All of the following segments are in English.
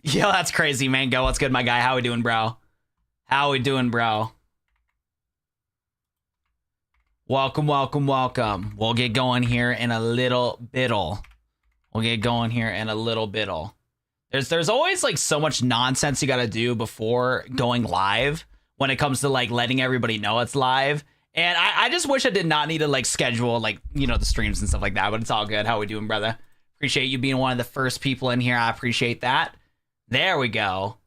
Yo, that's crazy, Mango. What's good, my guy? How we doing, bro? How we doing, bro? Welcome, welcome, welcome. We'll get going here in a little bittle. There's always like so much nonsense you gotta do before going live when it comes to like letting everybody know it's live. And I just wish I did not need to like schedule like, you know, the streams and stuff like that, but it's all good. How we doing, brother? Appreciate you being one of the first people in here. I appreciate that. There we go.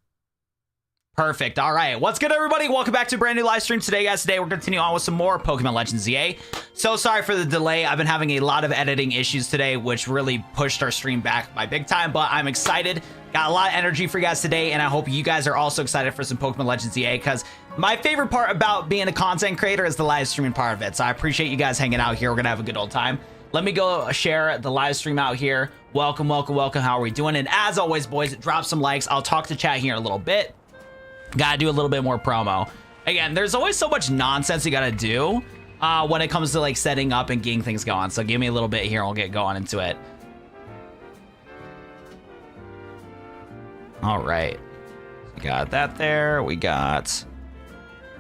Perfect. All right. What's good, everybody? Welcome back to a brand new live stream today, guys. Today, we're continuing on with some more Pokemon Legends ZA. So sorry for the delay. I've been having a lot of editing issues today, which really pushed our stream back by big time, but I'm excited. Got a lot of energy for you guys today, and I hope you guys are also excited for some Pokemon Legends ZA, because my favorite part about being a content creator is the live streaming part of it. So I appreciate you guys hanging out here. We're going to have a good old time. Let me go share the live stream out here. Welcome, welcome, welcome. How are we doing? And as always, boys, drop some likes. I'll talk to chat here in a little bit. Gotta do a little bit more promo. Again, there's always so much nonsense you gotta do when it comes to like setting up and getting things going. So give me a little bit here and we'll get going into it. All right. We got that there. We got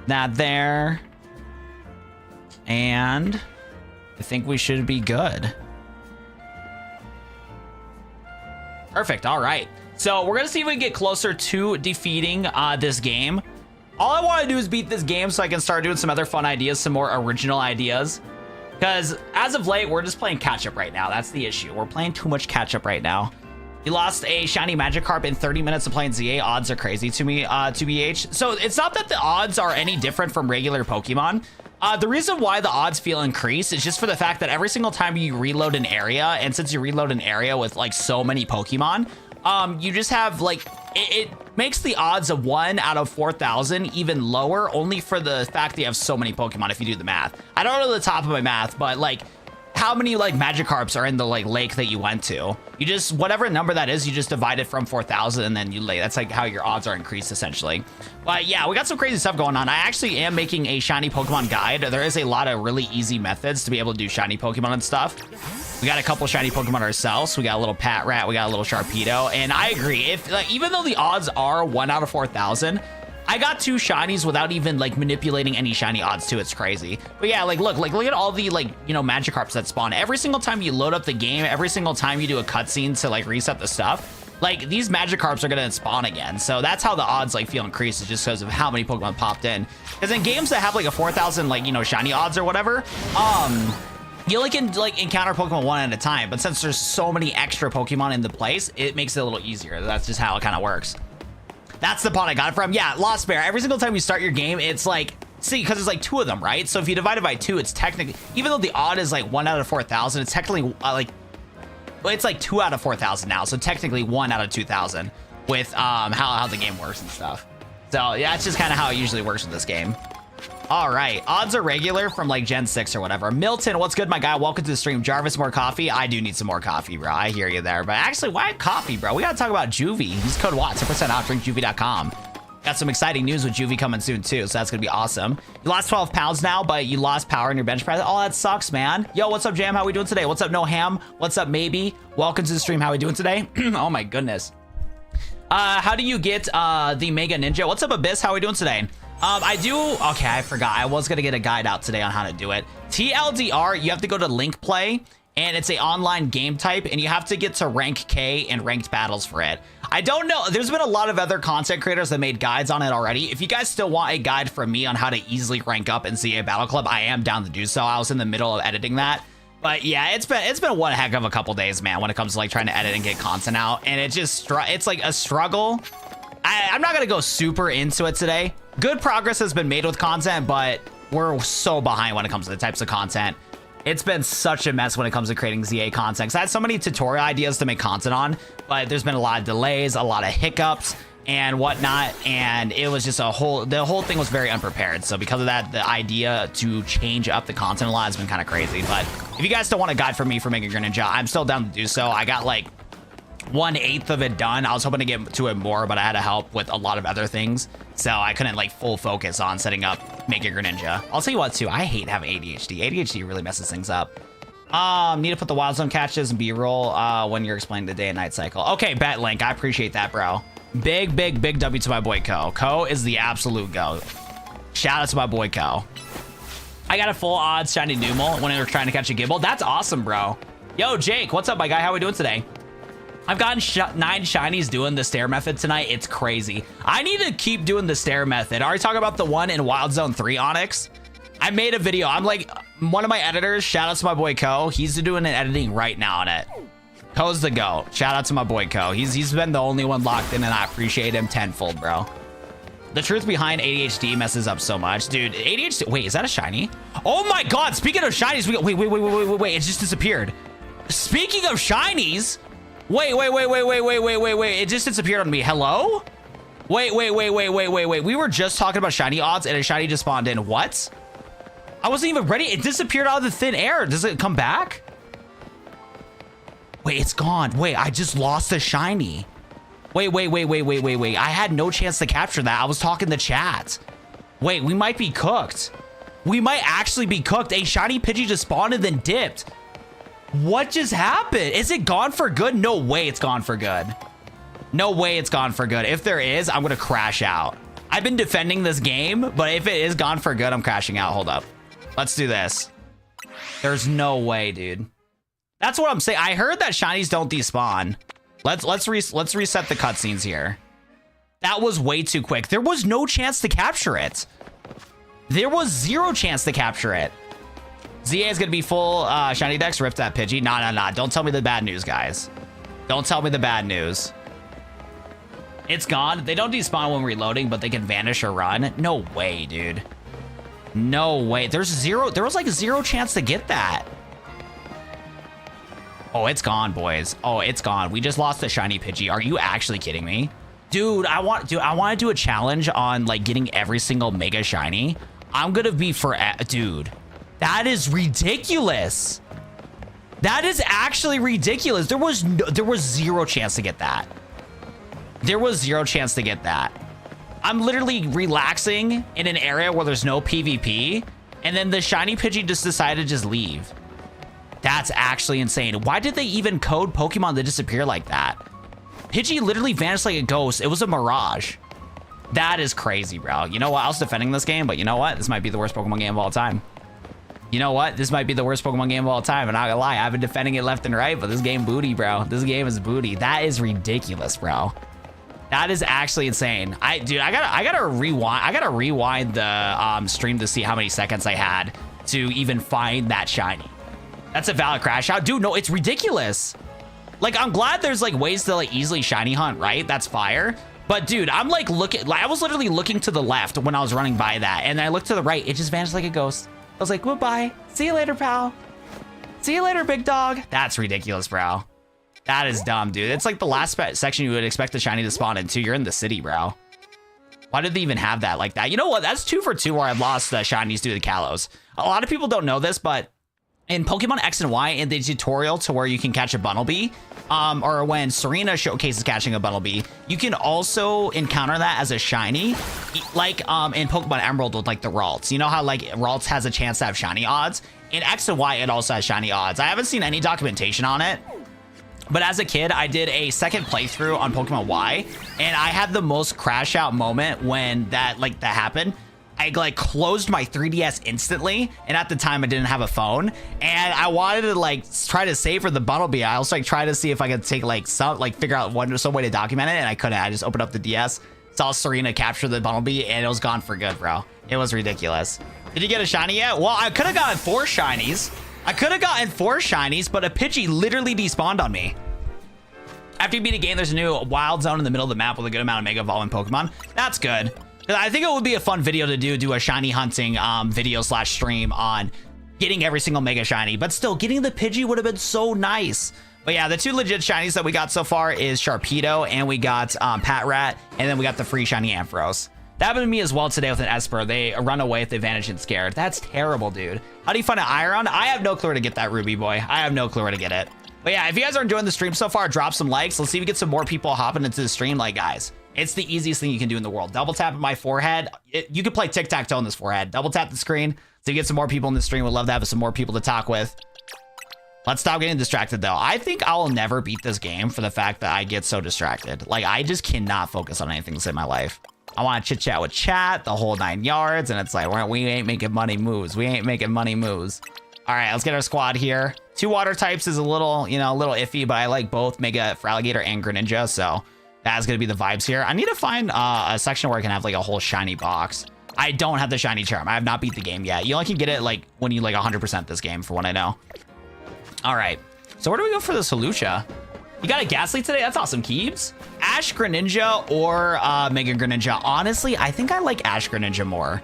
that there. And I think we should be good. Perfect. All right. So we're going to see if we can get closer to defeating this game. All I want to do is beat this game so I can start doing some other fun ideas, some more original ideas. Because as of late, we're just playing catch-up right now. That's the issue. We're playing too much catch-up right now. You lost a shiny Magikarp in 30 minutes of playing ZA. Odds are crazy to me, 2BH. So it's not that the odds are any different from regular Pokemon. The reason why the odds feel increased is just for the fact that every single time you reload an area, and since you reload an area with like so many Pokemon, you just have like, it makes the odds of 1 out of 4,000 even lower, only for the fact that you have so many Pokemon if you do the math. I don't know the top of my math, but like how many like Magikarps are in the like lake that you went to? You just, whatever number that is, you just divide it from 4,000 and then you lay. That's like how your odds are increased essentially. But yeah, we got some crazy stuff going on. I actually am making a shiny Pokemon guide. There is a lot of really easy methods to be able to do shiny Pokemon and stuff. We got a couple shiny Pokemon ourselves. We got a little Patrat, we got a little Sharpedo, and I agree. If like, even though the odds are 1 out of 4,000, I got 2 shinies without even like manipulating any shiny odds too. It's crazy. But yeah, like look at all the like, you know, Magikarps that spawn. Every single time you load up the game, every single time you do a cutscene to like reset the stuff, like these Magikarps are gonna spawn again. So that's how the odds like feel increased, is just because of how many Pokemon popped in. Because in games that have like a 4,000 like, you know, shiny odds or whatever, you only can like encounter Pokemon one at a time, but since there's so many extra Pokemon in the place, it makes it a little easier. That's just how it kind of works. That's the pot I got it from. Yeah, Lost Bear. Every single time you start your game, it's like, see, because there's like 2 of them, right? So if you divide it by 2, it's technically, even though the odd is like 1 out of 4,000, it's technically like, well, it's like 2 out of 4,000 now. So technically 1 out of 2,000 with how the game works and stuff. So yeah, it's just kind of how it usually works with this game. All right, odds are regular from like Gen 6 or whatever. Milton, what's good, my guy? Welcome to the stream. Jarvis, more coffee? I do need some more coffee, bro. I hear you there. But actually, why coffee, bro? We got to talk about Juvie. Use code WATT, 10% off, drinkjuvie.com. Got some exciting news with Juvie coming soon, too, so that's going to be awesome. You lost 12 pounds now, but you lost power in your bench press. Oh, that sucks, man. Yo, what's up, Jam? How we doing today? What's up, No Ham? What's up, Maybe? Welcome to the stream. How we doing today? Oh, my goodness. How do you get the Mega Ninja? What's up, Abyss? How we doing today? Okay, I forgot. I was gonna get a guide out today on how to do it. TLDR, you have to go to Link Play, and it's a online game type, and you have to get to rank K in ranked battles for it. I don't know. There's been a lot of other content creators that made guides on it already. If you guys still want a guide from me on how to easily rank up in ZA Battle Club, I am down to do so. I was in the middle of editing that. But yeah, it's been one heck of a couple days, man, when it comes to like trying to edit and get content out, and it's like a struggle. I'm not gonna go super into it today. Good progress has been made with content, but we're so behind when it comes to the types of content. It's been such a mess when it comes to creating ZA content. 'Cause I had so many tutorial ideas to make content on, but there's been a lot of delays, a lot of hiccups and whatnot, and it was just the whole thing was very unprepared. So because of that, the idea to change up the content a lot has been kind of crazy. But if you guys still want a guide from me for making Greninja, I'm still down to do so. I got like 1/8 of it done. I was hoping to get to it more, but I had to help with a lot of other things, so I couldn't like full focus on setting up Mega Greninja. I'll tell you what too, I hate having ADHD. ADHD really messes things up. Need to put the Wild Zone catches and B-roll when you're explaining the day and night cycle. Okay, bet, Link. I appreciate that, bro. Big W to my boy Co. Co is the absolute GOAT. Shout out to my boy Co. I got a full odds shiny Numel when we were trying to catch a Gibble. That's awesome, bro. Yo, Jake, what's up, my guy? How we doing today? I've gotten 9 shinies doing the stair method tonight. It's crazy. I need to keep doing the stair method. I already talked about the one in Wild Zone 3 Onyx. I made a video. I'm like, one of my editors, shout out to my boy Co. He's doing an editing right now on it. Co's the GOAT. Shout out to my boy Co. He's been the only one locked in, and I appreciate him tenfold, bro. The truth behind ADHD messes up so much. Dude, ADHD... Wait, is that a shiny? Oh my god, speaking of shinies, wait, it just disappeared. Speaking of shinies... Wait, it just disappeared on me. Hello? Wait. We were just talking about shiny odds, and a shiny just spawned in. What? I wasn't even ready. It disappeared out of the thin air. Does it come back? Wait, it's gone. Wait, I just lost a shiny. Wait. I had no chance to capture that. I was talking to chat. Wait, we might be cooked. We might actually be cooked. A shiny Pidgey just spawned and then dipped. What just happened? Is it gone for good? No way it's gone for good. No way it's gone for good. If there is, I'm going to crash out. I've been defending this game, but if it is gone for good, I'm crashing out. Hold up. Let's do this. There's no way, dude. That's what I'm saying. I heard that shinies don't despawn. Let's reset the cutscenes here. That was way too quick. There was no chance to capture it. There was 0 chance to capture it. ZA is going to be full shiny dex. Rip that Pidgey. Nah. Don't tell me the bad news, guys. Don't tell me the bad news. It's gone. They don't despawn when reloading, but they can vanish or run. No way, dude. No way. There was like 0 chance to get that. Oh, it's gone, boys. Oh, it's gone. We just lost the shiny Pidgey. Are you actually kidding me? Dude, I want to do a challenge on like getting every single mega shiny. I'm going to be dude. That is ridiculous. That is actually ridiculous. There was 0 chance to get that. There was 0 chance to get that. I'm literally relaxing in an area where there's no PvP, and then the shiny Pidgey just decided to just leave. That's actually insane. Why did they even code Pokemon to disappear like that? Pidgey literally vanished like a ghost. It was a mirage. That is crazy, bro. You know what? I was defending this game, but you know what? This might be the worst Pokemon game of all time. You know what? This might be the worst Pokemon game of all time. I'm not gonna lie. I've been defending it left and right, but this game booty, bro. This game is booty. That is ridiculous, bro. That is actually insane. Dude, I gotta rewind. I gotta rewind the stream to see how many seconds I had to even find that shiny. That's a valid crash out. Dude, no, it's ridiculous. Like, I'm glad there's like ways to like easily shiny hunt, right? That's fire. But dude, I'm like I was literally looking to the left when I was running by that, and I looked to the right. It just vanished like a ghost. I was like, goodbye. See you later, pal. See you later, big dog. That's ridiculous, bro. That is dumb, dude. It's like the last section you would expect the shiny to spawn into. You're in the city, bro. Why did they even have that like that? You know what? That's 2 for 2 where I've lost the shinies due to Kalos. A lot of people don't know this, but in Pokemon X and Y, in the tutorial to where you can catch a Bunnelby, or when Serena showcases catching a Bunnelby, you can also encounter that as a shiny, like in Pokemon Emerald with like the Ralts. You know how like Ralts has a chance to have shiny odds? In X and Y, it also has shiny odds. I haven't seen any documentation on it, but as a kid, I did a second playthrough on Pokemon Y, and I had the most crash out moment when that happened. I like closed my 3DS instantly, and at the time I didn't have a phone, and I wanted to like try to save for the Bunnelby. I also like try to see if I could take like figure out some way to document it, and I couldn't. I just opened up the DS, saw Serena capture the Bunnelby, and it was gone for good, bro. It was ridiculous. Did you get a shiny yet? Well, I could have gotten 4 shinies. But a Pidgey literally despawned on me. After you beat a game, there's a new wild zone in the middle of the map with a good amount of Mega Evolving Pokemon. That's good. I think it would be a fun video to do a shiny hunting video / stream on getting every single mega shiny, but still getting the Pidgey would have been so nice. But yeah, the 2 legit shinies that we got so far is Sharpedo, and we got Patrat, and then we got the free shiny Ampharos. That happened to me as well today with an Esper. They run away if they vanish and scared. That's terrible, dude. How do you find an Iron? I have no clue where to get that Ruby boy. I have no clue where to get it. But yeah, if you guys are enjoying the stream so far, drop some likes. Let's see if we get some more people hopping into the stream. Like, guys, it's the easiest thing you can do in the world. Double tap on my forehead. You can play tic-tac-toe on this forehead. Double tap the screen so you get some more people in the stream. We'd love to have some more people to talk with. Let's stop getting distracted, though. I think I will never beat this game for the fact that I get so distracted. Like, I just cannot focus on anything in my life. I want to chit-chat with chat, the whole 9 yards, and it's like, we ain't making money moves. We ain't making money moves. All right, let's get our squad here. 2 water types is a little, you know, a little iffy, but I like both Mega Alligator and Greninja, so that's going to be the vibes here. I need to find a section where I can have, like, a whole shiny box. I don't have the shiny charm. I have not beat the game yet. You only can get it, like, when you, like, 100% this game, for what I know. All right, so where do we go for this Hawlucha? You got a Ghastly today? That's awesome, Keebs. Ash Greninja or Mega Greninja? Honestly, I think I like Ash Greninja more.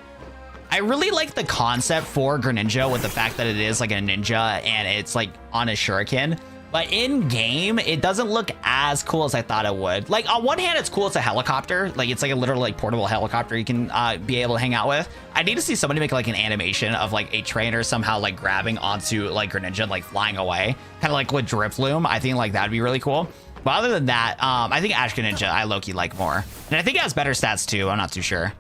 I really like the concept for Greninja with the fact that it is like a ninja and it's like on a shuriken. But in game, it doesn't look as cool as I thought it would. Like on one hand, it's cool. It's a helicopter. Like it's like a literal like portable helicopter you can be able to hang out with. I need to see somebody make like an animation of like a trainer somehow like grabbing onto like Greninja and like flying away. Kind of like with Drifloom. I think like that'd be really cool. But other than that, I think Ash Greninja I low-key like more. And I think it has better stats too. I'm not too sure.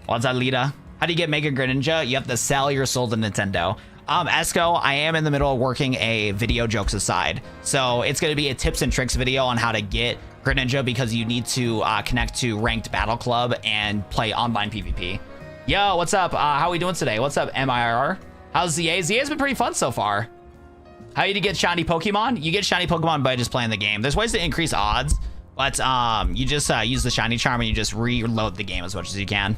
What's that, Lita? How do you get Mega Greninja? You have to sell your soul to Nintendo. Esco, I am in the middle of working a video jokes aside. So it's going to be a tips and tricks video on how to get Greninja because you need to connect to Ranked Battle Club and play online PvP. Yo, what's up? How are we doing today? What's up, MIRR? How's ZA? ZA's been pretty fun so far. How you to get shiny Pokemon? You get shiny Pokemon by just playing the game. There's ways to increase odds, but you just use the shiny charm and you just reload the game as much as you can.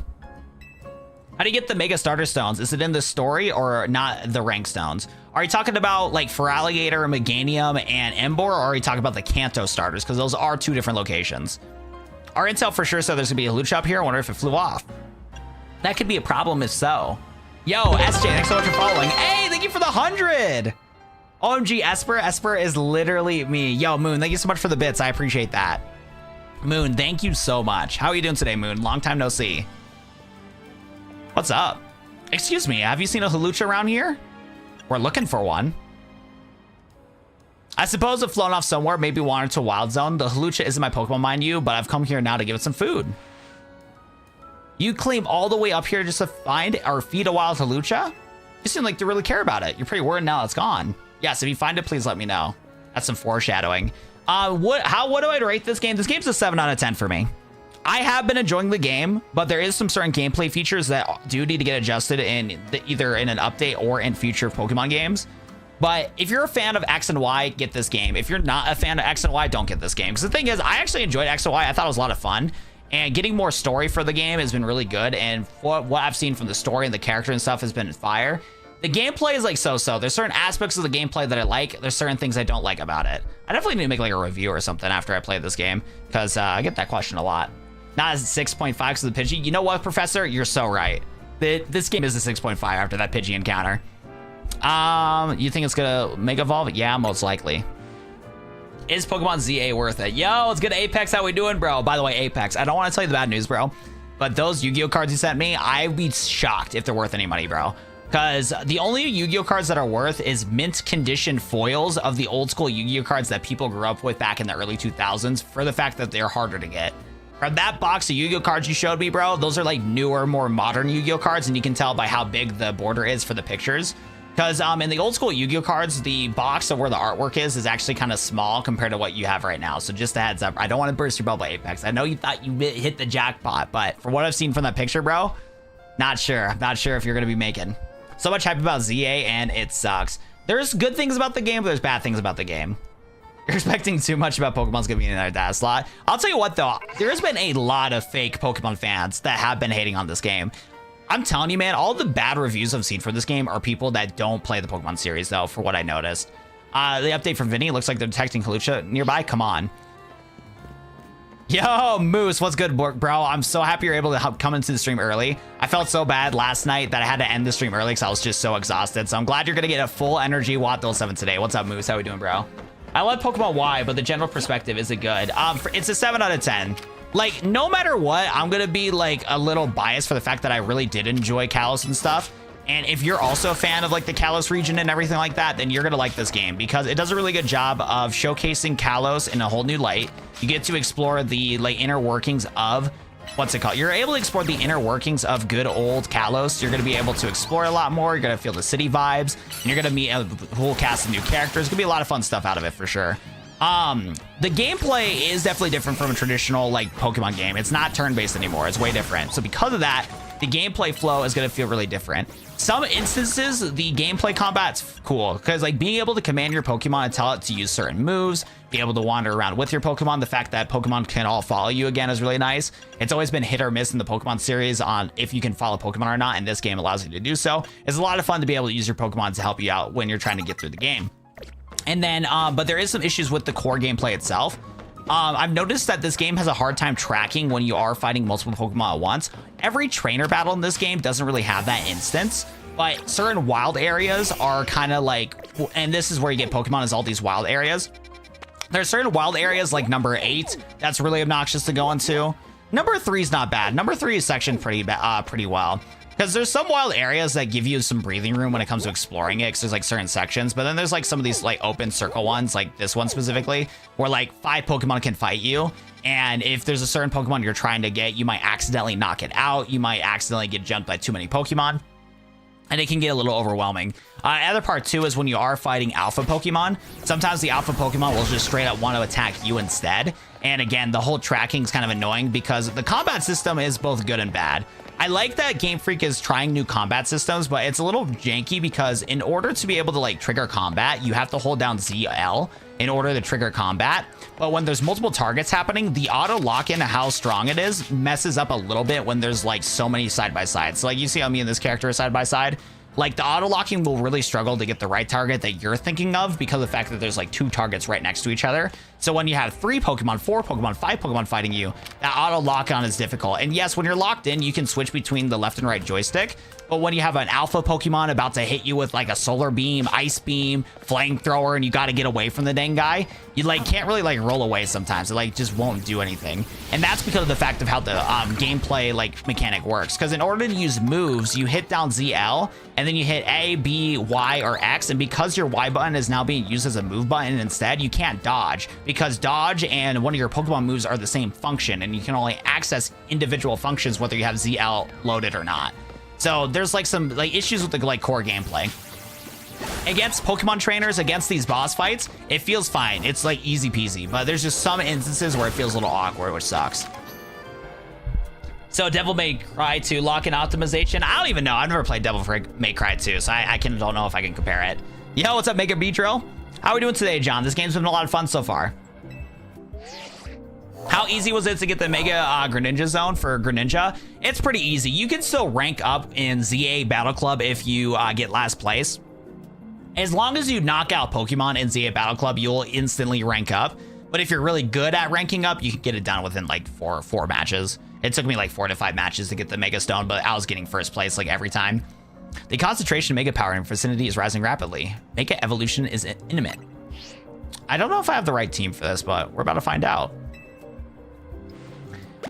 How do you get the Mega Starter Stones? Is it in the story or not the rank stones? Are you talking about like Feraligatr, Meganium, and Emboar, or are you talking about the Kanto starters? Because those are 2 different locations. Our intel for sure said there's gonna be a loot shop here. I wonder if it flew off. That could be a problem if so. Yo, SJ, thanks so much for following. Hey, thank you for the 100. OMG, Esper. Esper is literally me. Yo, Moon, thank you so much for the bits. I appreciate that. Moon, thank you so much. How are you doing today, Moon? Long time no see. What's up? Excuse me, have you seen a Hawlucha around here? We're looking for one. I suppose if flown off somewhere, maybe wandered to a wild zone. The Hawlucha isn't my Pokemon, mind you, but I've come here now to give it some food. You claim all the way up here just to find or feed a wild Hawlucha? You seem like you really care about it. You're pretty worried now it's gone. Yes, if you find it, please let me know. That's some foreshadowing. What do I rate this game? This game's a 7 out of 10 for me. I have been enjoying the game, but there is some certain gameplay features that do need to get adjusted in either in an update or in future Pokemon games. But if you're a fan of X and Y, get this game. If you're not a fan of X and Y, don't get this game. Because the thing is, I actually enjoyed X and Y. I thought it was a lot of fun. And getting more story for the game has been really good. And what I've seen from the story and the character and stuff has been fire. The gameplay is like so-so. There's certain aspects of the gameplay that I like. There's certain things I don't like about it. I definitely need to make like a review or something after I play this game. Because I get that question a lot. Not as 6.5 because of the Pidgey. You know what, Professor? You're so right. This game is a 6.5 after that Pidgey encounter. You think it's gonna Mega Evolve? Yeah, most likely. Is Pokemon ZA worth it? Yo, it's good. Apex, how we doing, bro? By the way, Apex, I don't want to tell you the bad news, bro, but those Yu-Gi-Oh cards you sent me, I'd be shocked if they're worth any money, bro. Because the only Yu-Gi-Oh cards that are worth is mint condition foils of the old school Yu-Gi-Oh cards that people grew up with back in the early 2000s for the fact that they're harder to get. From that box of Yu-Gi-Oh cards you showed me, bro, those are like newer, more modern Yu-Gi-Oh cards, and you can tell by how big the border is for the pictures. Because in the old school Yu-Gi-Oh cards, the box of where the artwork is actually kind of small compared to what you have right now. So just a heads up. I don't want to burst your bubble, Apex. I know you thought you hit the jackpot, but from what I've seen from that picture, bro, not sure. Not sure if you're going to be making. So much hype about ZA, and it sucks. There's good things about the game, but there's bad things about the game. You're expecting too much about Pokemon's gonna be in another data slot. I'll tell you what, though. There's been a lot of fake Pokemon fans that have been hating on this game. I'm telling you, man, all the bad reviews I've seen for this game are people that don't play the Pokemon series, though, for what I noticed. The update from Vinny looks like they're detecting Hawlucha nearby. Come on. Yo, Moose, what's good, bro? I'm so happy you're able to come into the stream early. I felt so bad last night that I had to end the stream early because I was just so exhausted. So I'm glad you're gonna get a full energy Watt 7 today. What's up, Moose? How we doing, bro? I love Pokemon Y, but the general perspective isn't good. It's a 7 out of 10. Like, no matter what, I'm gonna be like a little biased for the fact that I really did enjoy Kalos and stuff. And if you're also a fan of like the Kalos region and everything like that, then you're gonna like this game because it does a really good job of showcasing Kalos in a whole new light. You get to explore the like inner workings of what's it called? You're able to explore the inner workings of good old Kalos. You're going to be able to explore a lot more. You're going to feel the city vibes, and you're going to meet a whole cast of new characters. It's going to be a lot of fun stuff out of it for sure. The gameplay is definitely different from a traditional like Pokemon game. It's not turn-based anymore. It's way different. So because of that, the gameplay flow is going to feel really different. Some instances, the gameplay combat's cool because like being able to command your Pokemon and tell it to use certain moves, be able to wander around with your Pokemon. The fact that Pokemon can all follow you again is really nice. It's always been hit or miss in the Pokemon series on if you can follow Pokemon or not, and this game allows you to do so. It's a lot of fun to be able to use your Pokemon to help you out when you're trying to get through the game. And then, but there is some issues with the core gameplay itself. I've noticed that this game has a hard time tracking when you are fighting multiple Pokemon at once. Every trainer battle in this game doesn't really have that instance, but certain wild areas are kind of like, and this is where you get Pokemon, is all these wild areas. There's certain wild areas like number 8 that's really obnoxious to go into. Number 3 is not bad. Number 3 is sectioned pretty well. Because there's some wild areas that give you some breathing room when it comes to exploring it, because there's like certain sections, but then there's like some of these like open circle ones, like this one specifically, where like 5 Pokemon can fight you. And if there's a certain Pokemon you're trying to get, you might accidentally knock it out. You might accidentally get jumped by too many Pokemon, and it can get a little overwhelming. Other part too is when you are fighting alpha Pokemon, sometimes the alpha Pokemon will just straight up want to attack you instead. And again, the whole tracking is kind of annoying because the combat system is both good and bad. I like that Game Freak is trying new combat systems, but it's a little janky because in order to be able to like trigger combat, you have to hold down ZL in order to trigger combat. But when there's multiple targets happening, the auto lock-in, how strong it is, messes up a little bit when there's like so many side-by-sides. So like you see how me and this character are side-by-side. Like the auto locking will really struggle to get the right target that you're thinking of because of the fact that there's like 2 targets right next to each other. So when you have 3 Pokemon, 4 Pokemon, 5 Pokemon fighting you, that auto lock on is difficult. And yes, when you're locked in, you can switch between the left and right joystick. But when you have an alpha Pokemon about to hit you with like a solar beam, ice beam, flamethrower, and you got to get away from the dang guy, you like can't really like roll away sometimes. It like just won't do anything. And that's because of the fact of how the gameplay like mechanic works. Because in order to use moves, you hit down ZL and then you hit A, B, Y, or X. And because your Y button is now being used as a move button instead, you can't dodge because dodge and one of your Pokemon moves are the same function, and you can only access individual functions whether you have ZL loaded or not. So there's like some like issues with the like core gameplay. Against Pokemon trainers, against these boss fights, it feels fine. It's like easy peasy, but there's just some instances where it feels a little awkward, which sucks. So Devil May Cry 2 lock-in optimization. I don't even know. I've never played Devil May Cry 2, so I don't know if I can compare it. Yo, what's up, Mega Beatrill? How are we doing today, John? This game's been a lot of fun so far. How easy was it to get the Mega Greninja zone for Greninja? It's pretty easy. You can still rank up in ZA Battle Club if you get last place. As long as you knock out Pokemon in ZA Battle Club, you'll instantly rank up. But if you're really good at ranking up, you can get it done within like four matches. It took me like 4 to 5 matches to get the Mega Stone, but I was getting first place like every time. The concentration of Mega Power in vicinity is rising rapidly. Mega Evolution is imminent. I don't know if I have the right team for this, but we're about to find out.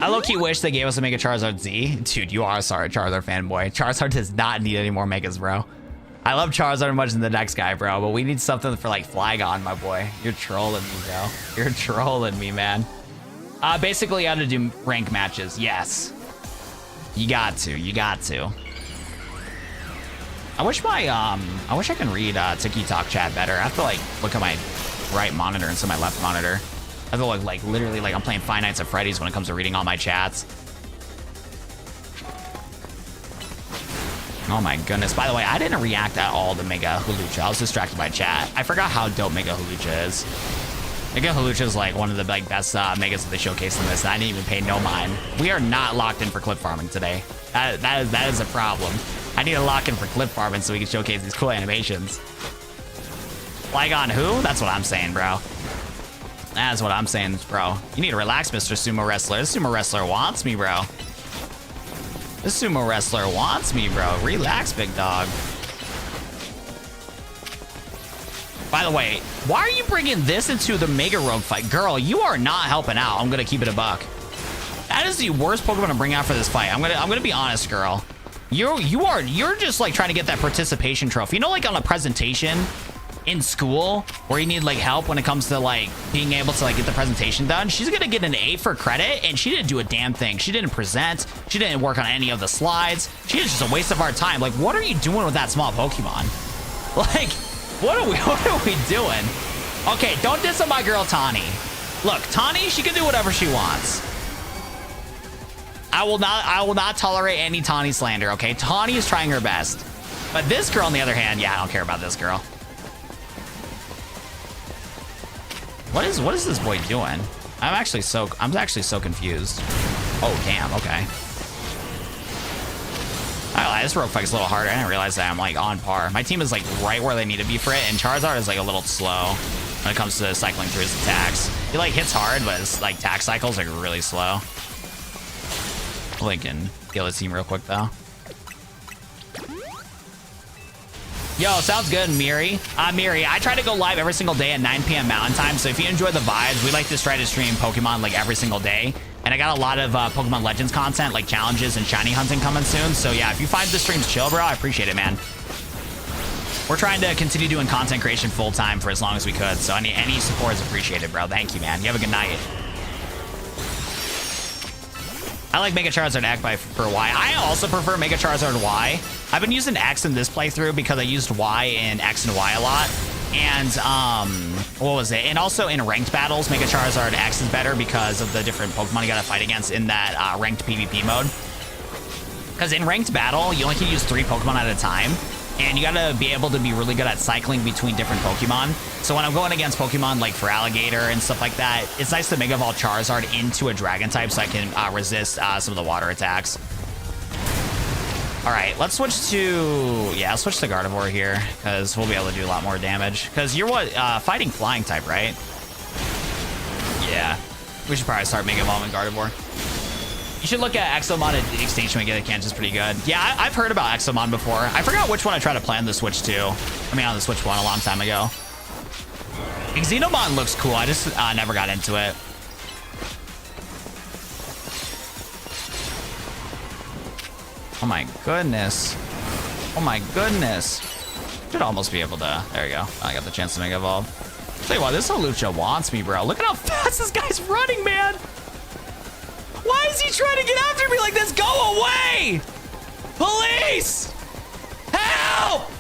I low-key wish they gave us a Mega Charizard Z. Dude, you are sorry, Charizard fanboy. Charizard does not need any more Megas, bro. I love Charizard much than the next guy, bro, but we need something for like Flygon, my boy. You're trolling me, bro. You're trolling me, man. Basically, you have to do rank matches. Yes. You got to. You got to. I wish I can read TikTok chat better. I have to like look at my right monitor instead of my left monitor. I feel like literally like I'm playing Five Nights at Freddy's when it comes to reading all my chats. Oh my goodness. By the way, I didn't react at all to Mega Hulucha. I was distracted by chat. I forgot how dope Mega Hulucha is. Mega Hulucha is like one of the like best Megas that they showcased in this. I didn't even pay no mind. We are not locked in for clip farming today. That is a problem. I need to lock in for clip farming so we can showcase these cool animations. Flygon who? That's what I'm saying, bro. That's what I'm saying, bro. You need to relax, Mr. Sumo Wrestler. This Sumo Wrestler wants me, bro. This Sumo Wrestler wants me, bro. Relax, big dog. By the way, why are you bringing this into the Mega Rogue fight? Girl, you are not helping out. I'm gonna keep it a buck. That is the worst Pokemon to bring out for this fight. I'm gonna be honest, girl. You're just like trying to get that participation trophy. You know, like on a presentation in school where you need like help when it comes to like being able to like get the presentation done, she's gonna get an A for credit, and she didn't do a damn thing. She didn't present. She didn't work on any of the slides. She is just a waste of our time. Like, what are you doing with that small Pokemon? Like, what are we doing? Okay, don't diss on my girl Tawny. Look, Tawny, she can do whatever she wants. I will not tolerate any Tawny slander, okay? Tawny is trying her best. But this girl, on the other hand, yeah, I don't care about this girl. What is this boy doing? I'm actually so confused. Oh, damn, okay. This rogue fight is a little harder. I didn't realize that I'm like on par. My team is like right where they need to be for it, and Charizard is like a little slow when it comes to cycling through his attacks. He like hits hard, but his like attack cycles are really slow. Lincoln, the other team real quick though. Yo, sounds good, Miri. Miri, I try to go live every single day at 9 p.m. Mountain Time, so if you enjoy the vibes, we like to try to stream Pokemon like every single day. And I got a lot of Pokemon Legends content, like challenges and shiny hunting coming soon. So yeah, if you find the streams chill, bro, I appreciate it, man. We're trying to continue doing content creation full time for as long as we could. So any support is appreciated, bro. Thank you, man. You have a good night. I like Mega Charizard X for Y. I also prefer Mega Charizard Y. I've been using X in this playthrough because I used Y in X and Y a lot. And, what was it? And also in ranked battles, Mega Charizard X is better because of the different Pokemon you gotta fight against in that ranked PvP mode. Because in ranked battle, you only can use 3 Pokemon at a time. And you gotta be able to be really good at cycling between different Pokemon. So when I'm going against Pokemon like for Alligator and stuff like that, it's nice to Mega Evolve Charizard into a Dragon type so I can resist some of the water attacks. All right, let's switch to, let's switch to Gardevoir here because we'll be able to do a lot more damage. Because you're what, fighting flying type, right? Yeah, we should probably start Mega Evolving Gardevoir. You should look at Exomon at Extinction and get a Kansas pretty good. Yeah, I've heard about Exomon before. I forgot which one I tried to play on the Switch too. I mean, on the Switch 1 a long time ago. Xenomon looks cool. I just never got into it. Oh my goodness. Oh my goodness. Should almost be able to. There we go. I got the chance to Mega Evolve. Tell you what, this Hawlucha wants me, bro. Look at how fast this guy's running, man. Why is he trying to get after me like this? Go away! Police! Help!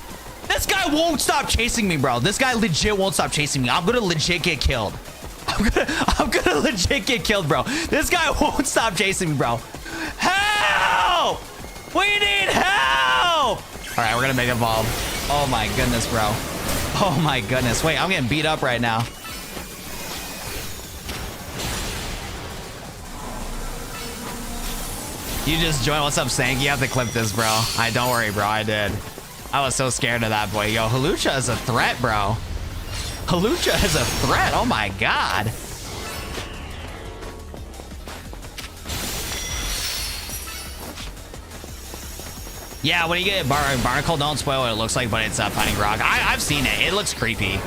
This guy won't stop chasing me, bro. This guy legit won't stop chasing me. I'm gonna legit get killed. I'm gonna legit get killed, bro. This guy won't stop chasing me, bro. Help! We need help! All right, we're gonna Mega Evolve. Oh my goodness, bro. Oh my goodness. Wait, I'm getting beat up right now. You just joined. What's up, Sank? You have to clip this, bro. Don't worry, bro. I did. I was so scared of that boy. Yo, Hawlucha is a threat, bro. Hawlucha is a threat. Oh my god. Yeah, when you get Barnacle, don't spoil what it looks like, but it's Fighting Rock. I've seen it. It looks creepy.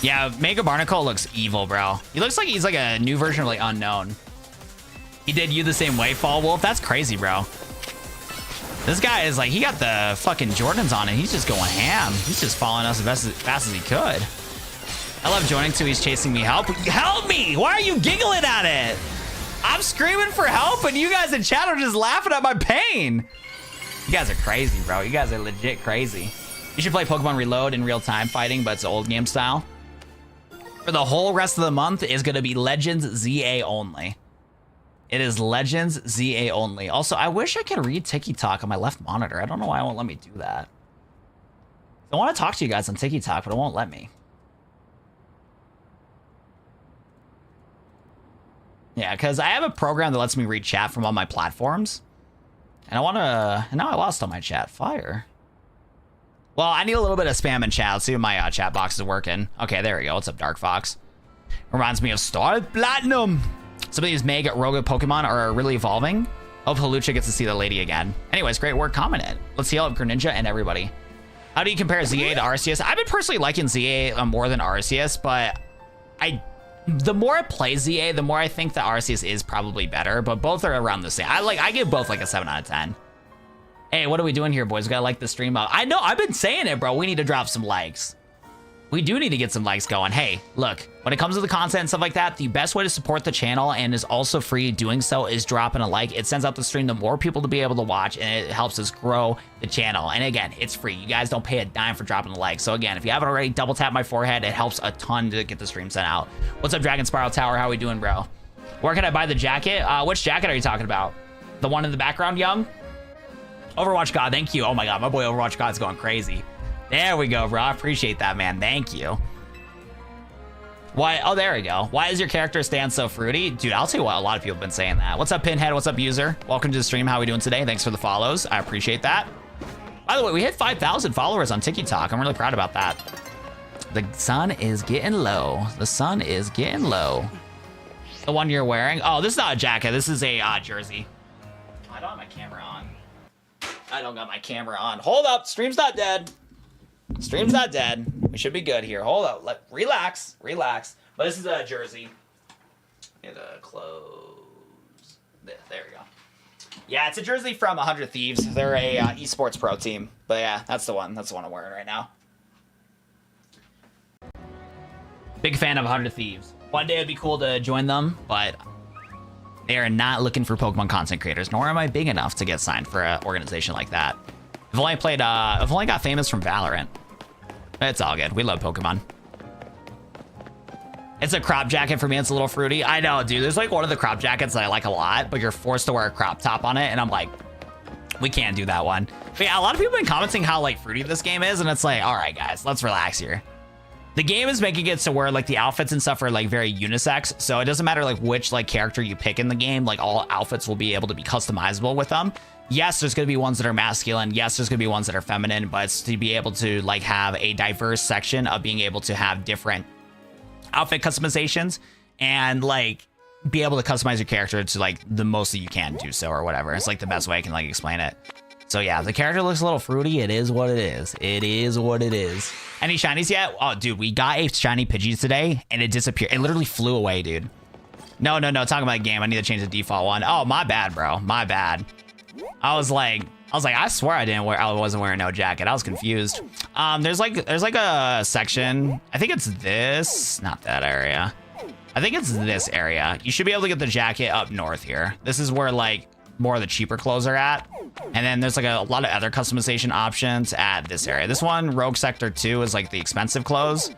Yeah, Mega Barnacle looks evil, bro. He looks like he's like a new version of like Unknown. He did you the same way, Fall Wolf. That's crazy, bro. This guy is like, he got the fucking Jordans on and he's just going ham. He's just following us as fast as he could. I love joining too. He's chasing me. Help me. Why are you giggling at it? I'm screaming for help and you guys in chat are just laughing at my pain. You guys are crazy, bro. You guys are legit crazy. You should play Pokemon Reload in real time fighting, but it's old game style. For the whole rest of the month is going to be Legends ZA only. It is Legends ZA only. Also, I wish I could read TikTok on my left monitor. I don't know why it won't let me do that. I want to talk to you guys on TikTok, but it won't let me. Yeah, because I have a program that lets me read chat from all my platforms. And I want to... And now I lost all my chat. Fire. Well, I need a little bit of spam in chat. Let's see if my chat box is working. Okay, there we go. What's up, Dark Fox? Reminds me of Star Platinum. Some of these Mega Rogue Pokemon are really evolving. Hope Hawlucha gets to see the lady again. Anyways, great work. Comment it. Let's heal up Greninja and everybody. How do you compare ZA to Arceus? I've been personally liking ZA more than Arceus, but the more I play ZA, the more I think that Arceus is probably better, but both are around the same. I give both like a 7 out of 10. Hey, what are we doing here, boys? We gotta like the stream up. I know, I've been saying it, bro. We need to drop some likes. We do need to get some likes going. Hey, look, when it comes to the content and stuff like that, the best way to support the channel and is also free doing so is dropping a like. It sends out the stream to more people to be able to watch, and it helps us grow the channel. And again, it's free. You guys don't pay a dime for dropping a like. So again, if you haven't already, double tap my forehead. It helps a ton to get the stream sent out. What's up, Dragon Spiral Tower? How we doing, bro? Where can I buy the jacket? Which jacket are you talking about? The one in the background, Young? Overwatch God, thank you. Oh my God, my boy Overwatch God's going crazy. There we go, bro. I appreciate that, man. Thank you. Why? Oh, there we go. Why does your character stand so fruity? Dude, I'll tell you what, a lot of people have been saying that. What's up, Pinhead? What's up, user? Welcome to the stream. How are we doing today? Thanks for the follows. I appreciate that. By the way, we hit 5,000 followers on TikTok. I'm really proud about that. The sun is getting low. The sun is getting low. The one you're wearing? Oh, this is not a jacket. This is a jersey. I don't have my camera on. I don't got my camera on. Hold up. Stream's not dead. Stream's not dead. We should be good here. Hold up. Relax. Relax. But this is a jersey. Get a close. There we go. Yeah, it's a jersey from 100 Thieves. They're a esports pro team. But yeah, that's the one. That's the one I'm wearing right now. Big fan of 100 Thieves. One day it'd be cool to join them, but they are not looking for Pokemon content creators, nor am I big enough to get signed for an organization like that. I've only got famous from Valorant. It's all good. We love Pokemon. It's a crop jacket for me. It's a little fruity. I know, dude. There's like one of the crop jackets that I like a lot, but you're forced to wear a crop top on it, and I'm like, we can't do that one. But yeah, a lot of people have been commenting how like fruity this game is, and it's like, all right, guys, let's relax here. The game is making it so where like the outfits and stuff are like very unisex, so it doesn't matter like which like character you pick in the game, like all outfits will be able to be customizable with them. Yes, there's going to be ones that are masculine. Yes, there's going to be ones that are feminine, but it's to be able to like have a diverse section of being able to have different outfit customizations and like be able to customize your character to like the most that you can do so or whatever. It's like the best way I can like explain it. So yeah, the character looks a little fruity. It is what it is. It is what it is. Any shinies yet? Oh, dude, we got a shiny Pidgey today and it disappeared. It literally flew away, dude. No. Talking about the game. I need to change the default one. Oh, my bad, bro. My bad. I was like, I swear I wasn't wearing no jacket. I was confused. There's like a section. I think it's this, not that area. I think it's this area. You should be able to get the jacket up north here. This is where like more of the cheaper clothes are at. And then there's like a lot of other customization options at this area. This one, Rogue Sector 2, is like the expensive clothes.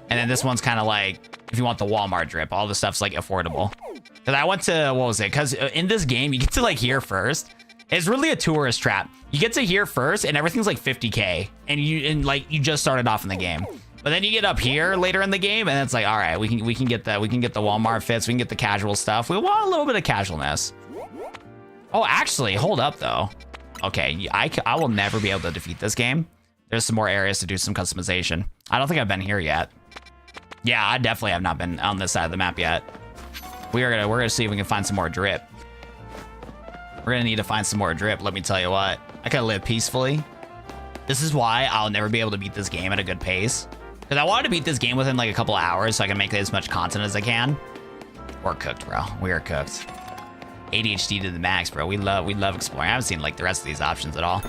And then this one's kind of like, if you want the Walmart drip, all the stuff's like affordable. Because I went to, what was it? Because in this game, you get to like here first. It's really a tourist trap. You get to here first and everything's like 50K. And you just started off in the game. But then you get up here later in the game and it's like, all right, we can get the Walmart fits, we can get the casual stuff. We want a little bit of casualness. Oh, actually, hold up though. Okay, I will never be able to defeat this game. There's some more areas to do some customization. I don't think I've been here yet. Yeah, I definitely have not been on this side of the map yet. We're gonna see if we can find some more drip. We're gonna need to find some more drip, let me tell you what. I gotta live peacefully. This is why I'll never be able to beat this game at a good pace. Because I wanted to beat this game within like a couple of hours so I can make as much content as I can. We're cooked, bro. We are cooked. ADHD to the max, bro. We love exploring. I haven't seen like the rest of these options at all.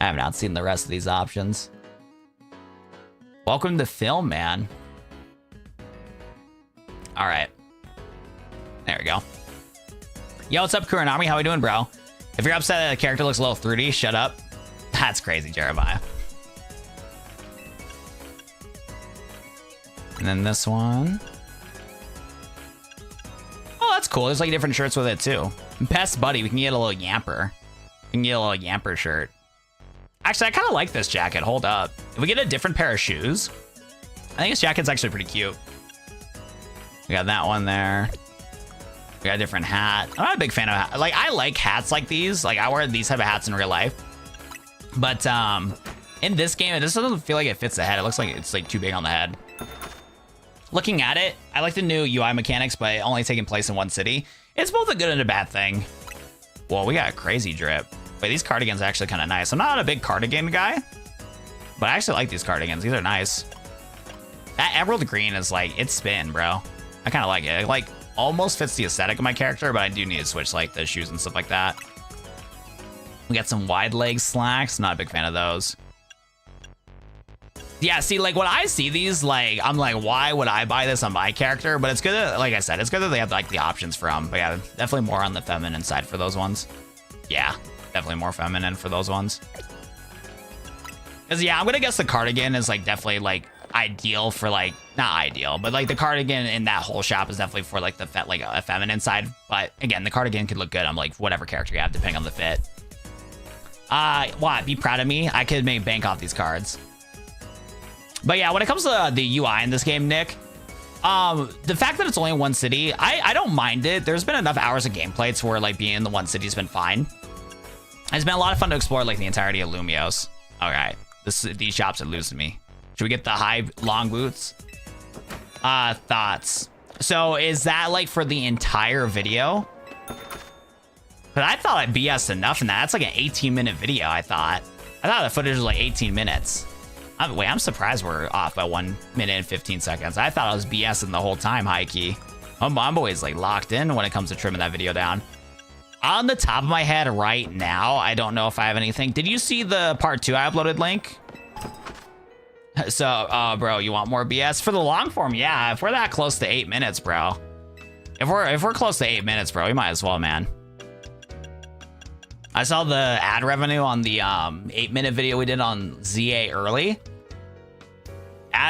I have not seen the rest of these options. Welcome to film, man. All right. There we go. Yo, what's up, Kuranami? How we doing, bro? If you're upset that the character looks a little fruity, shut up. That's crazy, Jeremiah. And then this one. Oh, that's cool. There's like different shirts with it too. And Pest Buddy, we can get a little Yamper. We can get a little Yamper shirt. Actually, I kind of like this jacket. Hold up. If we get a different pair of shoes, I think this jacket's actually pretty cute. We got that one there. We got a different hat. I'm not a big fan of hats. Like, I like hats like these. Like, I wear these type of hats in real life. But in this game, it just doesn't feel like it fits the head. It looks like it's like too big on the head. Looking at it, I like the new UI mechanics, but only taking place in one city. It's both a good and a bad thing. Whoa, we got a crazy drip. Wait, these cardigans are actually kind of nice. I'm not a big cardigan guy, but I actually like these cardigans. These are nice. That emerald green is like, it's spin, bro. I kind of like it. It like almost fits the aesthetic of my character, but I do need to switch like the shoes and stuff like that. We got some wide leg slacks. Not a big fan of those. Yeah, see, like when I see these, like I'm like, why would I buy this on my character? But it's good that, like I said, it's good that they have like the options for them. But yeah, definitely more on the feminine side for those ones. Yeah, definitely more feminine for those ones. Because yeah, I'm gonna guess the cardigan is like definitely like ideal for like, not ideal, but like the cardigan in that whole shop is definitely for like the like a feminine side. But again, the cardigan could look good on like whatever character you have depending on the fit. What? Be proud of me. I could make bank off these cards. But yeah, when it comes to the UI in this game, Nick, the fact that it's only in one city, I don't mind it. There's been enough hours of gameplay to where like being in the one city has been fine. It's been a lot of fun to explore like the entirety of Lumios. All right, these shops are losing me. Should we get the high long boots? Thoughts. So is that like for the entire video? But I thought I BS'd enough in that. That's like an 18-minute video, I thought. The footage was like 18 minutes. Wait, I'm surprised we're off by 1 minute and 15 seconds. I thought I was BSing the whole time, high-key. I'm always like locked in when it comes to trimming that video down. On the top of my head right now, I don't know if I have anything. Did you see the part 2 I uploaded link? So, bro, you want more BS? For the long form, yeah. If we're that close to 8 minutes, bro. If we're close to 8 minutes, bro, we might as well, man. I saw the ad revenue on the 8-minute video we did on ZA early.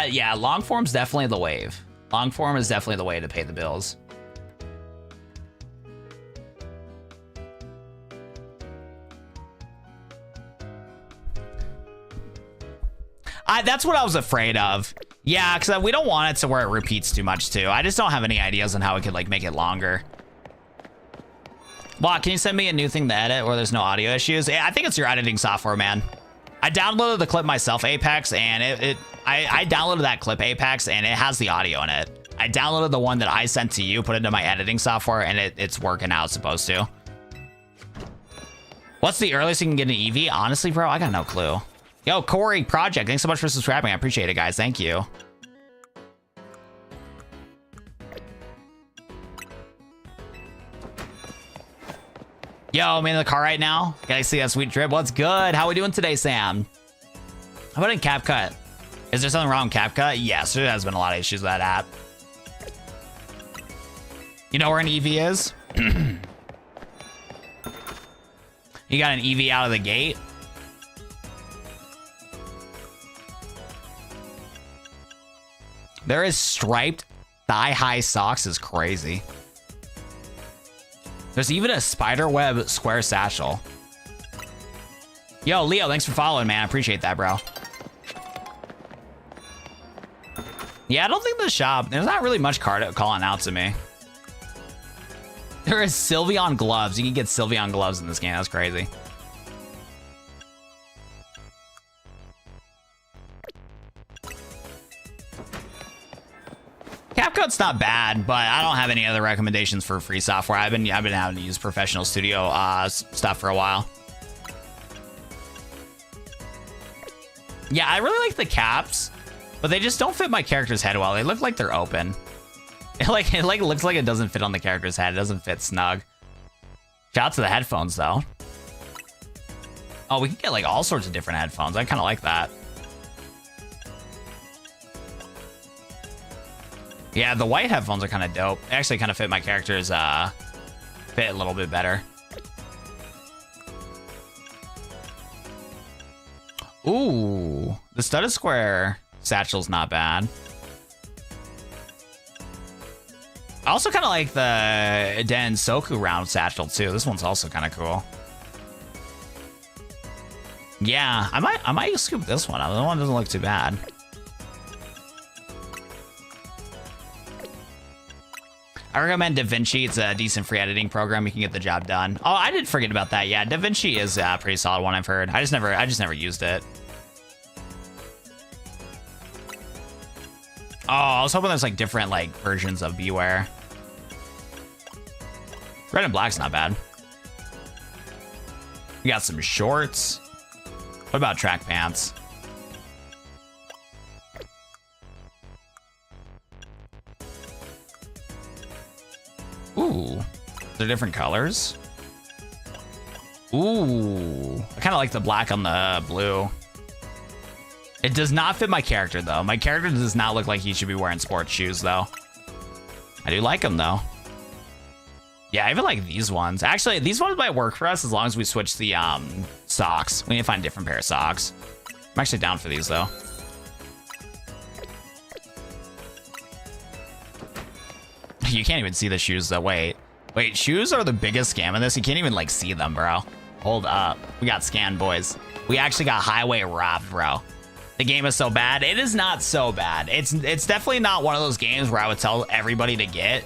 Yeah, long form's definitely the wave. Long form is definitely the way to pay the bills. That's what I was afraid of. Yeah, because we don't want it to where it repeats too much too. I just don't have any ideas on how we could like make it longer. Well, can you send me a new thing to edit where there's no audio issues? I think it's your editing software, man. I downloaded the clip myself, Apex, and I downloaded that clip, Apex, and it has the audio in it. I downloaded the one that I sent to you, put it into my editing software, and it's working how it's supposed to. What's the earliest you can get an Eevee? Honestly, bro, I got no clue. Yo, Corey Project, thanks so much for subscribing. I appreciate it, guys. Thank you. Yo, I'm in the car right now. Can I see that sweet drip? What's good? How we doing today, Sam? How about in CapCut? Is there something wrong with CapCut? Yes, there has been a lot of issues with that app. You know where an Eevee is? You got an Eevee out of the gate? There is striped thigh-high socks is crazy. There's even a spiderweb square satchel. Yo, Leo, thanks for following, man. I appreciate that, bro. Yeah, I don't think the shop, there's not really much card calling out to me. There is Sylveon gloves. You can get Sylveon gloves in this game. That's crazy. CapCut's not bad, but I don't have any other recommendations for free software. I've been having to use Professional Studio stuff for a while. Yeah, I really like the caps, but they just don't fit my character's head well. They look like they're open. It looks like it doesn't fit on the character's head. It doesn't fit snug. Shout out to the headphones though. Oh, we can get like all sorts of different headphones. I kind of like that. Yeah, the white headphones are kind of dope. They actually kind of fit my character's fit a little bit better. Ooh, the studded square satchel's not bad. I also kind of like the Densoku round satchel too. This one's also kind of cool. Yeah, I might scoop this one. The one doesn't look too bad. I recommend DaVinci. It's a decent free editing program. You can get the job done. Oh, I did forget about that. Yeah, DaVinci is a pretty solid one, I've heard. I just never used it. Oh, I was hoping there's like different like versions of Beware. Red and black's not bad. We got some shorts. What about track pants? Ooh, they're different colors. Ooh, I kind of like the black on the blue. It does not fit my character, though. My character does not look like he should be wearing sports shoes, though. I do like them, though. Yeah, I even like these ones. Actually, these ones might work for us as long as we switch the socks. We need to find a different pair of socks. I'm actually down for these, though. You can't even see the shoes, though. Wait, shoes are the biggest scam in this. You can't even, like, see them, bro. Hold up. We got scanned, boys. We actually got highway robbed, bro. The game is so bad. It is not so bad. It's definitely not one of those games where I would tell everybody to get.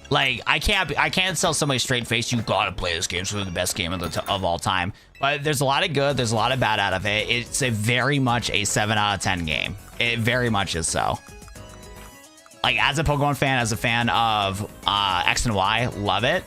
Like, I can't tell somebody straight face, you gotta play this game. It's the best game of all time. But there's a lot of good, there's a lot of bad out of it. It's a very much a 7 out of 10 game. It very much is so. Like, as a Pokemon fan, as a fan of X and Y, love it.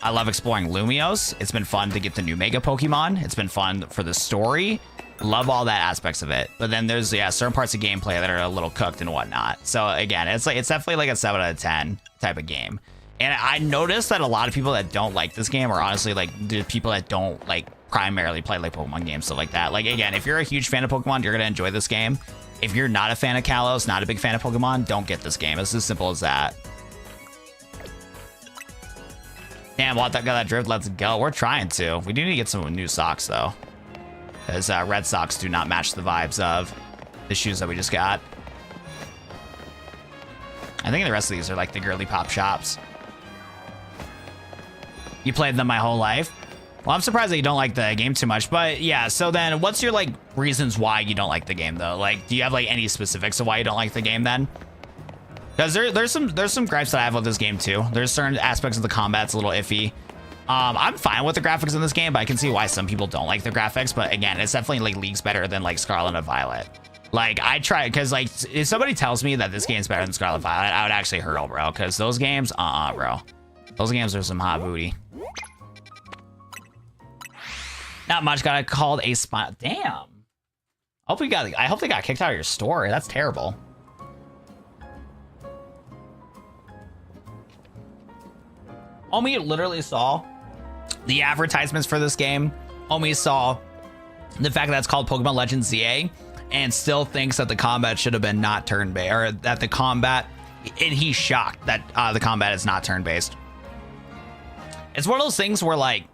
I love exploring Lumios. It's been fun to get the new Mega Pokemon. It's been fun for the story. Love all that aspects of it. But then there's, yeah, certain parts of gameplay that are a little cooked and whatnot. So again, it's definitely like a 7 out of 10 type of game. And I noticed that a lot of people that don't like this game are honestly like the people that don't like primarily play like Pokemon games, stuff like that. Like, again, if you're a huge fan of Pokemon, you're gonna enjoy this game. If you're not a fan of Kalos, not a big fan of Pokemon, don't get this game. It's as simple as that. Damn, got that drift. Let's go. We're trying to. We do need to get some new socks, though. Because red socks do not match the vibes of the shoes that we just got. I think the rest of these are like the girly pop shops. You played them my whole life? Well, I'm surprised that you don't like the game too much. But yeah, so then what's your like reasons why you don't like the game, though? Like, do you have like any specifics of why you don't like the game then? Because there's some gripes that I have with this game too. There's certain aspects of the combat's a little iffy. I'm fine with the graphics in this game, but I can see why some people don't like the graphics. But again, it's definitely like leagues better than like Scarlet and Violet. Like, I try, because like if somebody tells me that this game's better than Scarlet and Violet, I would actually hurl, bro. Because those games, bro. Those games are some hot booty. Not much. Got called a spot. Damn. I hope they got kicked out of your store. That's terrible. Omi literally saw the advertisements for this game. Omi saw the fact that it's called Pokemon Legends ZA and still thinks that the combat should have been not turn-based, or that the combat, and he's shocked that the combat is not turn-based. It's one of those things where like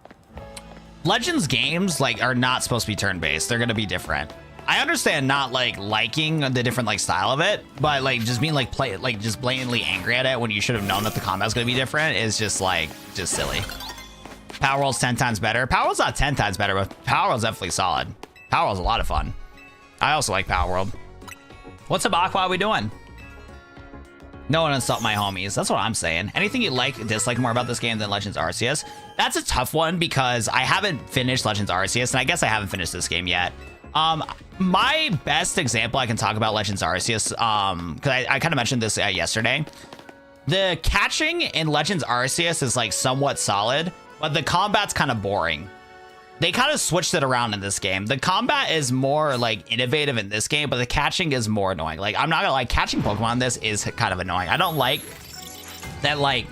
Legends games like are not supposed to be turn-based. They're gonna be different. I understand not like liking the different like style of it, but like just being like just blatantly angry at it when you should have known that the combat's gonna be different is just silly. Power World's 10 times better. Power World's not 10 times better, but Power World's definitely solid. Power World's a lot of fun. I also like Power World. What's up, Aqua? How we doing? No one insult my homies. That's what I'm saying. Anything you like, dislike more about this game than Legends Arceus? That's a tough one because I haven't finished Legends Arceus, and I guess I haven't finished this game yet. My best example I can talk about Legends Arceus, because I kind of mentioned this yesterday. The catching in Legends Arceus is like somewhat solid, but the combat's kind of boring. They kind of switched it around in this game. The combat is more like innovative in this game, but the catching is more annoying. Like, I'm not gonna lie, catching Pokemon in this is kind of annoying. I don't like that, like,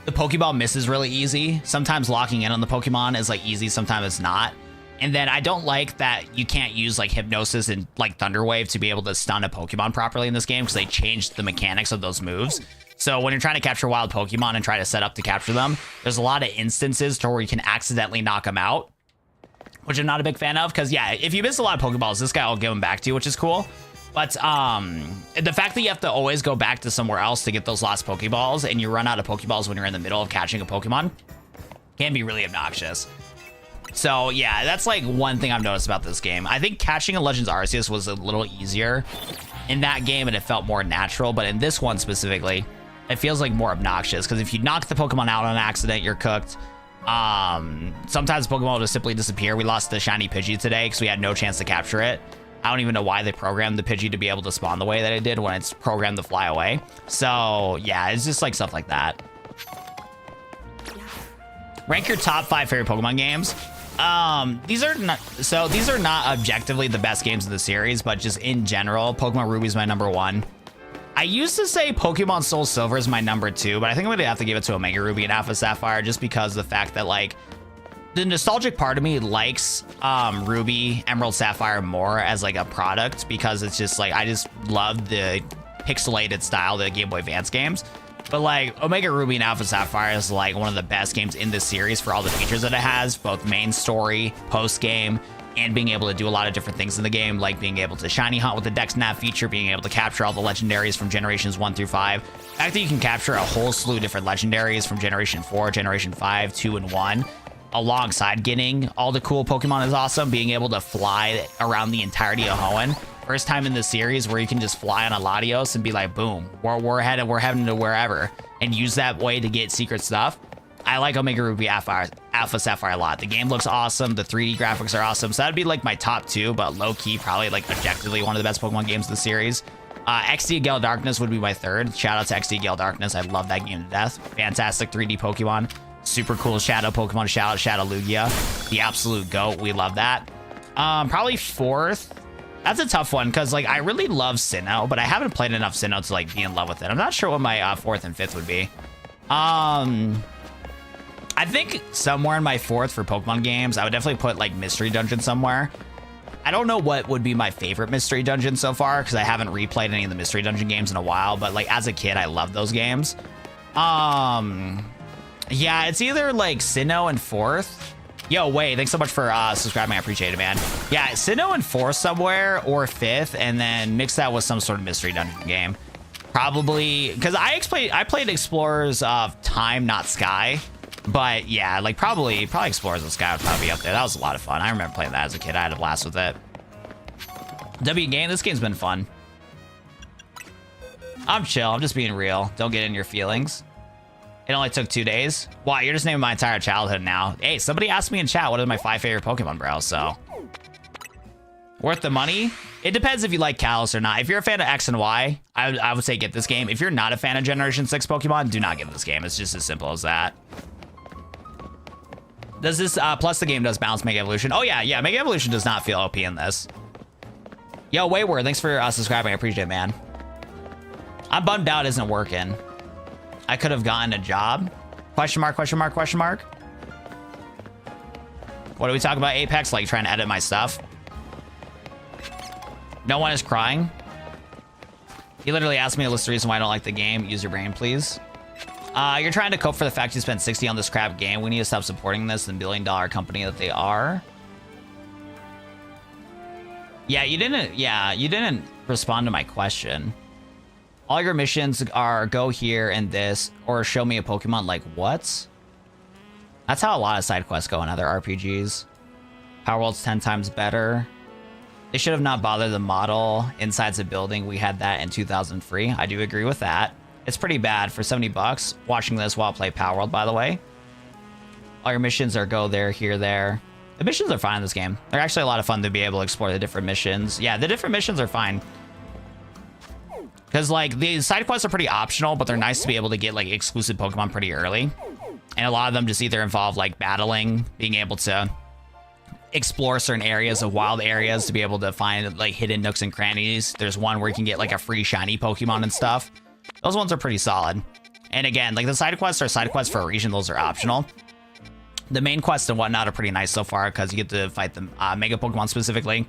the Pokeball misses really easy. Sometimes locking in on the Pokemon is like easy, sometimes it's not. And then I don't like that you can't use like Hypnosis and like Thunder Wave to be able to stun a Pokemon properly in this game because they changed the mechanics of those moves. So when you're trying to capture wild Pokemon and try to set up to capture them, there's a lot of instances to where you can accidentally knock them out, which I'm not a big fan of because, yeah, if you miss a lot of Pokeballs, this guy will give them back to you, which is cool. But the fact that you have to always go back to somewhere else to get those lost Pokeballs and you run out of Pokeballs when you're in the middle of catching a Pokemon can be really obnoxious. So, yeah, that's like one thing I've noticed about this game. I think catching a Legends Arceus was a little easier in that game and it felt more natural. But in this one specifically, it feels like more obnoxious because if you knock the Pokemon out on accident, you're cooked. Sometimes Pokemon will just simply disappear. We lost the shiny Pidgey today because we had no chance to capture it. I don't even know why they programmed the Pidgey to be able to spawn the way that it did when it's programmed to fly away. So, yeah, it's just like stuff like that. Rank your top 5 favorite Pokemon games. These are not objectively the best games in the series, but just in general, Pokemon Ruby is my number 1. I used to say Pokemon Soul Silver is my number 2, but I think I'm gonna have to give it to Omega Ruby and Alpha Sapphire just because of the fact that like the nostalgic part of me likes Ruby, Emerald, Sapphire more as like a product because it's just like I just love the pixelated style of the Game Boy Advance games. But like Omega Ruby and Alpha Sapphire is like one of the best games in this series for all the features that it has, both main story, post game, and being able to do a lot of different things in the game, like being able to shiny hunt with the Dex Nav feature, being able to capture all the legendaries from generations 1 through 5. The fact that you can capture a whole slew of different legendaries from generation 4, generation 5, 2, and 1, alongside getting all the cool Pokemon is awesome. Being able to fly around the entirety of Hoenn. First time in the series where you can just fly on a Latios and be like, boom, we're heading to wherever, and use that way to get secret stuff. I like Omega Ruby Alpha Sapphire a lot. The game looks awesome. The 3D graphics are awesome. So that'd be like my top 2, but low key, probably like objectively one of the best Pokemon games in the series. XD Gale Darkness would be my 3rd. Shout out to XD Gale Darkness. I love that game to death. Fantastic 3D Pokemon. Super cool Shadow Pokemon. Shout out Shadow Lugia. The absolute GOAT. We love that. Probably 4th. That's a tough one because like I really love Sinnoh, but I haven't played enough Sinnoh to like be in love with it. I'm not sure what my 4th and 5th would be. I think somewhere in my 4th for Pokemon games, I would definitely put like Mystery Dungeon somewhere. I don't know what would be my favorite Mystery Dungeon so far because I haven't replayed any of the Mystery Dungeon games in a while, but like as a kid, I loved those games. Yeah, it's either like Sinnoh and 4th. Yo, Wei, thanks so much for subscribing. I appreciate it, man. Yeah, Sinnoh and 4th somewhere or 5th, and then mix that with some sort of Mystery Dungeon game. Probably, because I played Explorers of Time, not Sky. But yeah, like probably Explorers of Sky would probably be up there. That was a lot of fun. I remember playing that as a kid. I had a blast with it. W game, this game's been fun. I'm chill. I'm just being real. Don't get in your feelings. It only took 2 days. Wow, you're just naming my entire childhood now. Hey, somebody asked me in chat what are my 5 favorite Pokemon, bro. So worth the money? It depends if you like Kalos or not. If you're a fan of X and Y, I would say get this game. If you're not a fan of Generation 6 Pokemon, do not get this game. It's just as simple as that. Does this, plus the game does balance Mega Evolution. Oh yeah, Mega Evolution does not feel OP in this. Yo, Wayward, thanks for subscribing. I appreciate it, man. I'm bummed out it isn't working. I could have gotten a job. Question mark, question mark, question mark. What do we talk about Apex? Like trying to edit my stuff. No one is crying. He literally asked me to list the reason why I don't like the game. Use your brain, please. You're trying to cope for the fact you spent 60 on this crap game. We need to stop supporting this, the billion-dollar company that they are. Yeah, you didn't respond to my question. All your missions are go here and this, or show me a Pokemon. Like, what? That's how a lot of side quests go in other RPGs. Power World's 10 times better. They should have not bothered the model inside the building. We had that in 2003. I do agree with that. It's pretty bad for 70 bucks. Watching this while I play Power World, by the way. All your missions are go there, here, there. The missions are fine in this game. They're actually a lot of fun to be able to explore the different missions. Yeah, the different missions are fine. Because, like, the side quests are pretty optional, but they're nice to be able to get, like, exclusive Pokemon pretty early. And a lot of them just either involve, like, battling, being able to explore certain areas of wild areas to be able to find, like, hidden nooks and crannies. There's one where you can get, like, a free shiny Pokemon and stuff. Those ones are pretty solid. And again, like, the side quests are side quests for a reason. Those are optional. The main quests and whatnot are pretty nice so far because you get to fight the Mega Pokemon specifically.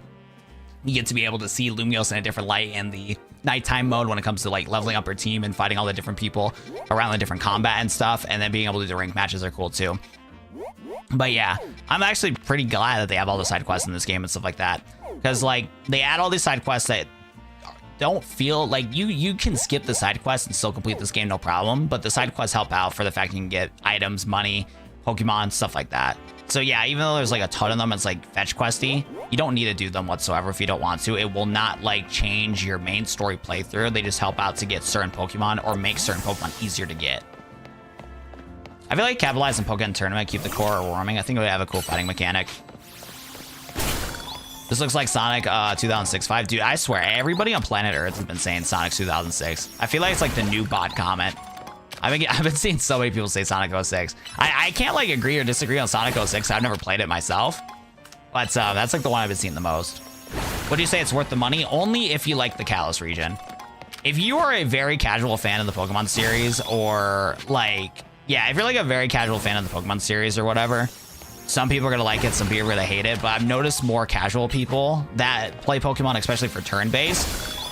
You get to be able to see Lumios in a different light in the nighttime mode when it comes to, like, leveling up your team and fighting all the different people around the different combat and stuff. And then being able to do rank matches are cool too. But yeah, I'm actually pretty glad that they have all the side quests in this game and stuff like that. Because, like, they add all these side quests that don't feel like you can skip the side quests and still complete this game no problem, but the side quests help out for the fact you can get items, money, Pokemon, stuff like that. So yeah, even though there's like a ton of them, it's like fetch questy, you don't need to do them whatsoever if you don't want to. It will not like change your main story playthrough. They just help out to get certain Pokemon or make certain Pokemon easier to get. I feel like capitalize in Pokemon Tournament, keep the core warming. I think it would have a cool fighting mechanic. This looks like Sonic 2006-5. Dude, I swear, everybody on planet Earth has been saying Sonic 2006. I feel like it's like the new bot comment. I've been seeing so many people say Sonic 06. I can't like agree or disagree on Sonic 06. I've never played it myself. But that's like the one I've been seeing the most. Would you say it's worth the money? Only if you like the Kalos region. If you are a very casual fan of the Pokemon series or like, yeah, if you're like a very casual fan of the Pokemon series or whatever, Some people are gonna like it, some people are gonna hate it, but I've noticed more casual people that play Pokemon, especially for turn-based,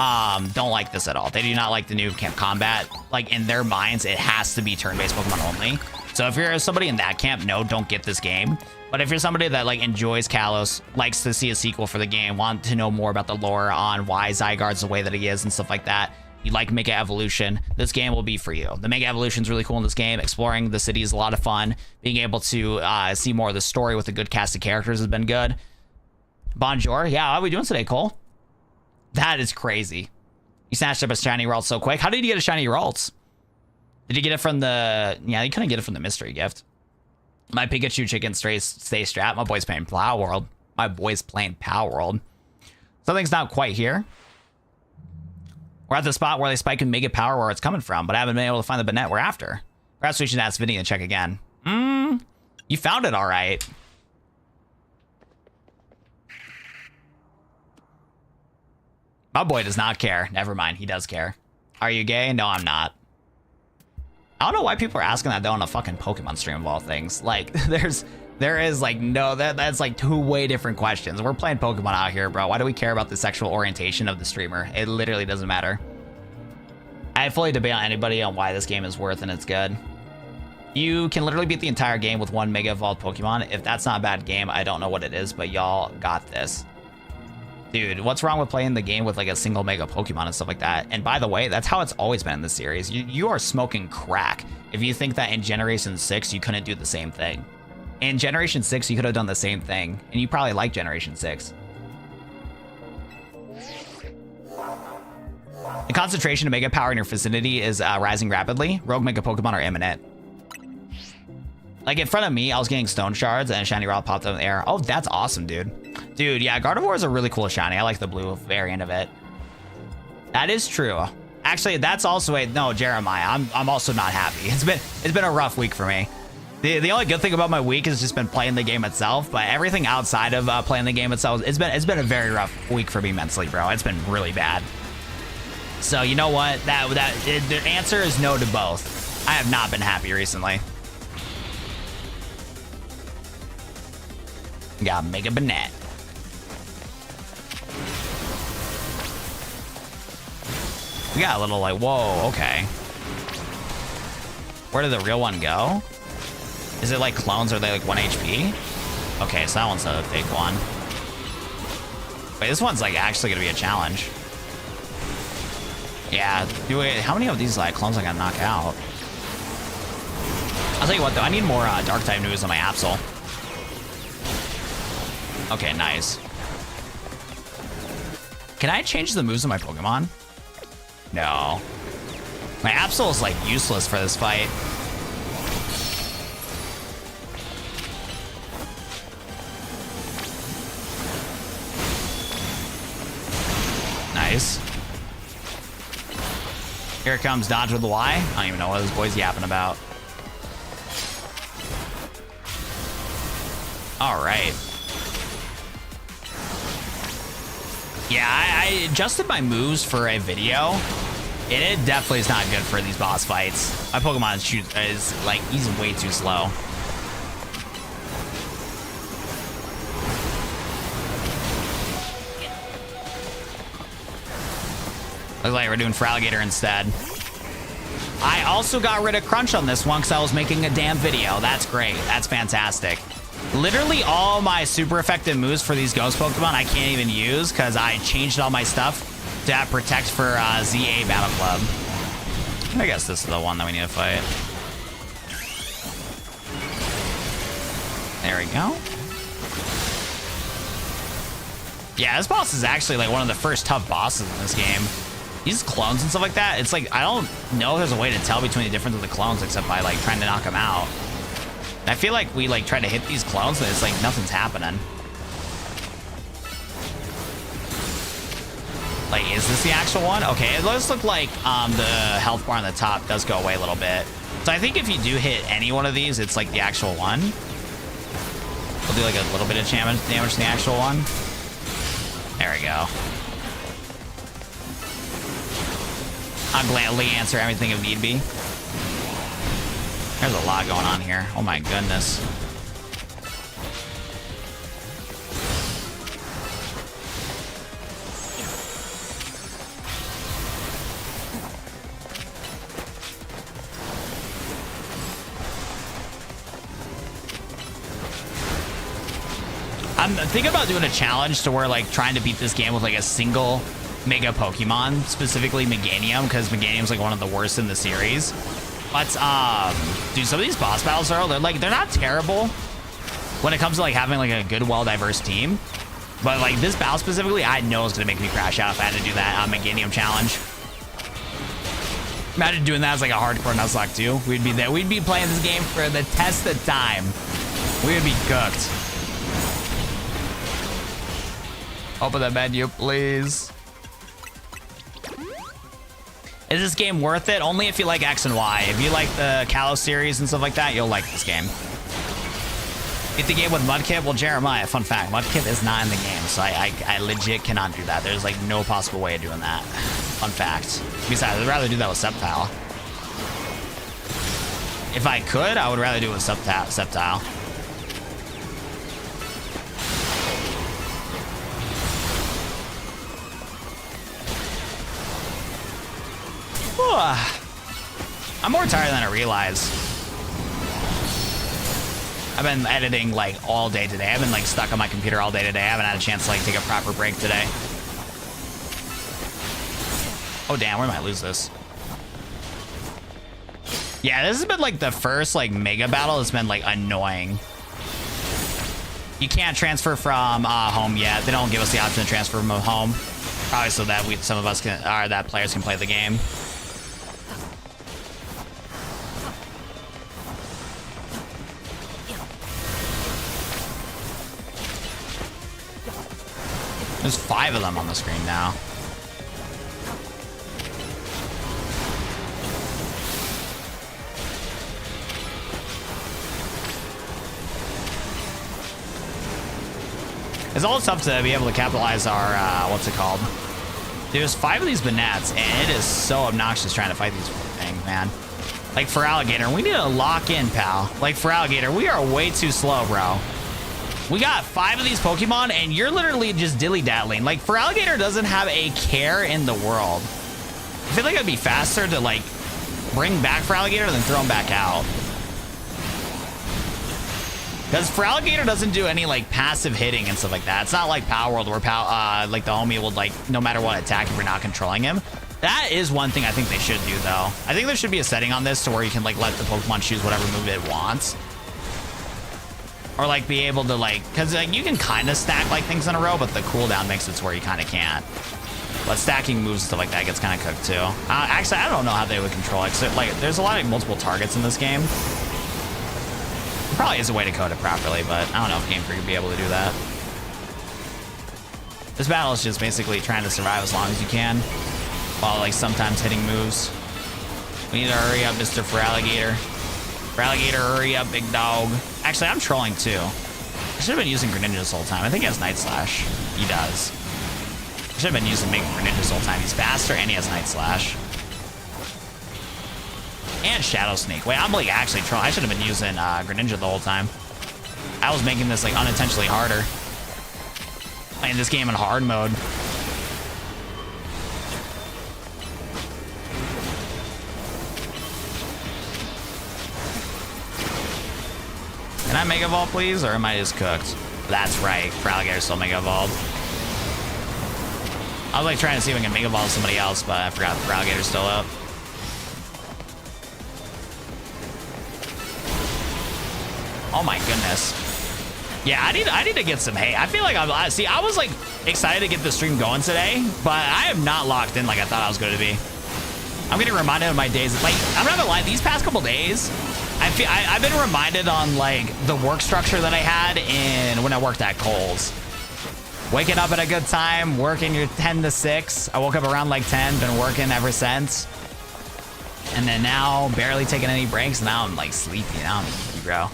don't like this at all. They do not like the new camp combat. Like, in their minds, it has to be turn-based Pokemon only. So if you're somebody in that camp, no, don't get this game. But if you're somebody that like enjoys Kalos, likes to see a sequel for the game, want to know more about the lore on why Zygarde's the way that he is and stuff like that, you like Mega Evolution, this game will be for you. The Mega Evolution is really cool in this game. Exploring the city is a lot of fun. Being able to see more of the story with a good cast of characters has been good. Bonjour. Yeah, how are we doing today, Cole? That is crazy. You snatched up a shiny Ralts so quick. How did you get a shiny Ralts? Did you get it from the... Yeah, you couldn't get it from the mystery gift. My Pikachu chicken stay strapped. My boy's playing Plow World. My boy's playing Pow World. Something's not quite here. We're at the spot where they spike and make it power where it's coming from, but I haven't been able to find the Banette we're after. Perhaps we should ask Vinny to check again. You found it all right. My boy does not care. Never mind, he does care. Are you gay? No, I'm not. I don't know why people are asking that though on a fucking Pokemon stream of all things. Like, there is like no, that's like two way different questions. We're playing Pokemon out here, bro. Why do we care about the sexual orientation of the streamer? It literally doesn't matter. I fully debate on anybody on why this game is worth and it's good. You can literally beat the entire game with one Mega Evolved Pokemon. If that's not a bad game, I don't know what it is, but y'all got this. Dude, what's wrong with playing the game with like a single Mega Pokemon and stuff like that? And by the way, that's how it's always been in the series. You are smoking crack if you think that in Generation 6 you couldn't do the same thing. In Generation 6 you could have done the same thing, and you probably like Generation 6. The concentration of Mega Power in your vicinity is rising rapidly. Rogue Mega Pokemon are imminent. Like in front of me, I was getting Stone Shards and a shiny Rod popped up in the air. Oh, that's awesome, dude. Dude, yeah, Gardevoir is a really cool shiny. I like the blue variant of it. That is true. Actually, that's also a no, Jeremiah. I'm also not happy. It's been a rough week for me. The only good thing about my week has just been playing the game itself, but everything outside of playing the game itself, it's been a very rough week for me mentally, bro. It's been really bad. So you know what? The answer is no to both. I have not been happy recently. Got Mega Banette. We got a little like, whoa, okay. Where did the real one go? Is it like clones? Are they like 1 HP? Okay, so that one's a big one. Wait, this one's like actually gonna be a challenge. Yeah, how many of these like clones I gotta knock out? I'll tell you what though, I need more dark type news on my Absol. Okay, nice. Can I change the moves of my Pokemon? No. My Absol is like useless for this fight. Nice. Here comes Dodge with the Y. I don't even know what this boy's yapping about. All right. Yeah, I adjusted my moves for a video, and it definitely is not good for these boss fights. My Pokemon is like, he's way too slow. Looks like we're doing Feraligatr instead. I also got rid of Crunch on this one because I was making a damn video. That's great. That's fantastic. Literally all my super effective moves for these ghost Pokemon I can't even use because I changed all my stuff to have Protect for ZA Battle Club. I guess this is the one that we need to fight. There we go. Yeah, this boss is actually like one of the first tough bosses in this game. These clones and stuff like that, it's like, I don't know if there's a way to tell between the difference of the clones except by like trying to knock them out. I feel like we like try to hit these clones and it's like nothing's happening. Like, is this the actual one? Okay, it does look like the health bar on the top does go away a little bit. So I think if you do hit any one of these, it's like the actual one. We'll do like a little bit of damage to the actual one. There we go. I'll gladly answer everything if need be. There's a lot going on here. Oh my goodness. I'm thinking about doing a challenge to where like trying to beat this game with like a single Mega Pokemon, specifically Meganium, because Meganium's like one of the worst in the series. But dude, some of these boss battles are they're not terrible when it comes to like having like a good, well-diverse team. But like this battle specifically, I know it's gonna make me crash out if I had to do that Meganium challenge. Imagine doing that as like a hardcore Nuzlocke too. We'd be there. We'd be playing this game for the test of time. We would be cooked. Open the menu, please. Is this game worth it? Only if you like X and Y. If you like the Kalos series and stuff like that, you'll like this game. Beat the game with Mudkip? Well, Jeremiah, fun fact, Mudkip is not in the game, so I legit cannot do that. There's like no possible way of doing that. Fun fact. Besides, I'd rather do that with Sceptile. If I could, I would rather do it with Sceptile. I'm more tired than I realize. I've been editing like all day today. I've been like stuck on my computer all day today. I haven't had a chance to like take a proper break today. Oh damn, where might I lose this? Yeah, this has been like the first like mega battle that's been like annoying. You can't transfer from home yet. They don't give us the option to transfer from home. Probably so that some of us can, or that players can play the game. There's 5 of them on the screen now. It's all tough to be able to capitalize our, what's it called? There's 5 of these Banettes, and it is so obnoxious trying to fight these things, man. Like for Alligator, we need to lock in, pal. Like for Alligator, we are way too slow, bro. We got 5 of these Pokemon, and you're literally just dilly-daddling. Like, for Alligator doesn't have a care in the world. I feel like it'd be faster to, like, bring back for Alligator than throw him back out. Because for Alligator doesn't do any, like, passive hitting and stuff like that. It's not like Power World where, like, the homie will, like, no matter what, attack if you're not controlling him. That is one thing I think they should do, though. I think there should be a setting on this to where you can, like, let the Pokemon choose whatever move it wants. Or like be able to like, because like you can kind of stack like things in a row, but the cooldown makes it to where you kind of can't. But stacking moves and stuff like that gets kind of cooked too. Actually, I don't know how they would control it. So, like, there's a lot of multiple targets in this game. There probably is a way to code it properly, but I don't know if Game Freak would be able to do that. This battle is just basically trying to survive as long as you can, while like sometimes hitting moves. We need to hurry up, Mr. Feraligator. Feraligator, hurry up, big dog. Actually, I'm trolling too. I should have been using Greninja this whole time. I think he has Night Slash. He does. I should have been using Mega Greninja this whole time. He's faster and he has Night Slash. And Shadow Sneak. Wait, I'm like actually trolling. I should have been using Greninja the whole time. I was making this like unintentionally harder. Playing this game in hard mode. Can I Mega Evolve, please? Or am I just cooked? That's right. Feraligator's still Mega Evolved. I was like trying to see if I can Mega Evolve somebody else, but I forgot Feraligator's still up. Oh my goodness. Yeah, I need to get some hate. I feel like I was like excited to get the stream going today, but I am not locked in like I thought I was going to be. I'm getting reminded of my days. Like, I'm not gonna lie, these past couple days, I've been reminded on like the work structure that I had when I worked at Kohl's. Waking up at a good time, working your 10 to 6. I woke up around like 10, been working ever since. And then now barely taking any breaks. Now I'm like sleepy. Now I'm sleepy, bro.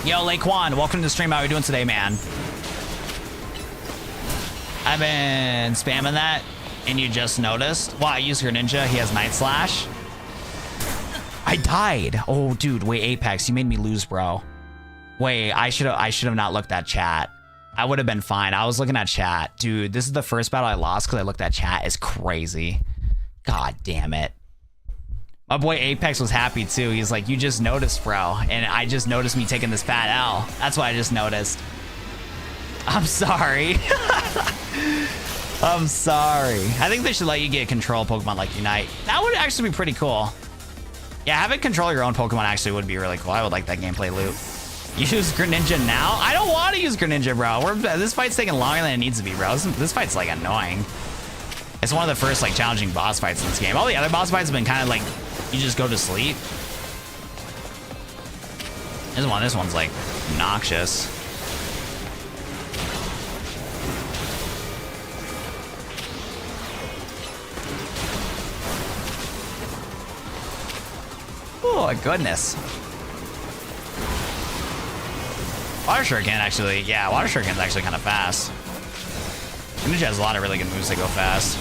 Yo, Laquan, welcome to the stream. How are you doing today, man? I've been spamming that, and you just noticed. Well, I use Greninja. He has Night Slash. I died. Oh, dude, wait, Apex, you made me lose, bro. Wait, I should have not looked at chat. I would have been fine. I was looking at chat. Dude, this is the first battle I lost because I looked at chat. It's crazy. God damn it. My boy Apex was happy too. He's like, you just noticed, bro. And I just noticed me taking this fat L. That's what I just noticed. I'm sorry. I'm sorry. I think they should let you get control Pokemon like Unite. That would actually be pretty cool. Yeah, having control your own Pokemon actually would be really cool. I would like that gameplay loop. Use Greninja now? I don't want to use Greninja, bro. This fight's taking longer than it needs to be, bro. This fight's like annoying. It's one of the first like challenging boss fights in this game. All the other boss fights have been kind of like, you just go to sleep. This one's like obnoxious. Oh my goodness. Water Shuriken actually, yeah, Water Shuriken's actually kind of fast. Greninja has a lot of really good moves that go fast.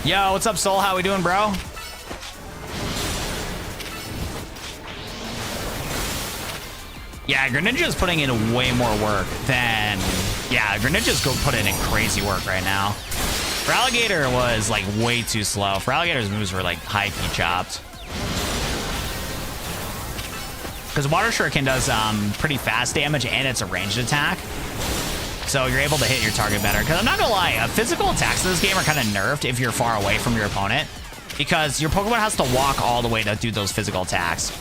Yo, what's up, Soul? How we doing, bro? Yeah, Greninja's putting in way more work than... Yeah, Greninja's putting in crazy work right now. Feraligatr was like way too slow. Feraligatr's moves were like high key chopped. Because Water Shuriken does pretty fast damage and it's a ranged attack. So you're able to hit your target better. Because I'm not gonna lie, physical attacks in this game are kind of nerfed if you're far away from your opponent. Because your Pokemon has to walk all the way to do those physical attacks.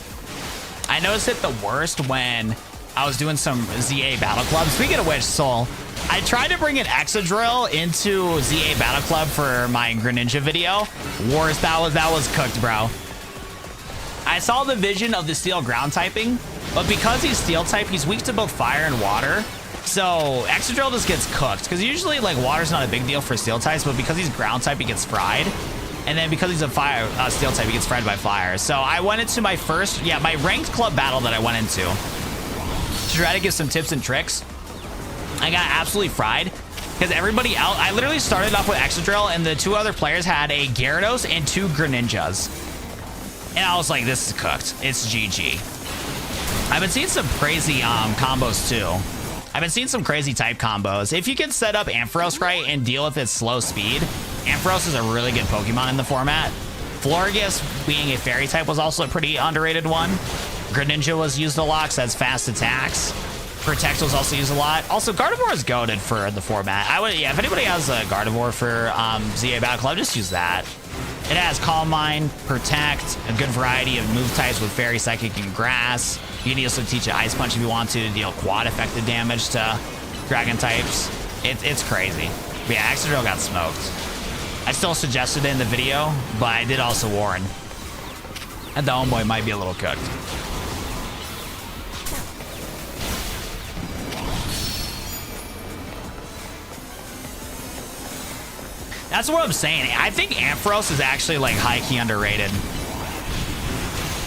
I noticed it the worst when I was doing some ZA Battle Club. Speaking of which, Soul, I tried to bring an Exadrill into ZA Battle Club for my Greninja video. Worst, that was cooked, bro. I saw the vision of the Steel ground typing, but because he's Steel type, he's weak to both fire and water. So Exadrill just gets cooked, because usually like water's not a big deal for Steel types, but because he's ground type, he gets fried. And then because he's a fire Steel type, he gets fried by fire. So I went into my first, my ranked club battle that I went into to try to give some tips and tricks. I got absolutely fried because everybody out, I literally started off with Exadrill and the two other players had a Gyarados and two Greninjas. And I was like, this is cooked. It's GG. I've been seeing some crazy combos too. I've been seeing some crazy type combos. If you can set up Ampharos right and deal with its slow speed, Ampharos is a really good Pokemon in the format. Florges, being a fairy type, was also a pretty underrated one. Greninja was used a lot because that's fast attacks. Protect was also used a lot. Also, Gardevoir is goated for the format. I would, if anybody has a Gardevoir for ZA Battle Club, just use that. It has Calm Mind, Protect, a good variety of move types with Fairy, Psychic, and Grass. You can also teach it Ice Punch if you want to deal quad effective damage to Dragon types. It's crazy. But yeah, Exadrill got smoked. I still suggested it in the video, but I did also warn. And the homeboy might be a little cooked. That's what I'm saying. I think Ampharos is actually like high-key underrated.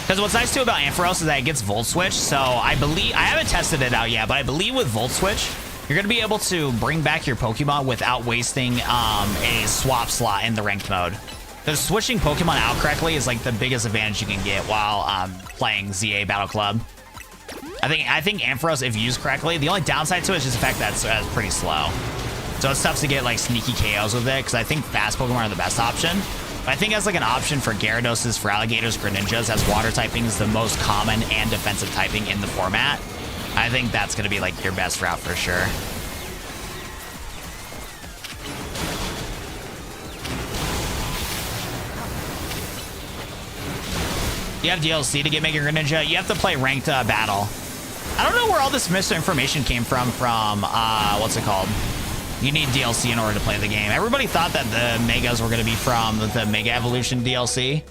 Because what's nice too about Ampharos is that it gets Volt Switch. So I haven't tested it out yet, but I believe with Volt Switch, you're going to be able to bring back your Pokemon without wasting a swap slot in the ranked mode. Because switching Pokemon out correctly is like the biggest advantage you can get while playing ZA Battle Club. I think Ampharos, if used correctly, the only downside to it is just the fact that it's pretty slow. So it's tough to get like sneaky KOs with it, because I think fast Pokemon are the best option. But I think as like an option for Gyarados, Feraligatrs, Greninjas, as water typing is the most common and defensive typing in the format. I think that's going to be like your best route for sure. You have DLC to get Mega Greninja. You have to play ranked battle. I don't know where all this misinformation came from what's it called? You need DLC in order to play the game. Everybody thought that the Megas were going to be from the Mega Evolution DLC,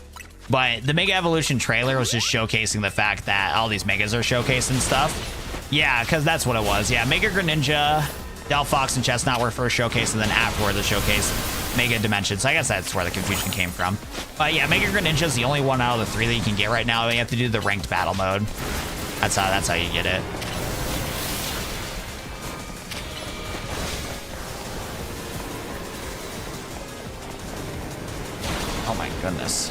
but the Mega Evolution trailer was just showcasing the fact that all these Megas are showcased and stuff. Yeah, because that's what it was. Yeah, Mega Greninja, Delphox, and Chestnut were first showcased, and then afterward the showcase Mega Dimension. So I guess that's where the confusion came from. But yeah, Mega Greninja is the only one out of the three that you can get right now. You have to do the ranked battle mode. That's how you get it. Oh my goodness.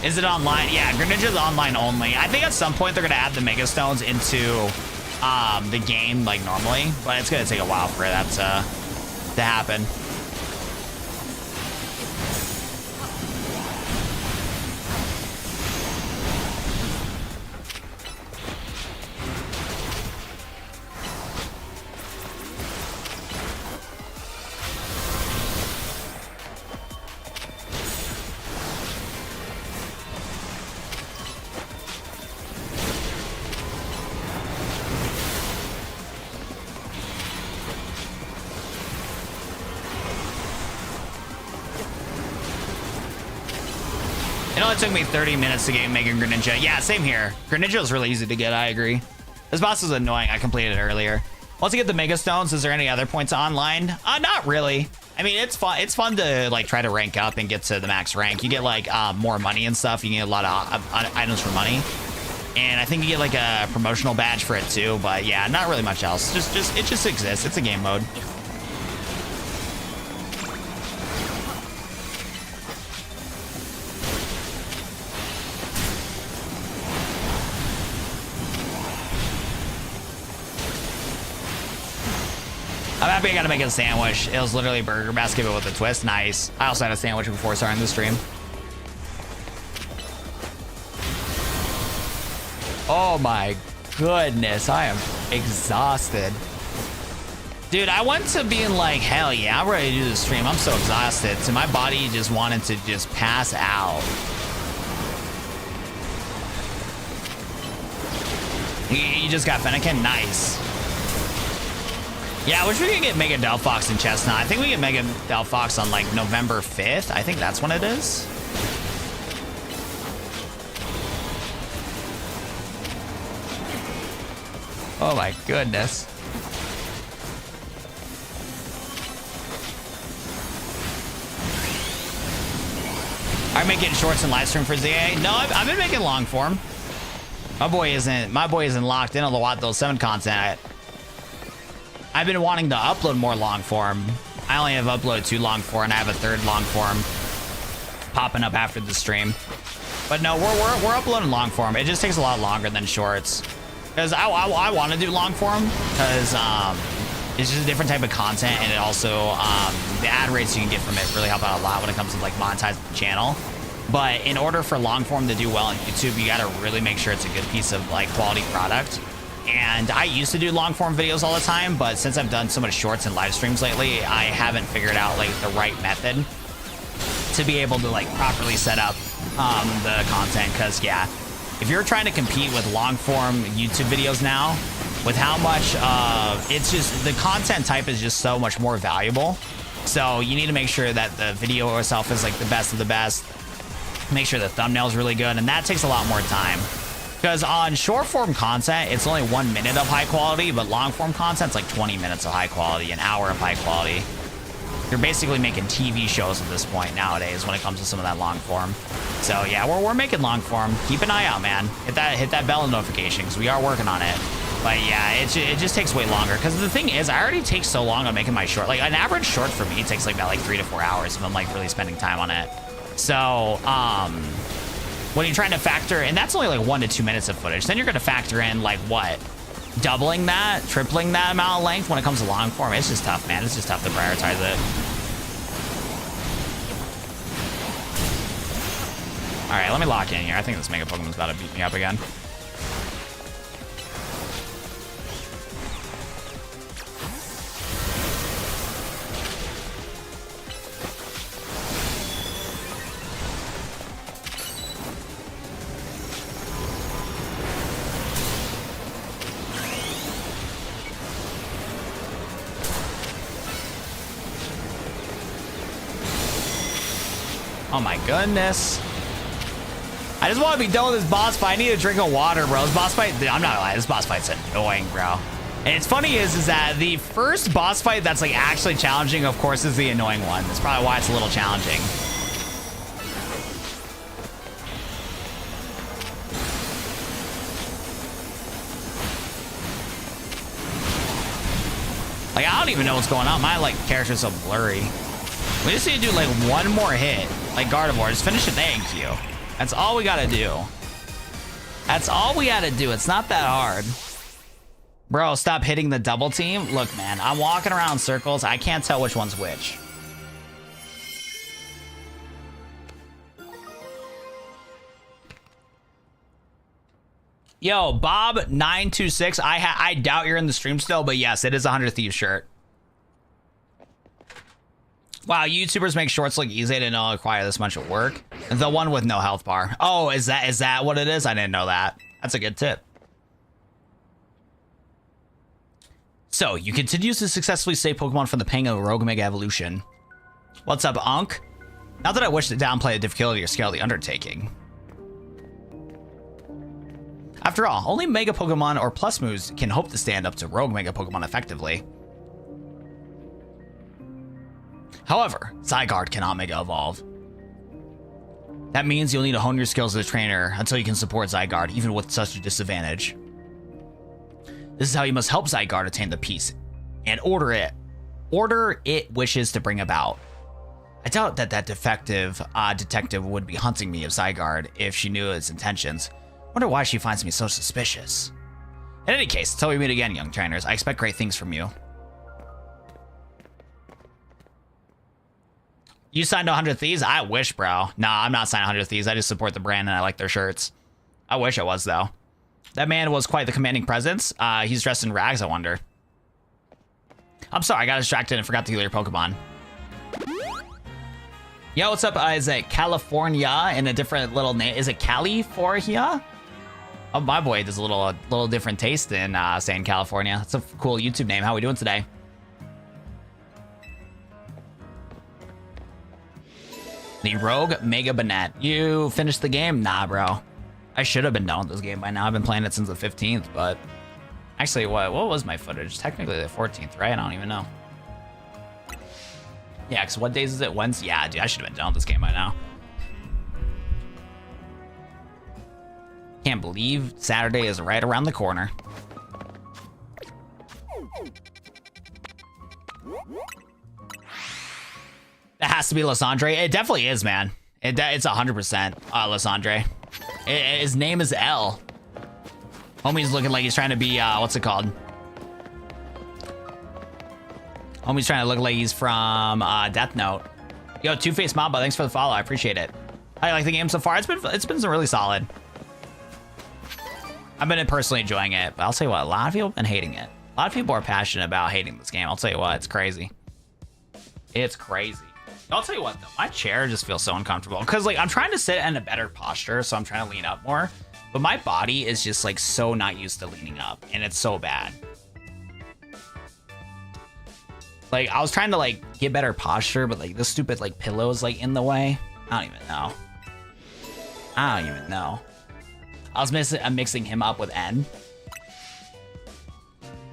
Is it online? Yeah, Greninja's online only. I think at some point they're gonna add the Mega Stones into the game like normally, but it's gonna take a while for that to happen. It only took me 30 minutes to get Mega Greninja. Yeah, same here. Greninja was really easy to get, I agree. This boss was annoying. I completed it earlier. Once you get the Mega Stones, is there any other points online? Not really. I mean, it's fun. It's fun to like try to rank up and get to the max rank. You get like more money and stuff. You get a lot of items for money. And I think you get like a promotional badge for it too. But yeah, not really much else. It just exists. It's a game mode. I'm happy I got to make a sandwich. It was literally a burger basket but with a twist. Nice. I also had a sandwich before starting the stream. Oh my goodness. I am exhausted. Dude, I went to being like, hell yeah, I'm ready to do the stream. I'm so exhausted. So my body just wanted to just pass out. You just got Fennekin? Nice. Yeah, I wish we could get Mega Delphox and Chestnut. I think we get Mega Delphox on like November 5th. I think that's when it is. Oh my goodness. I'm making shorts and live stream for ZA. No, I've been making long form. My boy isn't locked in on the Watt Those 7 content. I've been wanting to upload more long form. I only have uploaded 2 long form, and I have a 3rd long form popping up after the stream. But no, we're uploading long form. It just takes a lot longer than shorts. Because I want to do long form because it's just a different type of content, and it also the ad rates you can get from it really help out a lot when it comes to like monetizing the channel. But in order for long form to do well on YouTube, you got to really make sure it's a good piece of like quality product. And I used to do long form videos all the time, but since I've done so much shorts and live streams lately, I haven't figured out like the right method to be able to like properly set up the content. Because yeah, if you're trying to compete with long form YouTube videos now, with how much it's just the content type is just so much more valuable. So you need to make sure that the video itself is like the best of the best. Make sure the thumbnail is really good, and that takes a lot more time. Because on short form content, it's only 1 minute of high quality, but long form content's like 20 minutes of high quality, an hour of high quality. You're basically making TV shows at this point nowadays when it comes to some of that long form. So yeah, we're making long form. Keep an eye out, man. Hit that bell notification because we are working on it. But yeah, it just takes way longer. Because the thing is, I already take so long on making my short. Like an average short for me takes like about like 3 to 4 hours if I'm like really spending time on it. So when you're trying to factor, and that's only like 1 to 2 minutes of footage, then you're going to factor in like what? Doubling that, tripling that amount of length when it comes to long form. It's just tough, man. It's just tough to prioritize it. All right, let me lock in here. I think this Mega Pokemon's about to beat me up again. Oh my goodness. I just want to be done with this boss fight. I need a drink of water, bro. This boss fight, I'm not gonna lie, this boss fight's annoying, bro. And it's funny is that the first boss fight that's like actually challenging, of course, is the annoying one. That's probably why it's a little challenging. Like, I don't even know what's going on. My, like, character's so blurry. We just need to do, like, one more hit. Like, Gardevoir. Just finish it. Thank you. That's all we gotta do. That's all we gotta do. It's not that hard. Bro, stop hitting the double team. Look, man, I'm walking around in circles. I can't tell which one's which. Yo, Bob926. I doubt you're in the stream still, but yes, it is a 100 Thieves shirt. Wow, YouTubers make shorts look easy. I didn't know it require this much work. The one with no health bar. Oh, is that what it is? I didn't know that. That's a good tip. So, you continue to successfully save Pokemon from the pain of Rogue Mega Evolution. What's up, Unk? Not that I wish to downplay the difficulty or scale of the undertaking. After all, only Mega Pokemon or Plus moves can hope to stand up to Rogue Mega Pokemon effectively. However, Zygarde cannot Mega Evolve. That means you'll need to hone your skills as a trainer until you can support Zygarde, even with such a disadvantage. This is how you must help Zygarde attain the peace and order it wishes to bring about. I doubt that defective detective would be hunting me of Zygarde if she knew its intentions. Wonder why she finds me so suspicious. In any case, until we meet again, young trainers, I expect great things from you. You signed 100 Thieves? I wish, bro. Nah, I'm not signing 100 Thieves. I just support the brand and I like their shirts. I wish I was, though. That man was quite the commanding presence. He's dressed in rags, I wonder. I'm sorry, I got distracted and forgot to heal your Pokemon. Yo, what's up? Is it California in a different little name? Is it California? Oh, my boy does a little different taste in saying California. That's a cool YouTube name. How are we doing today? The Rogue Mega Banette. You finished the game? Nah, bro. I should have been done with this game by now. I've been playing it since the 15th, but... Actually, what was my footage? Technically the 14th, right? I don't even know. Yeah, because what days is it? Wednesday? Yeah, dude, I should have been done with this game by now. Can't believe Saturday is right around the corner. That has to be Lysandre. It definitely is, man. It's 100% Lysandre. His name is L. Homie's looking like he's trying to be, what's it called? Homie's trying to look like he's from Death Note. Yo, Two-Face Mamba, thanks for the follow. I appreciate it. I like the game so far. It's been really solid. I've been personally enjoying it, but I'll tell you what, a lot of people have been hating it. A lot of people are passionate about hating this game. I'll tell you what, it's crazy. It's crazy. I'll tell you what, though, my chair just feels so uncomfortable because, like, I'm trying to sit in a better posture, so I'm trying to lean up more, but my body is just, like, so not used to leaning up, and it's so bad. Like, I was trying to, like, get better posture, but, like, this stupid, like, pillow's, like, in the way. I don't even know. I don't even know. I'm mixing him up with N.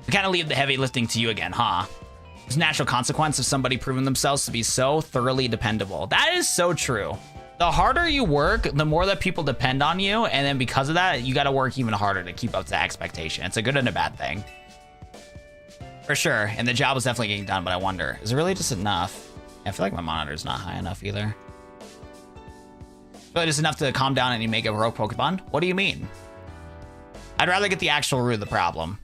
I kind of leave the heavy lifting to you again, huh? There's a natural consequence of somebody proving themselves to be so thoroughly dependable. That is so true. The harder you work, the more that people depend on you, and then because of that, you got to work even harder to keep up to expectation. It's a good and a bad thing. For sure, and the job was definitely getting done, but I wonder, is it really just enough? I feel like my monitor's not high enough either. But it's enough to calm down any Mega Rogue Pokemon? What do you mean? I'd rather get the actual root of the problem.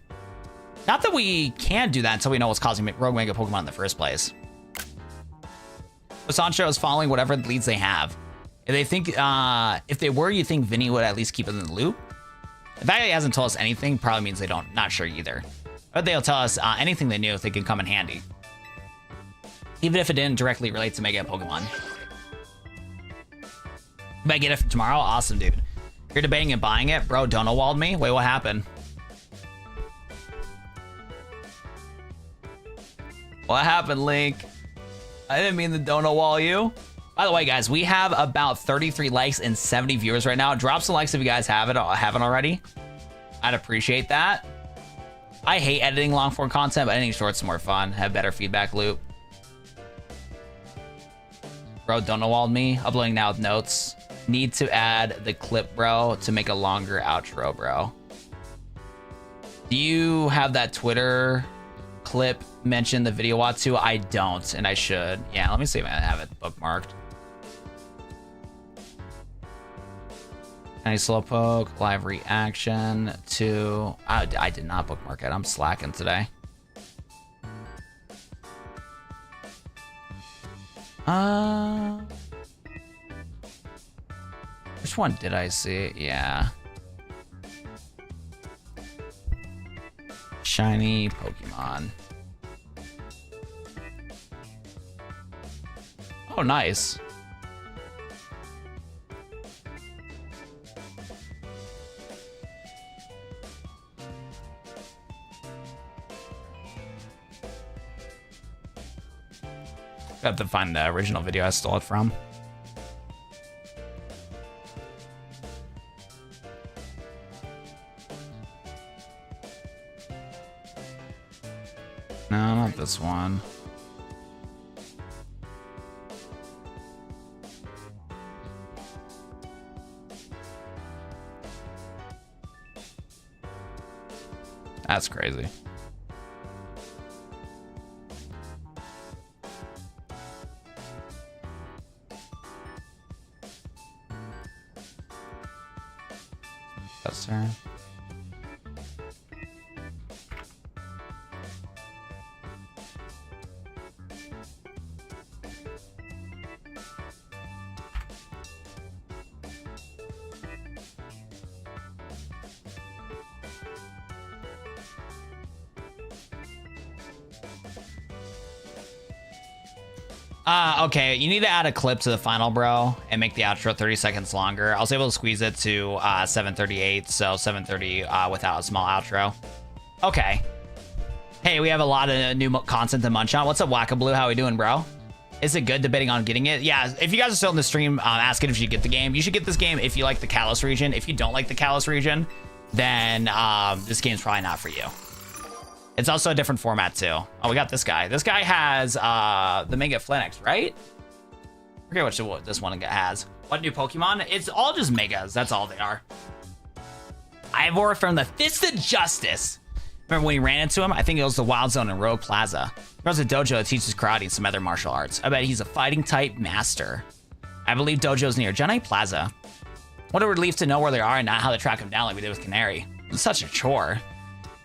Not that we can do that until we know what's causing Rogue Mega Pokemon in the first place. Sancho is following whatever leads they have. If they think, if they were, you think Vinny would at least keep it in the loop? The fact that he hasn't told us anything probably means they don't, not sure either. But they'll tell us anything they knew if they can come in handy. Even if it didn't directly relate to Mega Pokemon. If I get it for tomorrow, awesome, dude. You're debating and buying it? Bro, Donald me? Wait, what happened? What happened, Link? I didn't mean to Donald wall you. By the way, guys, we have about 33 likes and 70 viewers right now. Drop some likes if you guys haven't already. I'd appreciate that. I hate editing long form content, but editing shorts is more fun. Have better feedback loop. Bro, Donald walled me. Uploading now with notes. Need to add the clip, bro, to make a longer outro, bro. Do you have that Twitter clip mention the video Watsu? I don't, and I should. Yeah, let me see if I have it bookmarked. Any Slowpoke, live reaction to... I did not bookmark it. I'm slacking today. Which one did I see? Yeah. Shiny Pokemon. Oh, nice. I have to find the original video I stole it from. No, not this one. That's crazy. That's her. Okay, you need to add a clip to the final, bro, and make the outro 30 seconds longer. I was able to squeeze it to 7:38, so 7:30 without a small outro. Okay. Hey, we have a lot of new content to munch on. What's up, Wackablue? How we doing, bro? Is it good debating on getting it? Yeah, if you guys are still in the stream, asking if you get the game. You should get this game if you like the Kalos region. If you don't like the Kalos region, then this game's probably not for you. It's also a different format too. Oh, we got this guy. This guy has the Mega Flenex, right? I forget what this one has. What new Pokemon? It's all just Megas. That's all they are. Ivor from the Fist of Justice. Remember when we ran into him? I think it was the Wild Zone in Road Plaza. There's a dojo that teaches karate and some other martial arts. I bet he's a fighting type master. I believe dojo's near Genai Plaza. What a relief to know where they are and not how to track them down like we did with Canary. It's such a chore.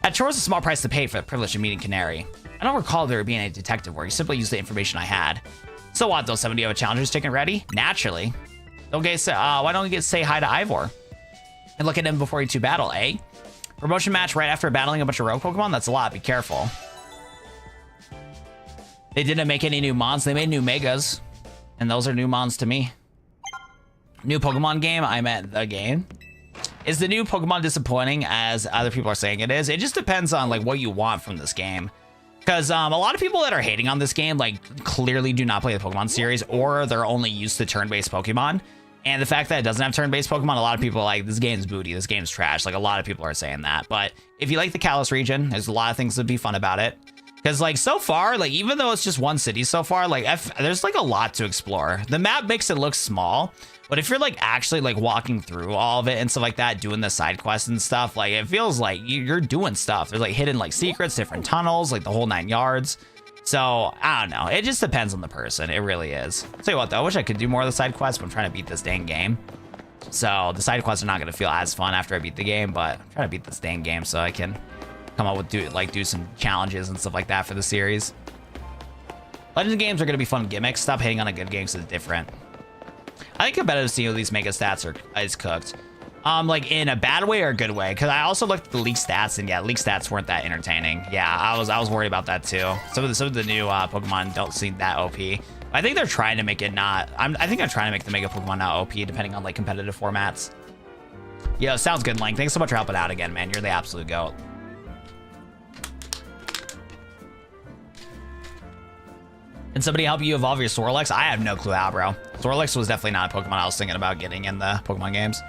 That chore is a small price to pay for the privilege of meeting Canary. I don't recall there being a detective work. You simply used the information I had. So what, though? 70 of a challenger's ticket ready? Naturally. Why don't you say hi to Ivor? And look at him before you two battle, eh? Promotion match right after battling a bunch of rogue Pokemon? That's a lot. Be careful. They didn't make any new mons. They made new Megas. And those are new mons to me. New Pokemon game? I meant the game. Is the new Pokemon disappointing as other people are saying it is? It just depends on like what you want from this game. Because a lot of people that are hating on this game like clearly do not play the Pokemon series, or they're only used to turn-based Pokemon. And the fact that it doesn't have turn-based Pokemon, a lot of people are like, this game's booty, this game's trash. Like a lot of people are saying that. But if you like the Kalos region, there's a lot of things that be fun about it. Because like so far, like even though it's just one city so far, like there's like a lot to explore. The map makes it look small, but if you're like actually like walking through all of it and stuff like that, doing the side quests and stuff, like it feels like you're doing stuff. There's like hidden like secrets, different tunnels, like the whole 9 yards. So I don't know. It just depends on the person. It really is. I'll tell you what though, I wish I could do more of the side quests, but I'm trying to beat this dang game. So the side quests are not going to feel as fun after I beat the game, but I'm trying to beat this dang game so I can come up with do some challenges and stuff like that for the series. Legends games are going to be fun gimmicks. Stop hating on a good game because it's different. I think I'm better to see how these Mega stats is cooked. Like in a bad way or a good way, because I also looked at the leaked stats, and yeah, leaked stats weren't that entertaining. Yeah, I was worried about that too. Some of the new Pokemon don't seem that OP. I think they're trying to make it not. I think they're trying to make the Mega Pokemon not OP, depending on like competitive formats. Yeah, sounds good, Link. Thanks so much for helping out again, man. You're the absolute goat. Can somebody help you evolve your Snorlax? I have no clue how, bro. Snorlax was definitely not a Pokemon I was thinking about getting in the Pokemon games.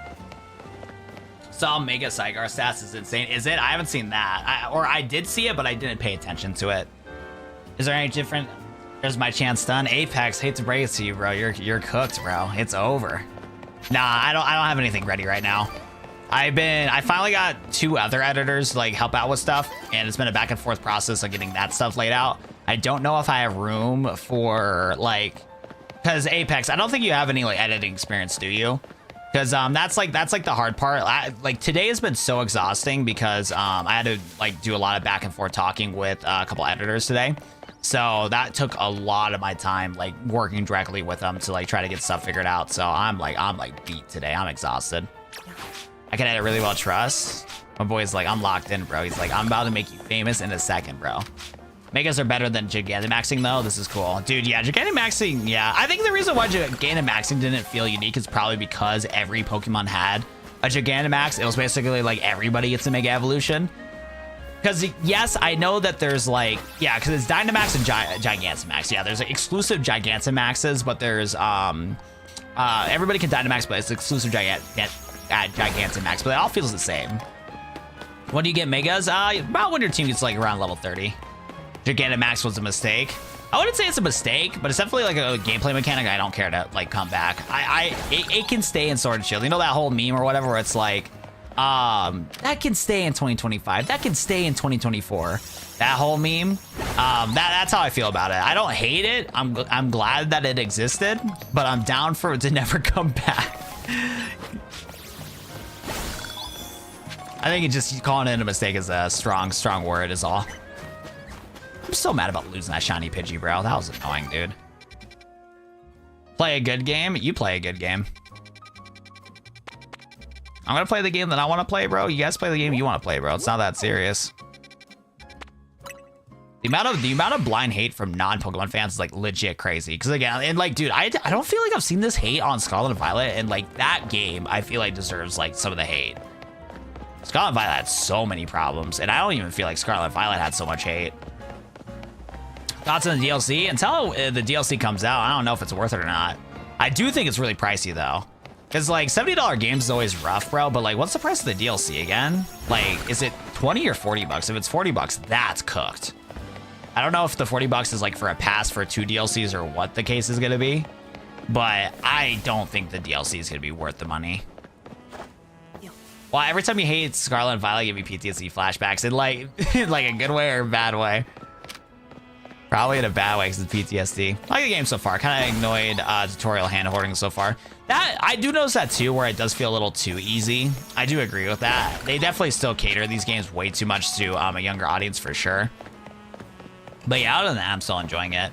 Some Mega Saigar stats is insane. Is it? I haven't seen that. I did see it, but I didn't pay attention to it. Is there any different? There's my chance done. Apex, hate to break it to you, bro. You're cooked, bro. It's over. Nah, I don't have anything ready right now. I finally got 2 other editors to like help out with stuff, and it's been a back and forth process of getting that stuff laid out. I don't know if I have room for like, because Apex, I don't think you have any like editing experience, do you? Because that's like the hard part. Like today has been so exhausting because I had to like do a lot of back and forth talking with a couple editors today. So that took a lot of my time, like working directly with them to like try to get stuff figured out. So I'm like beat today. I'm exhausted. I can edit really well, trust. My boy's like, I'm locked in, bro. He's like, I'm about to make you famous in a second, bro. Megas are better than Gigantamaxing though. This is cool. Dude, yeah, Gigantamaxing, yeah. I think the reason why Gigantamaxing didn't feel unique is probably because every Pokemon had a Gigantamax. It was basically like everybody gets a Mega Evolution. Because, yes, I know that there's like, yeah, because it's Dynamax and Gigantamax. Yeah, there's like, exclusive Gigantamaxes, but there's, everybody can Dynamax, but it's exclusive Gigantamax, but it all feels the same. When do you get Megas? About when your team gets like around level 30. Gigantamax was a mistake. I wouldn't say it's a mistake, but it's definitely like a gameplay mechanic I don't care to like come back. It can stay in Sword and Shield. You know that whole meme or whatever where it's like, that can stay in 2025. That can stay in 2024. That whole meme. That's how I feel about it. I don't hate it. I'm glad that it existed, but I'm down for it to never come back. I think just calling it a mistake is a strong word is all. I'm so mad about losing that shiny Pidgey, bro. That was annoying, dude. Play a good game? You play a good game. I'm gonna play the game that I want to play, bro. You guys play the game you want to play, bro. It's not that serious. The amount of blind hate from non-Pokemon fans is like legit crazy. Because again, and like, dude, I don't feel like I've seen this hate on Scarlet and Violet, and like that game, I feel like deserves like some of the hate. Scarlet and Violet had so many problems, and I don't even feel like Scarlet and Violet had so much hate. Thoughts on the DLC? Until the DLC comes out, I don't know if it's worth it or not. I do think it's really pricey though. Cause like $70 games is always rough, bro. But like, what's the price of the DLC again? Like, is it 20 or 40 bucks? If it's 40 bucks, that's cooked. I don't know if the 40 bucks is like for a pass for 2 DLCs or what the case is gonna be, but I don't think the DLC is gonna be worth the money. Well, every time you hate Scarlet and Violet, give me PTSD flashbacks in like, in like a good way or a bad way. Probably in a bad way because it's PTSD. I like the game so far. Kind of annoyed tutorial hand-holding so far. That I do notice that too, where it does feel a little too easy. I do agree with that. They definitely still cater these games way too much to a younger audience for sure. But yeah, other than that, I'm still enjoying it.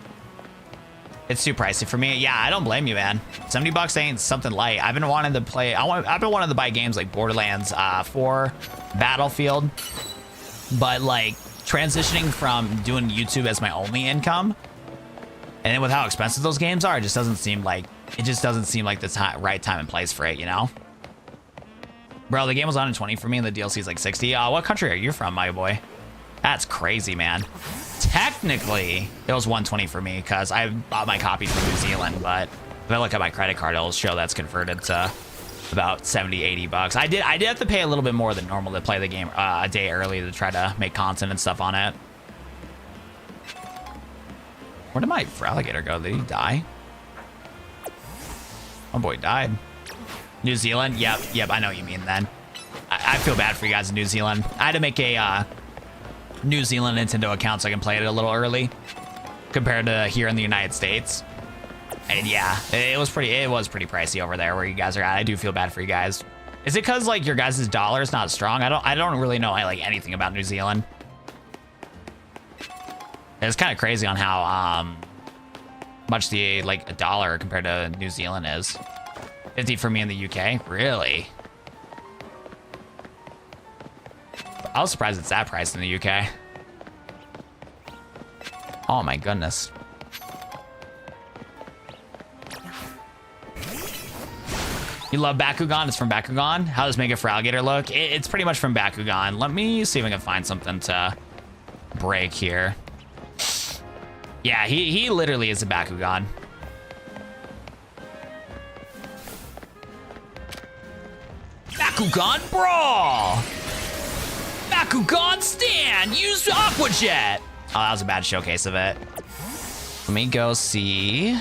It's too pricey for me. Yeah, I don't blame you, man. 70 bucks ain't something light. I've been wanting to play. I've been wanting to buy games like Borderlands 4, Battlefield, but like transitioning from doing YouTube as my only income, and then with how expensive those games are, it just doesn't seem like the right time and place for it, you know? Bro, the game was $120 for me, and the DLC is like $60. What country are you from, my boy? That's crazy, man. Technically, it was $120 for me because I bought my copy from New Zealand, but if I look at my credit card, it'll show that's converted to about 70, 80 bucks. I did have to pay a little bit more than normal to play the game a day early to try to make content and stuff on it. Where did my alligator go? Did he die? My boy died. New Zealand? Yep, I know what you mean then. I feel bad for you guys in New Zealand. I had to make a New Zealand Nintendo account so I can play it a little early compared to here in the United States. And yeah, it was pretty pricey over there where you guys are at. I do feel bad for you guys. Is it because like your guys' dollar is not strong? I don't really know like anything about New Zealand. It's kind of crazy on how much the like a dollar compared to New Zealand is. 50 for me in the UK, really? I was surprised it's that price in the UK. Oh my goodness. You love Bakugan? It's from Bakugan. How does Mega for Alligator look? It's pretty much from Bakugan. Let me see if I can find something to break here. Yeah, he literally is a Bakugan. Bakugan Brawl! Bakugan Stand! Use Aqua Jet! Oh, that was a bad showcase of it. Let me go see.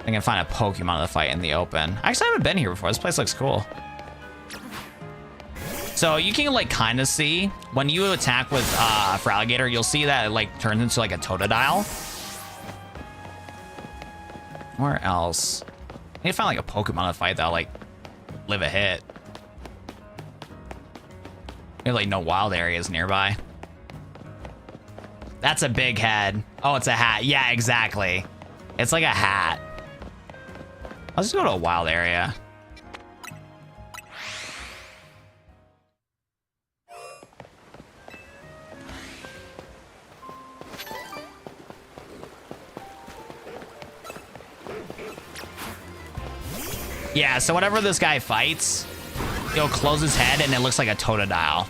I can find a Pokemon to fight in the open. Actually, I haven't been here before. This place looks cool. So you can like kind of see when you attack with Feraligatr, you'll see that it like turns into like a Totodile. Where else? I need to find like a Pokemon to fight that'll like live a hit. There's like no wild areas nearby. That's a big head. Oh, it's a hat. Yeah, exactly. It's like a hat. Let's just go to a wild area. Yeah, so whenever this guy fights, he'll close his head and it looks like a Totodile,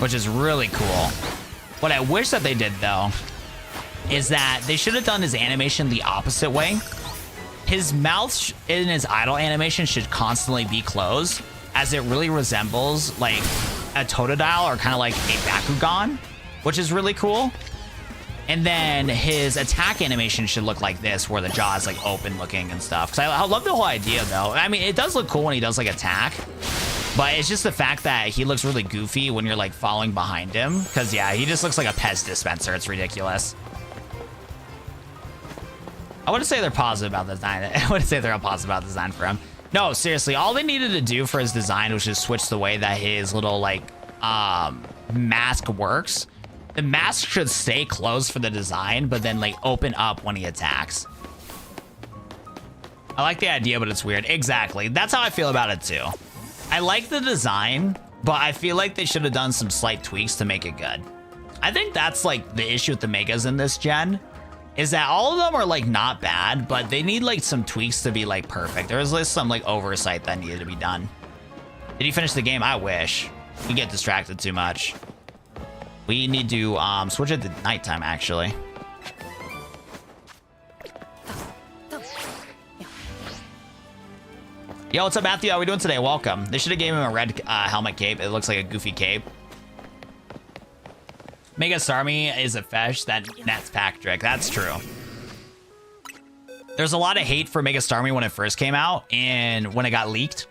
which is really cool. What I wish that they did, though, is that they should have done his animation the opposite way. His mouth in his idle animation should constantly be closed, as it really resembles like a Totodile or kind of like a Bakugan, which is really cool. And then his attack animation should look like this, where the jaw is like open looking and stuff. Because I love the whole idea, though. I mean, it does look cool when he does like attack, but it's just the fact that he looks really goofy when you're like following behind him. Because yeah, he just looks like a Pez dispenser. It's ridiculous. I wouldn't say they're positive about the design. I wouldn't say they're positive about the design for him. No, seriously, all they needed to do for his design was just switch the way that his little like mask works. The mask should stay closed for the design, but then like open up when he attacks. I like the idea, but it's weird. Exactly. That's how I feel about it too. I like the design, but I feel like they should have done some slight tweaks to make it good. I think that's like the issue with the Megas in this gen, is that all of them are like not bad, but they need like some tweaks to be like perfect. There was like some like oversight that needed to be done. Did you finish the game? I wish. You get distracted too much. We need to switch it to nighttime, actually. Yo, what's up, Matthew? How are we doing today? Welcome. They should have gave him a red helmet cape. It looks like a goofy cape. Mega Starmie is a fesh that nets Patrick. That's true. There's a lot of hate for Mega Starmie when it first came out and when it got leaked.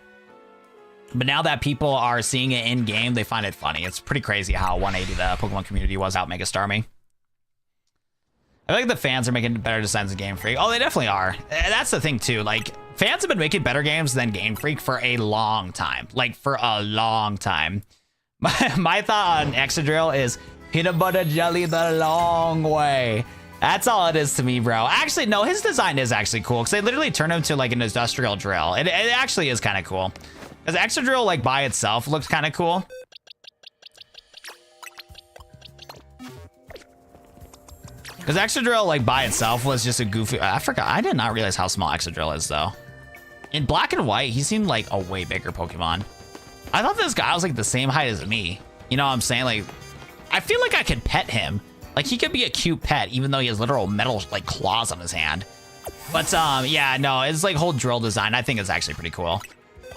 But now that people are seeing it in game, they find it funny. It's pretty crazy how 180 the Pokemon community was out Mega Starmie. I feel like the fans are making better designs than Game Freak. Oh, they definitely are. That's the thing too. Like, fans have been making better games than Game Freak for a long time. Like, for a long time. My thought on Excadrill is peanut butter jelly the long way. That's all it is to me, bro. Actually, no, his design is actually cool because they literally turn him to like an industrial drill. It actually is kind of cool. Because Excadrill, like, by itself looks kind of cool. Because Excadrill, like, by itself was just a goofy... I forgot. I did not realize how small Excadrill is, though. In black and white, he seemed like a way bigger Pokemon. I thought this guy was, like, the same height as me. You know what I'm saying? Like, I feel like I could pet him. Like, he could be a cute pet, even though he has literal metal, like, claws on his hand. But, yeah, no, it's, like, whole drill design. I think it's actually pretty cool.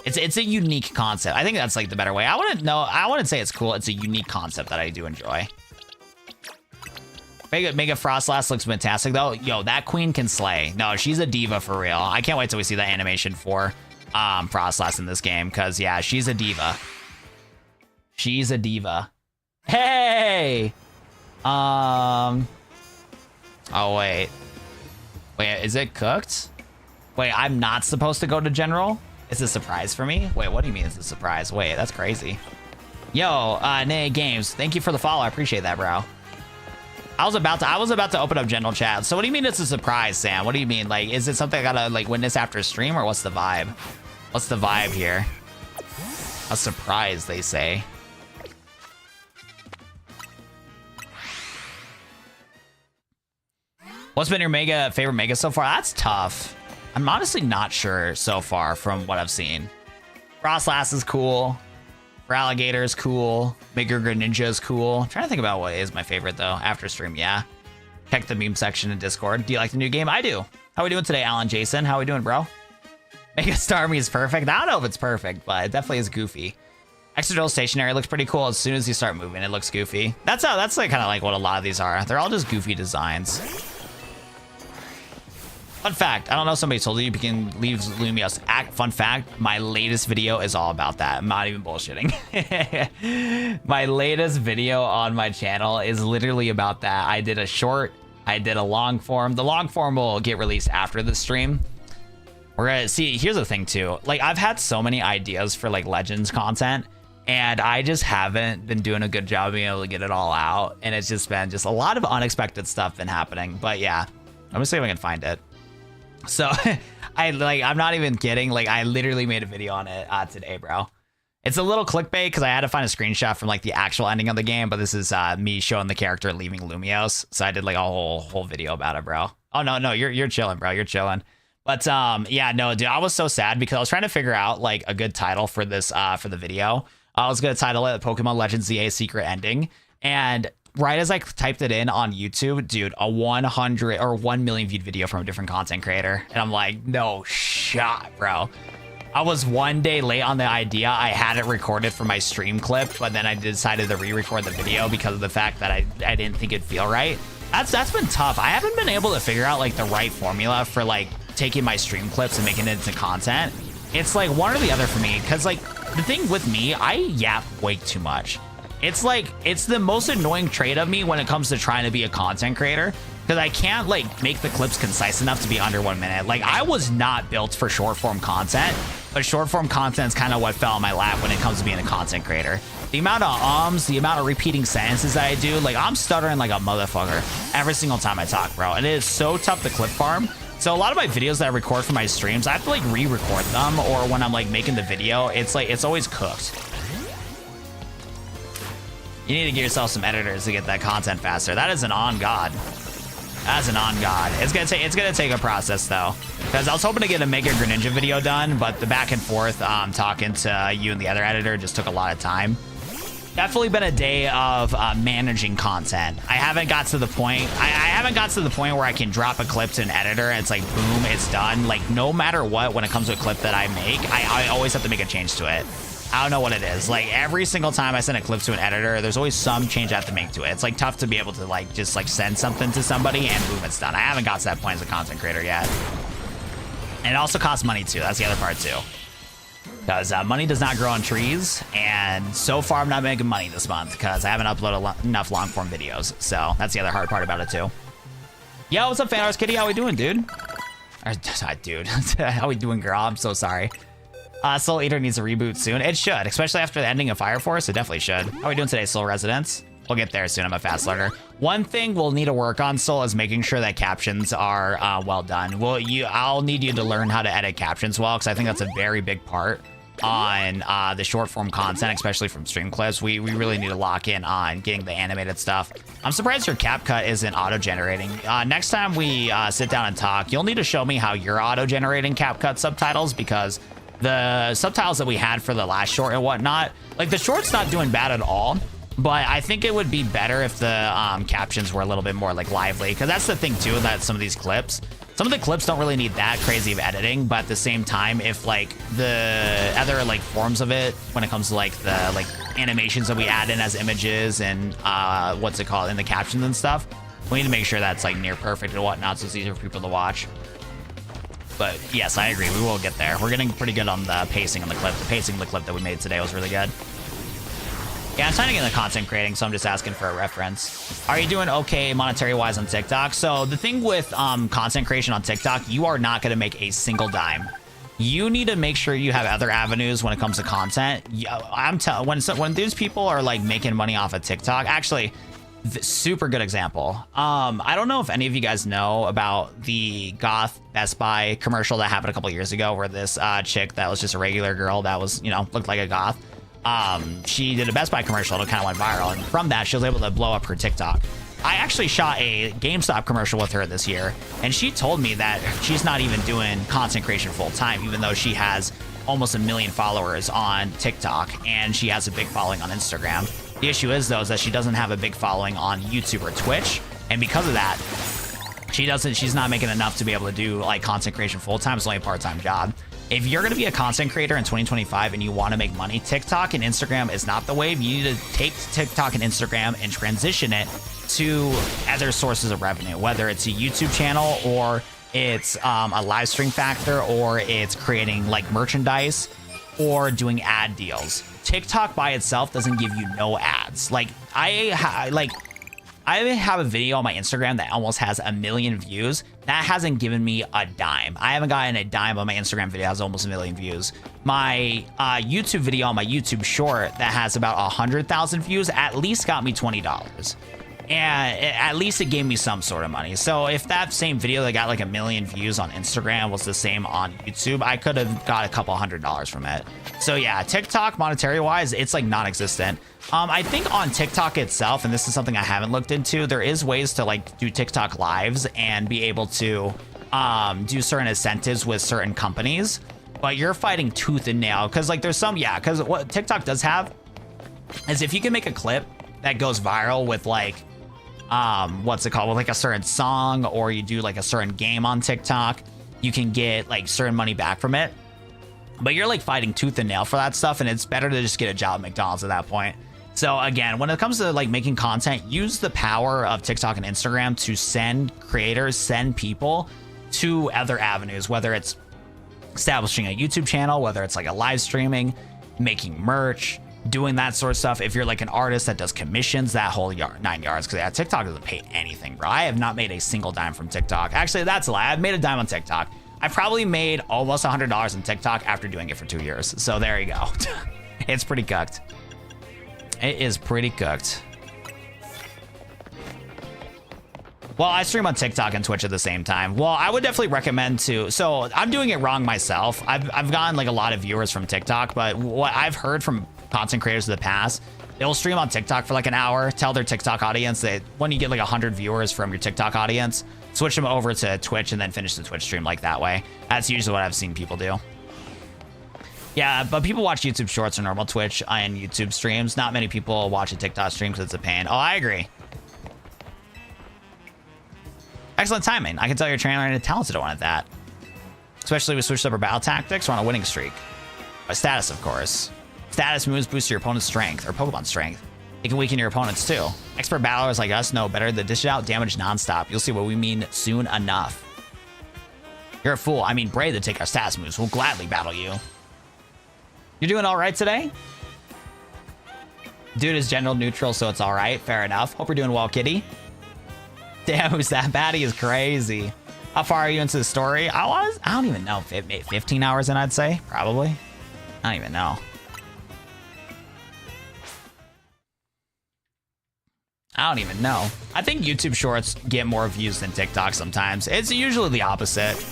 It's a unique concept. I think that's like the better way. I wouldn't say it's cool. It's a unique concept that I do enjoy. Mega Frostlass looks fantastic though. Yo, that queen can slay. No, she's a diva for real. I can't wait till we see that animation for Frostlass in this game, because yeah, she's a diva. She's a diva. Hey! Oh wait. Wait, is it cooked? Wait, I'm not supposed to go to general? It's a surprise for me? Wait, what do you mean it's a surprise? Wait, that's crazy. Yo, Nay Games, thank you for the follow. I appreciate that, bro. I was about to open up general chat. So what do you mean it's a surprise, Sam? What do you mean? Like, is it something I gotta like witness after a stream, or what's the vibe? What's the vibe here? A surprise, they say. What's been your favorite Mega so far? That's tough. I'm honestly not sure so far from what I've seen. Frostlass is cool. Feraligatr is cool. Mega Greninja is cool. I'm trying to think about what is my favorite though. After stream, yeah. Check the meme section in Discord. Do you like the new game? I do. How are we doing today, Alan Jason? How are we doing, bro? Mega Starmie is perfect. I don't know if it's perfect, but it definitely is goofy. Excadrill stationary looks pretty cool. As soon as you start moving, it looks goofy. That's like kind of like what a lot of these are. They're all just goofy designs. Fun fact, I don't know if somebody told you you can leave Lumios. Fun fact, my latest video is all about that. I'm not even bullshitting. My latest video on my channel is literally about that. I did a short, I did a long form. The long form will get released after the stream. We're gonna see, here's the thing too. Like, I've had so many ideas for like Legends content, and I just haven't been doing a good job being able to get it all out. And it's just been a lot of unexpected stuff been happening. But yeah, I'm gonna see if I can find it. So I'm not even kidding. Like, I literally made a video on it today, bro. It's a little clickbait because I had to find a screenshot from like the actual ending of the game, but this is me showing the character leaving Lumios. So I did like a whole video about it, bro. Oh no, you're chilling, bro. You're chilling. But yeah, no, dude, I was so sad because I was trying to figure out like a good title for this for the video. I was gonna title it Pokemon Legends ZA Secret Ending, and right as I typed it in on YouTube, dude, a 100 or 1 million viewed video from a different content creator. And I'm like, no shot, bro. I was one day late on the idea. I had it recorded for my stream clip, but then I decided to re-record the video because of the fact that I didn't think it'd feel right. That's been tough. I haven't been able to figure out like the right formula for like taking my stream clips and making it into content. It's like one or the other for me, because like the thing with me, I yap way too much. It's like, it's the most annoying trait of me when it comes to trying to be a content creator, because I can't like make the clips concise enough to be under 1 minute. Like, I was not built for short form content, but short form content is kind of what fell in my lap when it comes to being a content creator. The amount of the amount of repeating sentences that I do, like I'm stuttering like a motherfucker every single time I talk, bro. And it is so tough to clip farm. So a lot of my videos that I record for my streams, I have to like re-record them, or when I'm like making the video, it's like, it's always cooked. You need to get yourself some editors to get that content faster. That is an on God. That's an on God. It's gonna take a process though, because I was hoping to get a Mega Greninja video done, but the back and forth talking to you and the other editor just took a lot of time. Definitely been a day of managing content. I haven't got to the point. I haven't got to the point where I can drop a clip to an editor and it's like boom, it's done. Like no matter what, when it comes to a clip that I make, I always have to make a change to it. I don't know what it is. Like every single time I send a clip to an editor, there's always some change I have to make to it. It's like tough to be able to like just like send something to somebody and boom, it's done. I haven't got to that point as a content creator yet. And it also costs money too. That's the other part too. Because money does not grow on trees, and so far I'm not making money this month because I haven't uploaded enough long form videos. So that's the other hard part about it too. Yo, what's up, Fan Arts Kitty? How we doing, dude? Dude, how we doing, girl? I'm so sorry. Soul Eater needs a reboot soon. It should, especially after the ending of Fire Force. It definitely should. How are we doing today, Soul Residents? We'll get there soon. I'm a fast learner. One thing we'll need to work on, Soul, is making sure that captions are well done. I'll need you to learn how to edit captions well, because I think that's a very big part on the short form content, especially from stream clips. We really need to lock in on getting the animated stuff. I'm surprised your CapCut isn't auto-generating. Next time we sit down and talk, you'll need to show me how you're auto-generating CapCut subtitles, because the subtitles that we had for the last short and whatnot, like the short's not doing bad at all, but I think it would be better if the captions were a little bit more like lively, because that's the thing too, that some of these clips, some of the clips don't really need that crazy of editing, but at the same time, if like the other like forms of it, when it comes to like the like animations that we add in as images and what's it called in the captions and stuff, we need to make sure that's like near perfect and whatnot, so it's easier for people to watch. But yes, I agree. We will get there. We're getting pretty good on the pacing on the clip. The pacing of the clip that we made today was really good. Yeah, I'm trying to get into content creating, so I'm just asking for a reference. Are you doing okay monetary-wise on TikTok? So the thing with content creation on TikTok, you are not going to make a single dime. You need to make sure you have other avenues when it comes to content. I'm telling, when these people are like making money off of TikTok, actually, super good example. I don't know if any of you guys know about the Goth Best Buy commercial that happened a couple years ago, where this chick that was just a regular girl that was, you know, looked like a goth. She did a Best Buy commercial and it kind of went viral, and from that she was able to blow up her TikTok. I actually shot a GameStop commercial with her this year, and she told me that she's not even doing content creation full time, even though she has almost 1 million followers on TikTok and she has a big following on Instagram. The issue is though, is that she doesn't have a big following on YouTube or Twitch, and because of that, she's not making enough to be able to do like content creation full time. It's only a part-time job. If you're going to be a content creator in 2025 and you want to make money, TikTok and Instagram is not the wave. You need to take TikTok and Instagram and transition it to other sources of revenue, whether it's a YouTube channel or it's a live stream factor, or it's creating like merchandise, or doing ad deals. TikTok by itself doesn't give you no ads. Like I have a video on my Instagram that almost has 1 million views. That hasn't given me a dime. I haven't gotten a dime on my Instagram video that has almost 1 million views. My YouTube video on my YouTube short that has about 100,000 views at least got me $20. And at least it gave me some sort of money. So if that same video that got like 1 million views on Instagram was the same on YouTube, I could have got a couple $100s from it. So yeah, TikTok monetary wise, it's like non-existent. I think on TikTok itself, and this is something I haven't looked into, there is ways to like do TikTok lives and be able to do certain incentives with certain companies, but you're fighting tooth and nail because like there's some, yeah, because what TikTok does have is if you can make a clip that goes viral with like what's it called, with like a certain song, or you do like a certain game on TikTok, you can get like certain money back from it. But you're like fighting tooth and nail for that stuff, and it's better to just get a job at McDonald's at that point. So again, when it comes to like making content, use the power of TikTok and Instagram to send creators, send people to other avenues, whether it's establishing a YouTube channel, whether it's like a live streaming, making merch, doing that sort of stuff. If you're like an artist that does commissions, that whole 9 yards, because yeah, TikTok doesn't pay anything, bro. I have not made a single dime from TikTok. Actually, that's a lie. I've made a dime on TikTok. I probably made almost $100 on TikTok after doing it for 2 years. So there you go. It's pretty cooked. It is pretty cooked. Well, I stream on TikTok and Twitch at the same time. Well, I would definitely recommend to. So I'm doing it wrong myself. I've gotten like a lot of viewers from TikTok, but what I've heard from content creators of the past, they'll stream on TikTok for like an hour, tell their TikTok audience that when you get like 100 viewers from your TikTok audience, switch them over to Twitch and then finish the Twitch stream like that way. That's usually what I've seen people do. Yeah, but people watch YouTube Shorts or normal Twitch and YouTube streams. Not many people watch a TikTok stream because it's a pain. Oh, I agree. Excellent timing. I can tell you're training a talented one at that. Especially with switched up our battle tactics, we're on a winning streak. By status, of course. Status moves boost your opponent's strength, or Pokemon strength. It can weaken your opponents too. Expert battlers like us know better to dish out damage nonstop. You'll see what we mean soon enough. You're a fool. I mean brave to take our status moves. We'll gladly battle you. You're doing all right today? Dude is general neutral, so it's all right. Fair enough. Hope you're doing well, kitty. Damn, who's that? Baddie is crazy. How far are you into the story? I don't even know. 15 hours in, I'd say. Probably. I don't even know. I don't even know. I think YouTube Shorts get more views than TikTok sometimes. It's usually the opposite.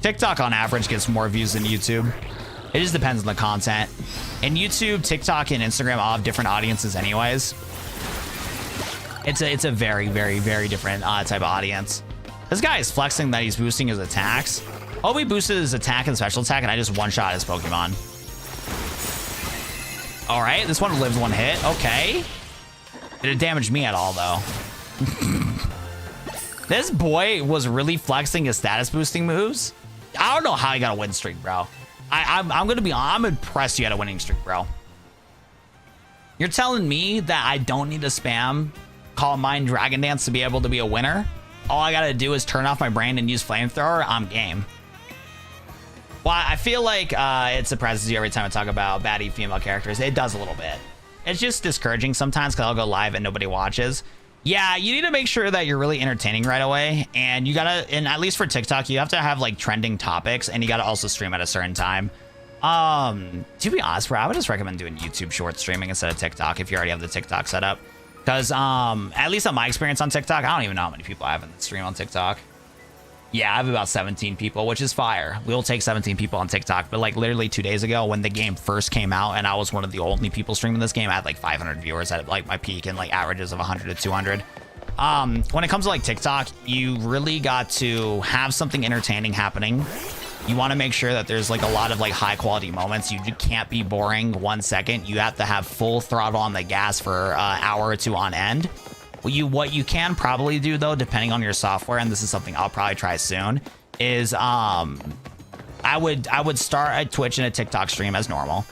TikTok on average gets more views than YouTube. It just depends on the content. And YouTube, TikTok, and Instagram all have different audiences anyways. It's a very, very, very different type of audience. This guy is flexing that he's boosting his attacks. Oh, he boosted his attack and special attack, and I just one-shot his Pokemon. All right, this one lives one hit. Okay. Did it damage me at all, though? This boy was really flexing his status boosting moves. I don't know how he got a win streak, bro. I'm gonna be I'm impressed you had a winning streak, bro. You're telling me that I don't need to spam Calm Mind Dragon Dance to be able to be a winner? All I gotta do is turn off my brain and use Flamethrower? I'm game. Well, I feel like it surprises you every time I talk about baddie female characters. It does a little bit. It's just discouraging sometimes because I'll go live and nobody watches. Yeah, you need to make sure that you're really entertaining right away. And you gotta, and at least for TikTok, you have to have like trending topics, and you gotta also stream at a certain time. To be honest, bro, I would just recommend doing YouTube short streaming instead of TikTok if you already have the TikTok set up. Because at least on my experience on TikTok, I don't even know how many people I have in the stream on TikTok. Yeah, I have about 17 people, which is fire. We'll take 17 people on TikTok. But like literally 2 days ago when the game first came out and I was one of the only people streaming this game, I had like 500 viewers at like my peak and like averages of 100 to 200. When it comes to like TikTok, you really got to have something entertaining happening. You want to make sure that there's like a lot of like high quality moments. You can't be boring 1 second. You have to have full throttle on the gas for an hour or two on end. What you can probably do though, depending on your software, and this is something I'll probably try soon, is I would start a Twitch and a TikTok stream as normal.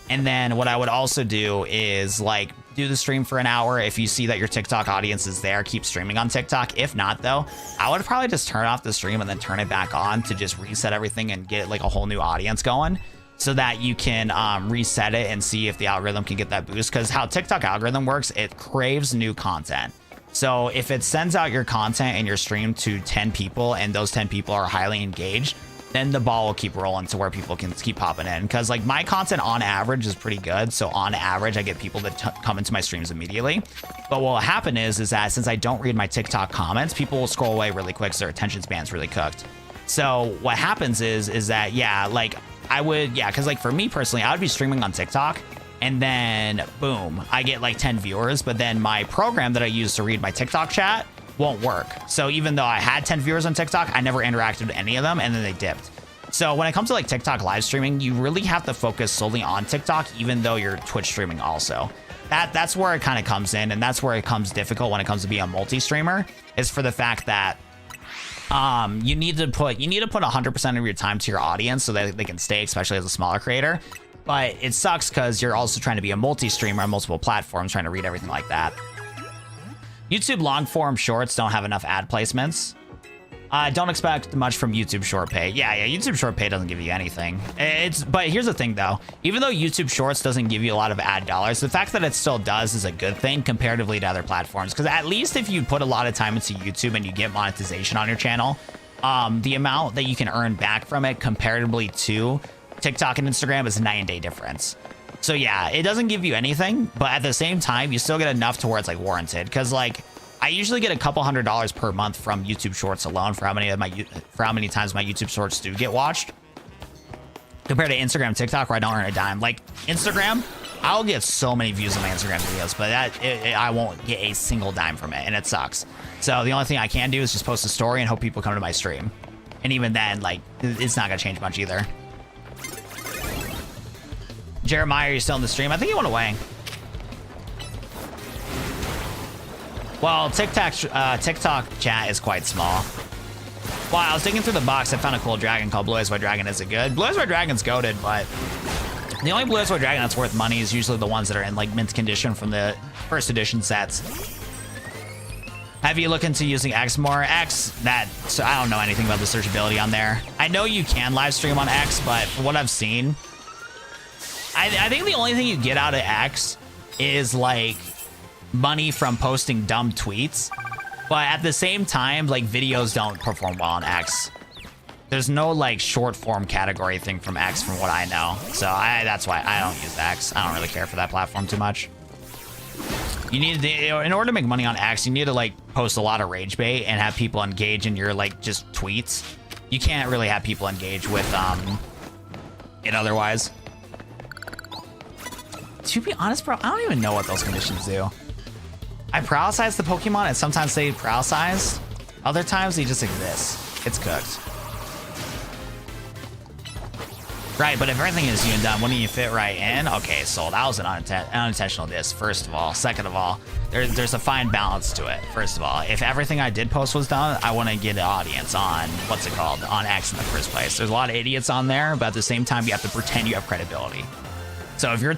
And then what I would also do is like do the stream for an hour. If you see that your TikTok audience is there, keep streaming on TikTok. If not, though, I would probably just turn off the stream and then turn it back on to just reset everything and get like a whole new audience going, so that you can reset it and see if the algorithm can get that boost. Because how TikTok algorithm works, it craves new content. So if it sends out your content and your stream to 10 people and those 10 people are highly engaged, then the ball will keep rolling to where people can keep popping in. Because like my content on average is pretty good. So on average, I get people that come into my streams immediately. But what will happen is that since I don't read my TikTok comments, people will scroll away really quick because their attention span's really cooked. So what happens is that, yeah, like I would, yeah, because like for me personally, I would be streaming on TikTok and then boom, I get like 10 viewers, but then my program that I use to read my TikTok chat won't work. So even though I had 10 viewers on TikTok, I never interacted with any of them and then they dipped. So when it comes to like TikTok live streaming, you really have to focus solely on TikTok, even though you're Twitch streaming also. That's where it kind of comes in, and that's where it comes difficult when it comes to being a multi-streamer, is for the fact that you need to put 100% of your time to your audience so that they can stay, especially as a smaller creator. But it sucks because you're also trying to be a multi-streamer on multiple platforms, trying to read everything like that. YouTube long form shorts don't have enough ad placements. Don't expect much from YouTube Short Pay. Yeah, YouTube Short Pay doesn't give you anything. But here's the thing though, even though YouTube Shorts doesn't give you a lot of ad dollars, the fact that it still does is a good thing comparatively to other platforms. Because at least if you put a lot of time into YouTube and you get monetization on your channel, the amount that you can earn back from it comparatively to TikTok and Instagram is a night and day difference. So yeah, it doesn't give you anything, but at the same time, you still get enough to where it's like warranted. Because like, I usually get a couple $100s per month from YouTube Shorts alone for how many times my YouTube Shorts do get watched, compared to Instagram and TikTok where I don't earn a dime. Like Instagram, I'll get so many views on my Instagram videos, but I won't get a single dime from it, and it sucks. So the only thing I can do is just post a story and hope people come to my stream, and even then, like, it's not gonna change much either. Jeremiah, are you still in the stream? I think he went away. Well, TikTok chat is quite small. Well, I was digging through the box. I found a cool dragon called Blue Eyes White Dragon. Is it good? Blue Eyes White Dragon's goated, but the only Blue Eyes White Dragon that's worth money is usually the ones that are in like mint condition from the first edition sets. Have you looked into using X more? So I don't know anything about the searchability on there. I know you can live stream on X, but from what I've seen, I think the only thing you get out of X is like money from posting dumb tweets, but at the same time, like, videos don't perform well on X. There's no like short form category thing from X from what I know, so that's why I don't use X. I don't really care for that platform too much. You need to, in order to make money on X, you need to like post a lot of rage bait and have people engage in your like just tweets. You can't really have people engage with it otherwise. To be honest, bro, I don't even know what those conditions do. I paralyze the Pokemon and sometimes they paralyze. Other times they just exist. It's cooked. Right, but if everything is you done, wouldn't you fit right in? Okay, so that was an unintentional diss, first of all. Second of all, there's a fine balance to it. First of all, if everything I did post was done, I want to get an audience on, on X in the first place. There's a lot of idiots on there, but at the same time, you have to pretend you have credibility. So if you're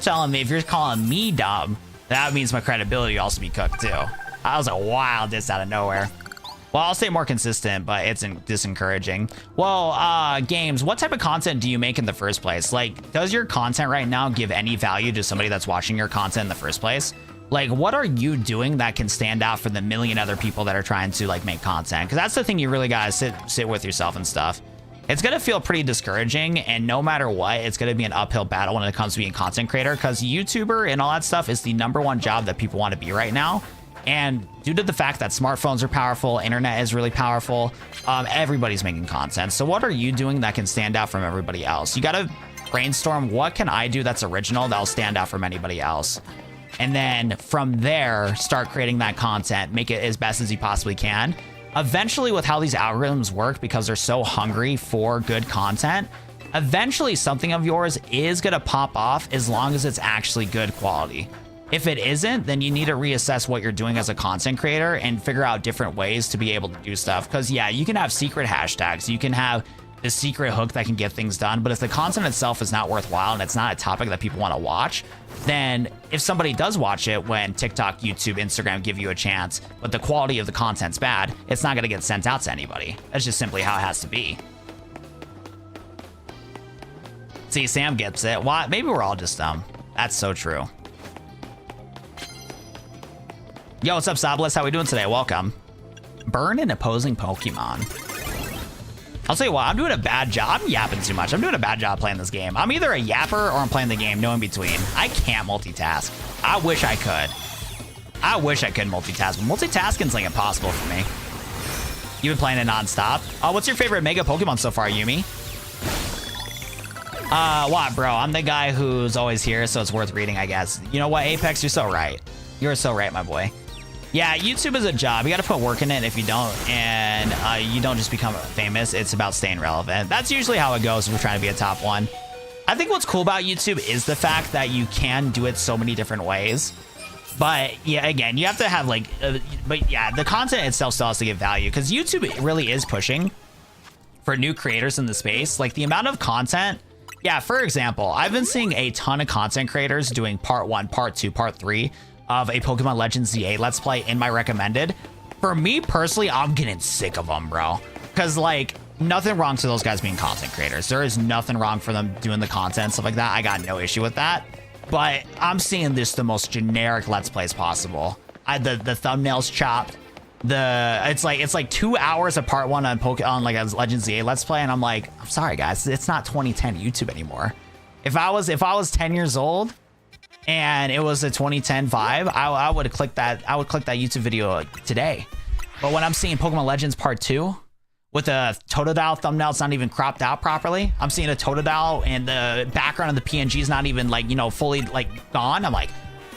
calling me dumb, that means my credibility will also be cooked too. That was a wild diss out of nowhere. Well, I'll stay more consistent, but it's disencouraging. Well, games, what type of content do you make in the first place? Like, does your content right now give any value to somebody that's watching your content in the first place? Like, what are you doing that can stand out for the million other people that are trying to like make content? Because that's the thing you really gotta sit with yourself and stuff. It's gonna feel pretty discouraging, and no matter what, it's gonna be an uphill battle when it comes to being a content creator, because YouTuber and all that stuff is the #1 job that people want to be right now. And due to the fact that smartphones are powerful, internet is really powerful, everybody's making content. So what are you doing that can stand out from everybody else? You gotta brainstorm, what can I do that's original that'll stand out from anybody else? And then from there, start creating that content, make it as best as you possibly can. Eventually, with how these algorithms work, because they're so hungry for good content, eventually something of yours is gonna pop off as long as it's actually good quality. If it isn't, then you need to reassess what you're doing as a content creator and figure out different ways to be able to do stuff. Because yeah, you can have secret hashtags, you can have the secret hook that can get things done. But if the content itself is not worthwhile and it's not a topic that people want to watch, then if somebody does watch it when TikTok, YouTube, Instagram give you a chance, but the quality of the content's bad, it's not going to get sent out to anybody. That's just simply how it has to be. See, Sam gets it. Why? Maybe we're all just dumb. That's so true. Yo, what's up, Sablis? How we doing today? Welcome. Burn an opposing Pokemon. I'll tell you what, I'm doing a bad job. I'm yapping too much. I'm doing a bad job playing this game. I'm either a yapper or I'm playing the game, no in between. I can't multitask. I wish I could. I wish I could multitask, but multitasking's like impossible for me. You've been playing it nonstop. What's your favorite Mega Pokemon so far, Yumi? What, bro? I'm the guy who's always here, so it's worth reading, I guess. You know what, Apex? You're so right. You're so right, my boy. Yeah, YouTube is a job. You got to put work in it. If you don't, and you don't just become famous, it's about staying relevant. That's usually how it goes if we're trying to be a top one. I think what's cool about YouTube is the fact that you can do it so many different ways. But yeah, again, you have to have like, but yeah, the content itself still has to give value, because YouTube really is pushing for new creators in the space. Like the amount of content. Yeah, for example, I've been seeing a ton of content creators doing part 1, part 2, part 3 of a Pokemon Legends ZA Let's Play in my recommended. For me personally, I'm getting sick of them, bro. Because like, nothing wrong to those guys being content creators. There is nothing wrong for them doing the content, stuff like that. I got no issue with that. But I'm seeing this the most generic Let's Plays possible. The thumbnails chopped. It's like 2 hours of part 1 on like a Legends ZA Let's Play, and I'm like, I'm sorry guys, it's not 2010 YouTube anymore. If I was 10 years old and it was a 2010 vibe, I would click that YouTube video today. But when I'm seeing Pokemon Legends Part 2 with a Totodile thumbnail, it's not even cropped out properly. I'm seeing a Totodile and the background of the PNG is not even like, you know, fully like gone. I'm like,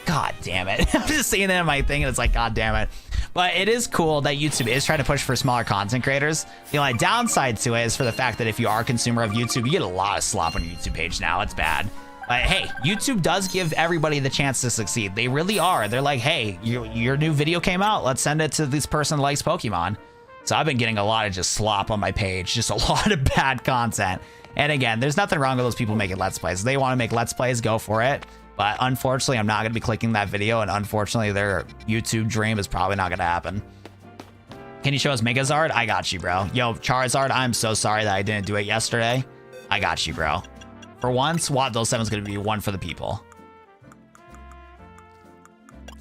God damn it. I'm just seeing it in my thing and it's like, God damn it. But it is cool that YouTube is trying to push for smaller content creators. The only downside to it is for the fact that if you are a consumer of YouTube, you get a lot of slop on your YouTube page now. It's bad. But hey, YouTube does give everybody the chance to succeed. They really are. They're like, hey, your new video came out. Let's send it to this person who likes Pokemon. So I've been getting a lot of just slop on my page. Just a lot of bad content. And again, there's nothing wrong with those people making Let's Plays. If they want to make Let's Plays, go for it. But unfortunately, I'm not going to be clicking that video. And unfortunately, their YouTube dream is probably not going to happen. Can you show us Megazard? I got you, bro. Yo, Charizard, I'm so sorry that I didn't do it yesterday. I got you, bro. For once, Watt 7 is going to be one for the people.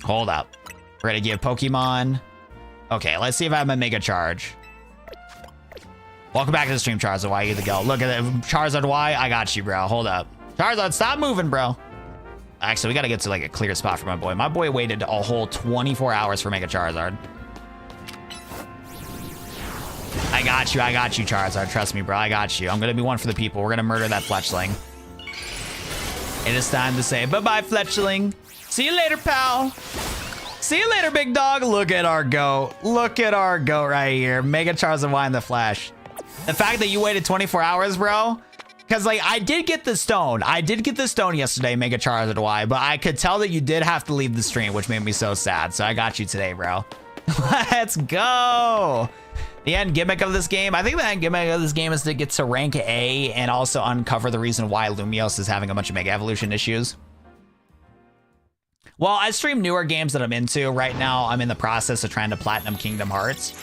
Hold up. We're going to give Pokemon. Okay, let's see if I have my Mega Charge. Welcome back to the stream, Charizard Y. You the go. Look at it. Charizard Y. I got you, bro. Hold up. Charizard, stop moving, bro. Actually, we got to get to like a clear spot for my boy. My boy waited a whole 24 hours for Mega Charizard. I got you, Charizard. Trust me, bro. I got you. I'm going to be one for the people. We're going to murder that Fletchling. It is time to say bye-bye, Fletchling. See you later, pal. See you later, big dog. Look at our goat. Look at our goat right here. Mega Charizard Y in the flash. The fact that you waited 24 hours, bro. Because, like, I did get the stone. I did get the stone yesterday, Mega Charizard Y. But I could tell that you did have to leave the stream, which made me so sad. So I got you today, bro. Let's go. The end gimmick of this game. I think the end gimmick of this game is to get to rank A and also uncover the reason why Lumios is having a bunch of Mega Evolution issues. Well, I stream newer games that I'm into. Right now, I'm in the process of trying to Platinum Kingdom Hearts.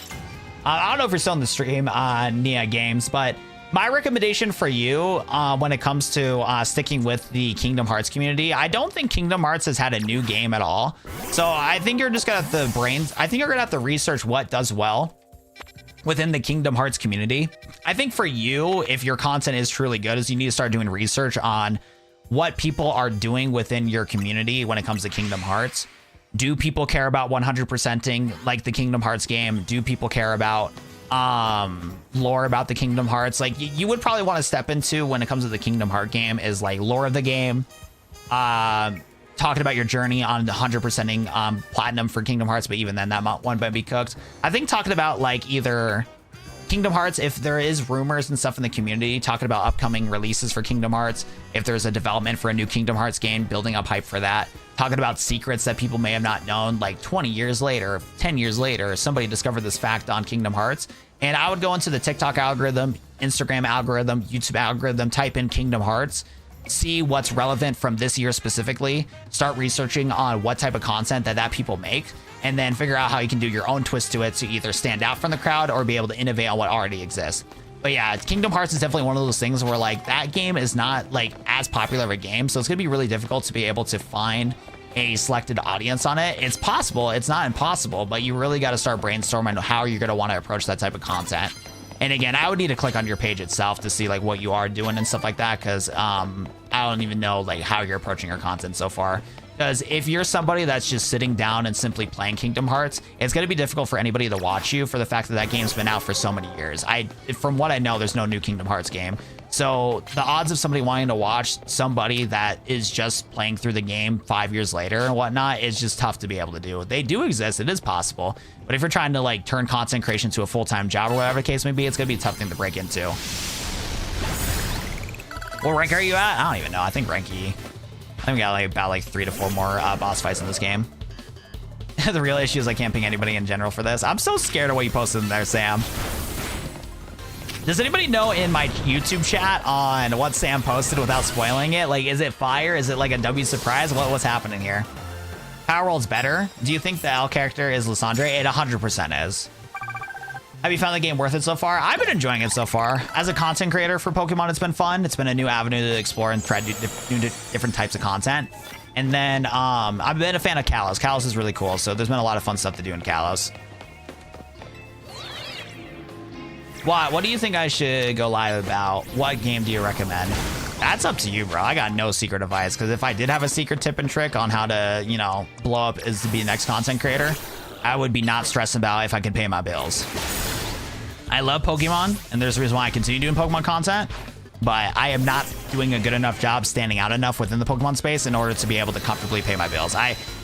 I don't know if you're still in the stream, Nia Games, but my recommendation for you when it comes to sticking with the Kingdom Hearts community, I don't think Kingdom Hearts has had a new game at all. So I think you're just gonna have to I think you're gonna have to research what does well within the Kingdom Hearts community. I think for you, if your content is truly good, is you need to start doing research on what people are doing within your community when it comes to Kingdom Hearts. Do people care about 100%ing like the Kingdom Hearts game? Do people care about lore about the Kingdom Hearts? Like you would probably want to step into when it comes to the Kingdom Heart game is like lore of the game, talking about your journey on the 100%ing platinum for Kingdom Hearts, but even then that one might be cooked. I think talking about like either Kingdom Hearts, if there is rumors and stuff in the community talking about upcoming releases for Kingdom Hearts, if there's a development for a new Kingdom Hearts game, building up hype for that, talking about secrets that people may have not known, like 20 years later, 10 years later, somebody discovered this fact on Kingdom Hearts. And I would go into the TikTok algorithm, Instagram algorithm, YouTube algorithm, type in Kingdom Hearts, see what's relevant from this year specifically, start researching on what type of content that people make, and then figure out how you can do your own twist to it to either stand out from the crowd or be able to innovate on what already exists. But yeah, Kingdom Hearts is definitely one of those things where like that game is not like as popular of a game, so it's gonna be really difficult to be able to find a selected audience on it. It's possible, it's not impossible, but you really got to start brainstorming how you're going to want to approach that type of content. And again, I would need to click on your page itself to see like what you are doing and stuff like that, because I don't even know like how you're approaching your content so far. Because if you're somebody that's just sitting down and simply playing Kingdom Hearts, it's going to be difficult for anybody to watch you for the fact that that game's been out for so many years. From what I know, there's no new Kingdom Hearts game. So the odds of somebody wanting to watch somebody that is just playing through the game 5 years later and whatnot is just tough to be able to do. They do exist. It is possible. But if you're trying to like turn content creation to a full-time job or whatever the case may be, it's going to be a tough thing to break into. What rank are you at? I don't even know. I think rank E. I think we got like about like 3 to 4 more boss fights in this game. The real issue is I can't ping anybody in general for this. I'm so scared of what you posted in there, Sam. Does anybody know in my YouTube chat on what Sam posted without spoiling it? Like, is it fire? Is it like a W surprise? What's happening here? Power Roll's better. Do you think the L character is Lysandre? It 100% is. Have you found the game worth it so far? I've been enjoying it so far. As a content creator for Pokemon, it's been fun. It's been a new avenue to explore and try to do different types of content. And then I've been a fan of Kalos. Kalos is really cool, so there's been a lot of fun stuff to do in Kalos. What do you think I should go live about? What game do you recommend? That's up to you, bro. I got no secret advice, because if I did have a secret tip and trick on how to, you know, blow up as to be the next content creator, I would be not stressing about if I could pay my bills. I love Pokemon, and there's a reason why I continue doing Pokemon content, but I am not doing a good enough job standing out enough within the Pokemon space in order to be able to comfortably pay my bills.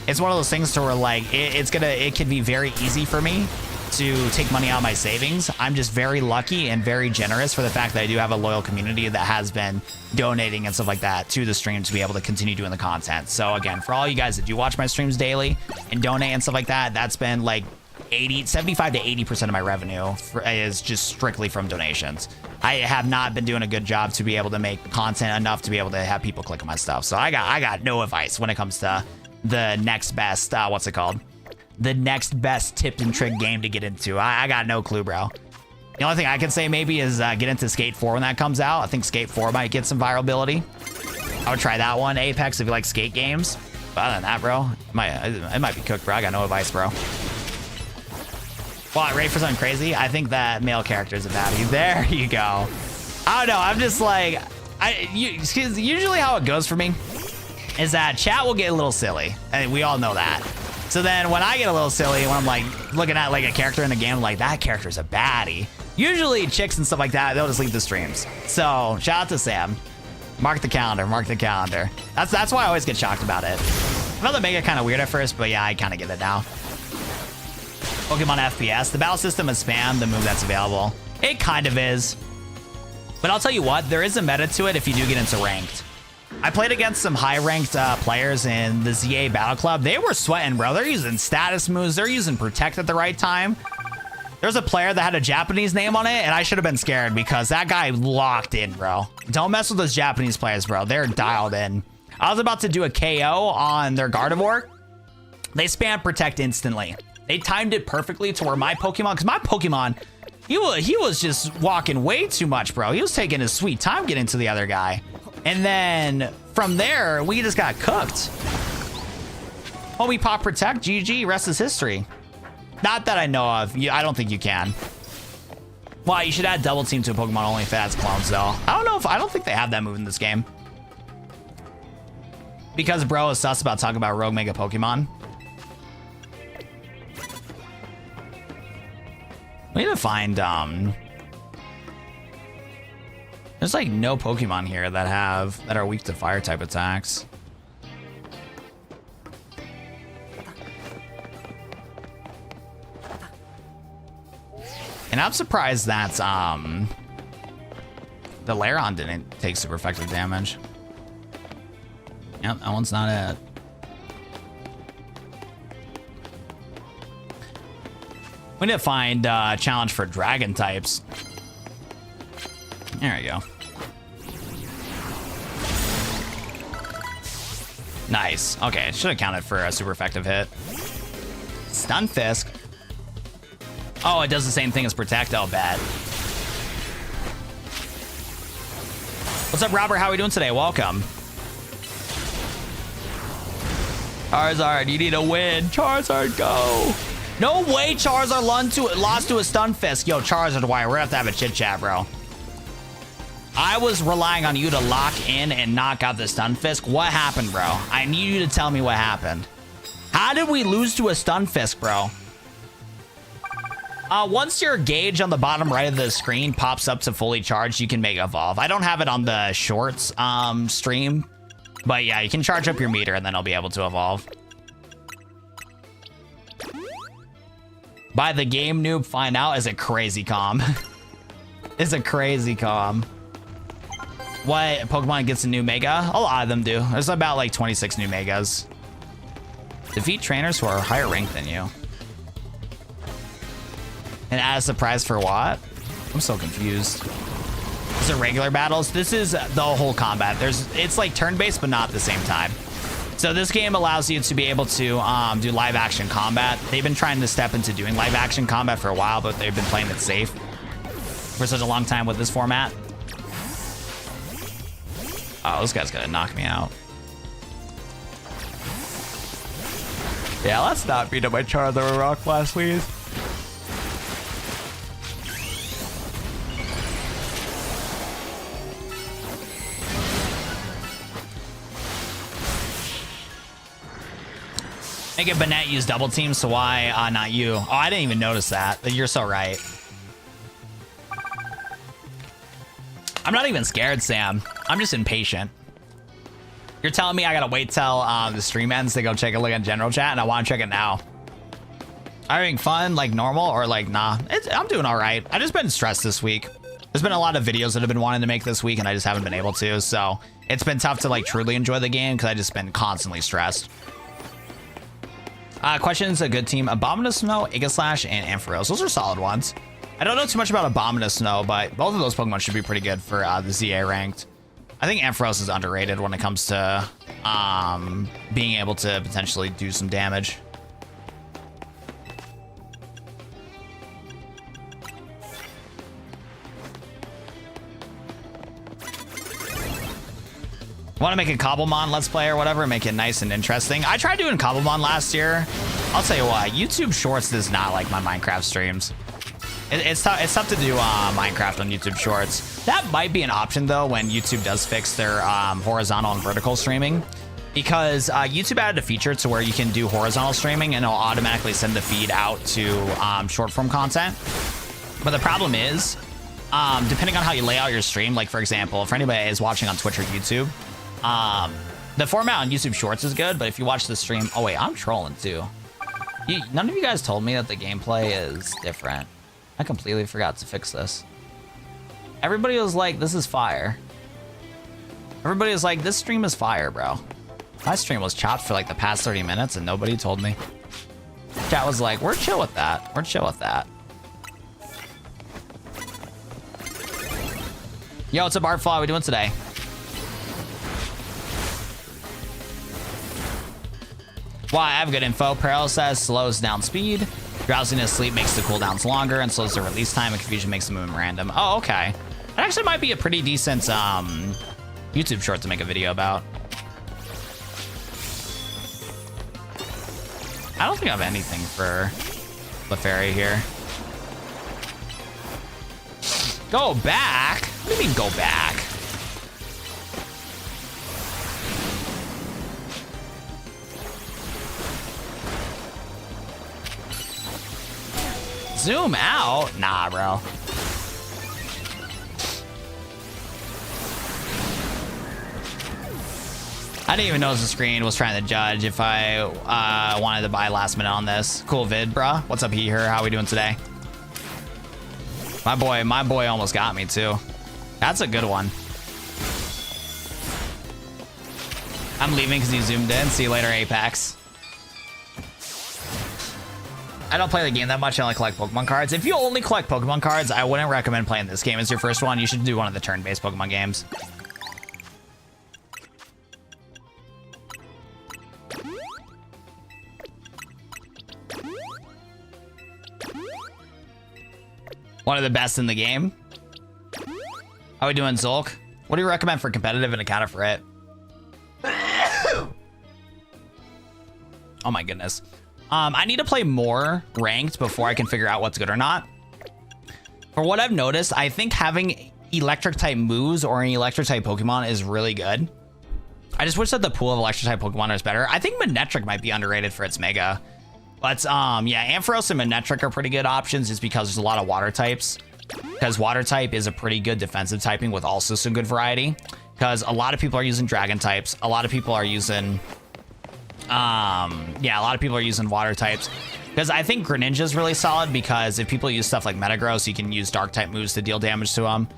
It's one of those things to where like it can be very easy for me to take money out of my savings. I'm just very lucky and very generous for the fact that I do have a loyal community that has been donating and stuff like that to the stream to be able to continue doing the content. So again, for all you guys that do watch my streams daily and donate and stuff like that, that's been like 75 to 80% of my revenue is just strictly from donations. I have not been doing a good job to be able to make content enough to be able to have people click on my stuff. So I got no advice when it comes to the next best, what's it called? The next best tip and trick game to get into. I got no clue, bro. The only thing I can say maybe is get into Skate 4 when that comes out. I think Skate 4 might get some virality. I would try that one. Apex if you like skate games. But other than that, bro, it might be cooked, bro. I got no advice, bro. What, ready for something crazy? I think that male character is a baddie. There you go. I don't know. I'm just like, usually how it goes for me is that chat will get a little silly. And we all know that. So then when I get a little silly, when I'm like looking at like a character in the game, I'm like, that character's a baddie. Usually chicks and stuff like that, they'll just leave the streams. So shout out to Sam. Mark the calendar, mark the calendar. That's why I always get shocked about it. I found the Mega kind of weird at first, but yeah, I kind of get it now. Pokemon FPS, the battle system is spam, the move that's available. It kind of is. But I'll tell you what, there is a meta to it if you do get into ranked. I played against some high-ranked players in the ZA Battle Club. They were sweating, bro. They're using status moves. They're using Protect at the right time. There's a player that had a Japanese name on it, and I should have been scared because that guy locked in, bro. Don't mess with those Japanese players, bro. They're dialed in. I was about to do a KO on their Gardevoir. They spammed Protect instantly. They timed it perfectly to where my Pokemon, because my Pokemon, he was just walking way too much, bro. He was taking his sweet time getting to the other guy. And then from there, we just got cooked. Homie pop Protect, GG, rest is history. Not that I know of. I don't think you can. Wow, you should add double team to a Pokemon only if it has clones though. I don't think they have that move in this game. Because bro is sus about talking about Rogue Mega Pokemon. We need to find, there's like no Pokemon here that are weak to fire type attacks. And I'm surprised that the Lairon didn't take super effective damage. Yep, that one's not it. We need to find a challenge for dragon types. There we go. Nice. Okay, it should have counted for a super effective hit. Stunfisk. Oh, it does the same thing as Protect. Oh, bad. What's up, Robert? How are we doing today? Welcome. Charizard, you need a win. Charizard, go. No way Charizard lost to a Stunfisk. Yo, Charizard, why? We're going to have a chit chat, bro. I was relying on you to lock in and knock out the Stunfisk. What happened, bro? I need you to tell me what happened. How did we lose to a Stunfisk, bro? Once your gauge on the bottom right of the screen pops up to fully charged, you can Mega Evolve. I don't have it on the shorts stream, but yeah, you can charge up your meter and then I'll be able to evolve. By the game noob, find out is a crazy comm. It's a crazy comm. What Pokemon gets a new Mega? A lot of them do. There's about like 26 new Megas. Defeat trainers who are higher ranked than you. And add a surprise for what? I'm so confused. Is it regular battles? This is the whole combat. It's like turn-based, but not at the same time. So this game allows you to be able to do live action combat. They've been trying to step into doing live action combat for a while, but they've been playing it safe for such a long time with this format. Oh, this guy's gonna knock me out. Yeah, let's not beat up my Charizard with Rock Blast, please. Mega Banette used double team, so why not you? Oh, I didn't even notice that. You're so right. I'm not even scared, Sam. I'm just impatient. You're telling me I gotta wait till the stream ends to go take a look at general chat, and I want to check it now. Having fun like normal or like nah? I'm doing all right. I just been stressed this week. There's been a lot of videos that I've been wanting to make this week, and I just haven't been able to. So it's been tough to like truly enjoy the game because I just been constantly stressed. Questions: a good team: Abominous Snow, Aegislash, and Ampharos. Those are solid ones. I don't know too much about Abominous Snow, but both of those Pokemon should be pretty good for the ZA ranked. I think Ampharos is underrated when it comes to being able to potentially do some damage. Want to make a Cobblemon Let's Play or whatever, make it nice and interesting. I tried doing Cobblemon last year. I'll tell you what, YouTube Shorts does not like my Minecraft streams. It's tough to do Minecraft on YouTube Shorts. That might be an option though when YouTube does fix their horizontal and vertical streaming, because YouTube added a feature to where you can do horizontal streaming and it'll automatically send the feed out to short form content. But the problem is, depending on how you lay out your stream, like for example, if anybody is watching on Twitch or YouTube, the format on YouTube Shorts is good, but if you watch the stream, oh wait, I'm trolling too. None of you guys told me that the gameplay is different. I completely forgot to fix this. Everybody was like, this is fire. Everybody was like, this stream is fire, bro. My stream was chopped for like the past 30 minutes and nobody told me. Chat was like, we're chill with that. We're chill with that. Yo, what's up, Artflaw? How we doing today? Wow, I have good info. Paralysis slows down speed. Drowsiness sleep makes the cooldowns longer and slows the release time, and confusion makes the movement random. Oh, okay. That actually might be a pretty decent YouTube short to make a video about. I don't think I have anything for Clefairy here. Go back? What do you mean go back? Zoom out? Nah, bro. I didn't even notice the screen was trying to judge if I wanted to buy last minute on this. Cool vid, bruh. What's up here? How we doing today? My boy almost got me too. That's a good one. I'm leaving because he zoomed in. See you later, Apex. I don't play the game that much. I only collect Pokemon cards. If you only collect Pokemon cards, I wouldn't recommend playing this game as your first one. You should do one of the turn-based Pokemon games. One of the best in the game. How are we doing, Zulk? What do you recommend for competitive and accounted for it? Oh my goodness. I need to play more ranked before I can figure out what's good or not. For what I've noticed, I think having electric type moves or an electric type Pokemon is really good. I just wish that the pool of electric type Pokemon was better. I think Manectric might be underrated for its Mega. But yeah, Ampharos and Manectric are pretty good options just because there's a lot of water types. Because water type is a pretty good defensive typing with also some good variety. Because a lot of people are using dragon types. A lot of people are using... yeah, a lot of people are using water types. Because I think Greninja is really solid because if people use stuff like Metagross, you can use dark type moves to deal damage to them.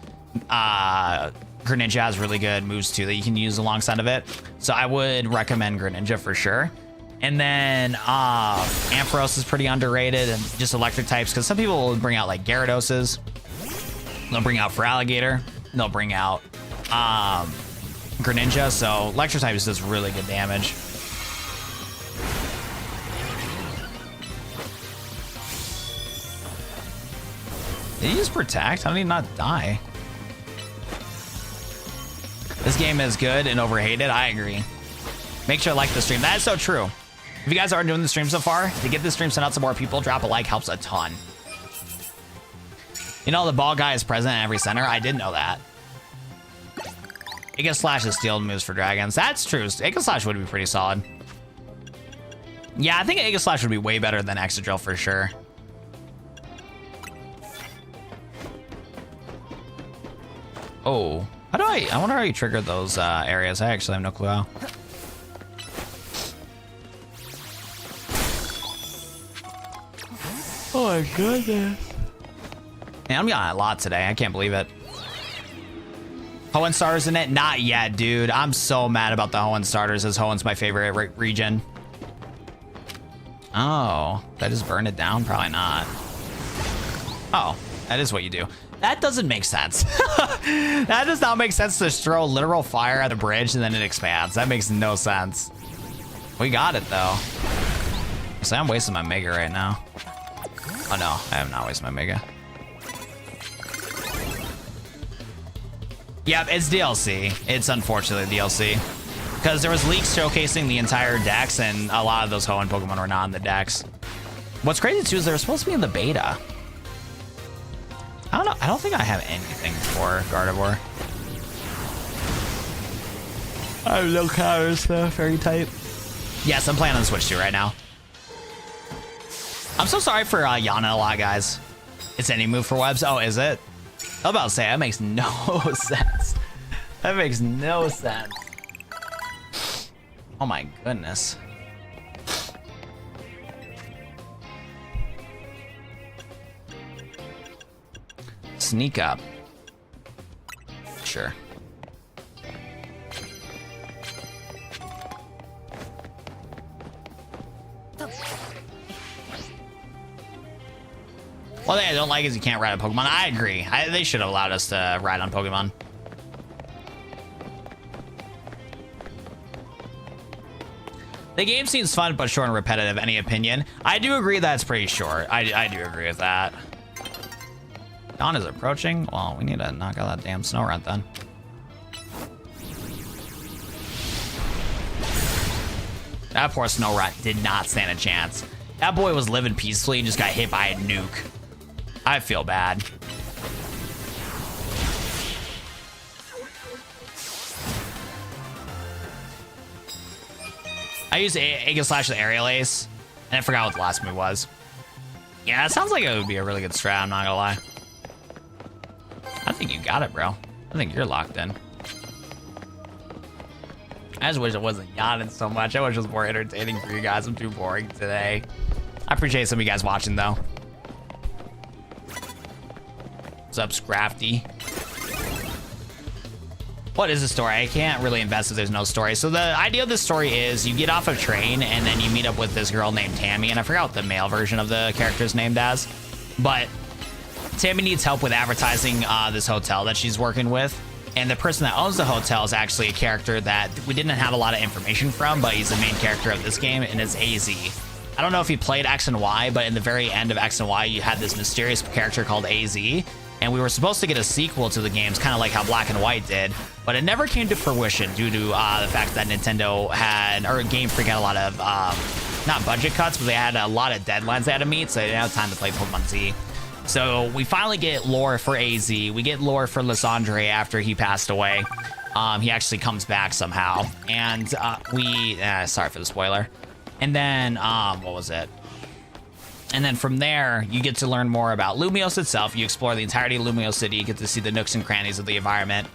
Greninja has really good moves too that you can use alongside of it. So I would recommend Greninja for sure. And then Ampharos is pretty underrated and just electric types because some people will bring out like Gyarados. They'll bring out Feraligatr. They'll bring out Greninja. So electric types does really good damage. Did he just protect? How did he not die? This game is good and overhated. I agree. Make sure to like the stream. That is so true. If you guys aren't doing the stream so far, to get this stream sent out to more people, drop a like helps a ton. You know, the ball guy is present at every center. I did know that. Aegislash is steel moves for dragons. That's true. Aegislash would be pretty solid. Yeah, I think Aegislash would be way better than Excadrill for sure. Oh, I wonder how you triggered those areas. I actually have no clue how. Oh my goodness. Man, I'm getting a lot today. I can't believe it. Hoenn starters in it? Not yet, dude. I'm so mad about the Hoenn starters as Hoenn's my favorite region. Oh, that just burned it down? Probably not. Oh, that is what you do. That doesn't make sense. That does not make sense to throw literal fire at the bridge and then it expands. That makes no sense. We got it though. So I'm wasting my Mega right now. Oh no, I have not wasted my Mega. Yep, it's DLC. It's unfortunately DLC. Because there was leaks showcasing the entire dex and a lot of those Hoenn Pokemon were not in the dex. What's crazy too is they were supposed to be in the beta. I don't know. I don't think I have anything for Gardevoir. I have no counters, fairy type. Yes, I'm playing on the Switch too right now. I'm so sorry for Yana a lot, guys. It's any move for webs. Oh, is it? I was about to say, that makes no sense. That makes no sense. Oh my goodness. Sneak up. Sure. One thing I don't like is you can't ride a Pokemon. I agree. They should have allowed us to ride on Pokemon. The game seems fun, but short and repetitive. Any opinion? I do agree that it's pretty short. I do agree with that. Dawn is approaching. Well, we need to knock out that damn Snorunt then. That poor Snorunt did not stand a chance. That boy was living peacefully and just got hit by a nuke. I feel bad. I used Aegislash with Aerial Ace, and I forgot what the last move was. Yeah, it sounds like it would be a really good strat, I'm not gonna lie. I think you got it, bro. I think you're locked in. I just wish it wasn't yawning so much. I wish it was more entertaining for you guys. I'm too boring today. I appreciate some of you guys watching, though. What's up, Scrafty? What is the story? I can't really invest if there's no story. So the idea of the story is you get off a train and then you meet up with this girl named Tammy, and I forgot what the male version of the character is named as, but Tammy needs help with advertising this hotel that she's working with. And the person that owns the hotel is actually a character that we didn't have a lot of information from, but he's the main character of this game, and it's AZ. I don't know if he played X and Y, but in the very end of X and Y, you had this mysterious character called AZ, and we were supposed to get a sequel to the games, kind of like how Black and White did, but it never came to fruition due to the fact that Nintendo had, or Game Freak had a lot of, not budget cuts, but they had a lot of deadlines they had to meet, so they didn't have time to play Pokemon Z. So we finally get lore for AZ. We get lore for Lysandre after he passed away. He actually comes back somehow, and sorry for the spoiler. And then, what was it? And then from there, you get to learn more about Lumios itself. You explore the entirety of Lumiose City, you get to see the nooks and crannies of the environment,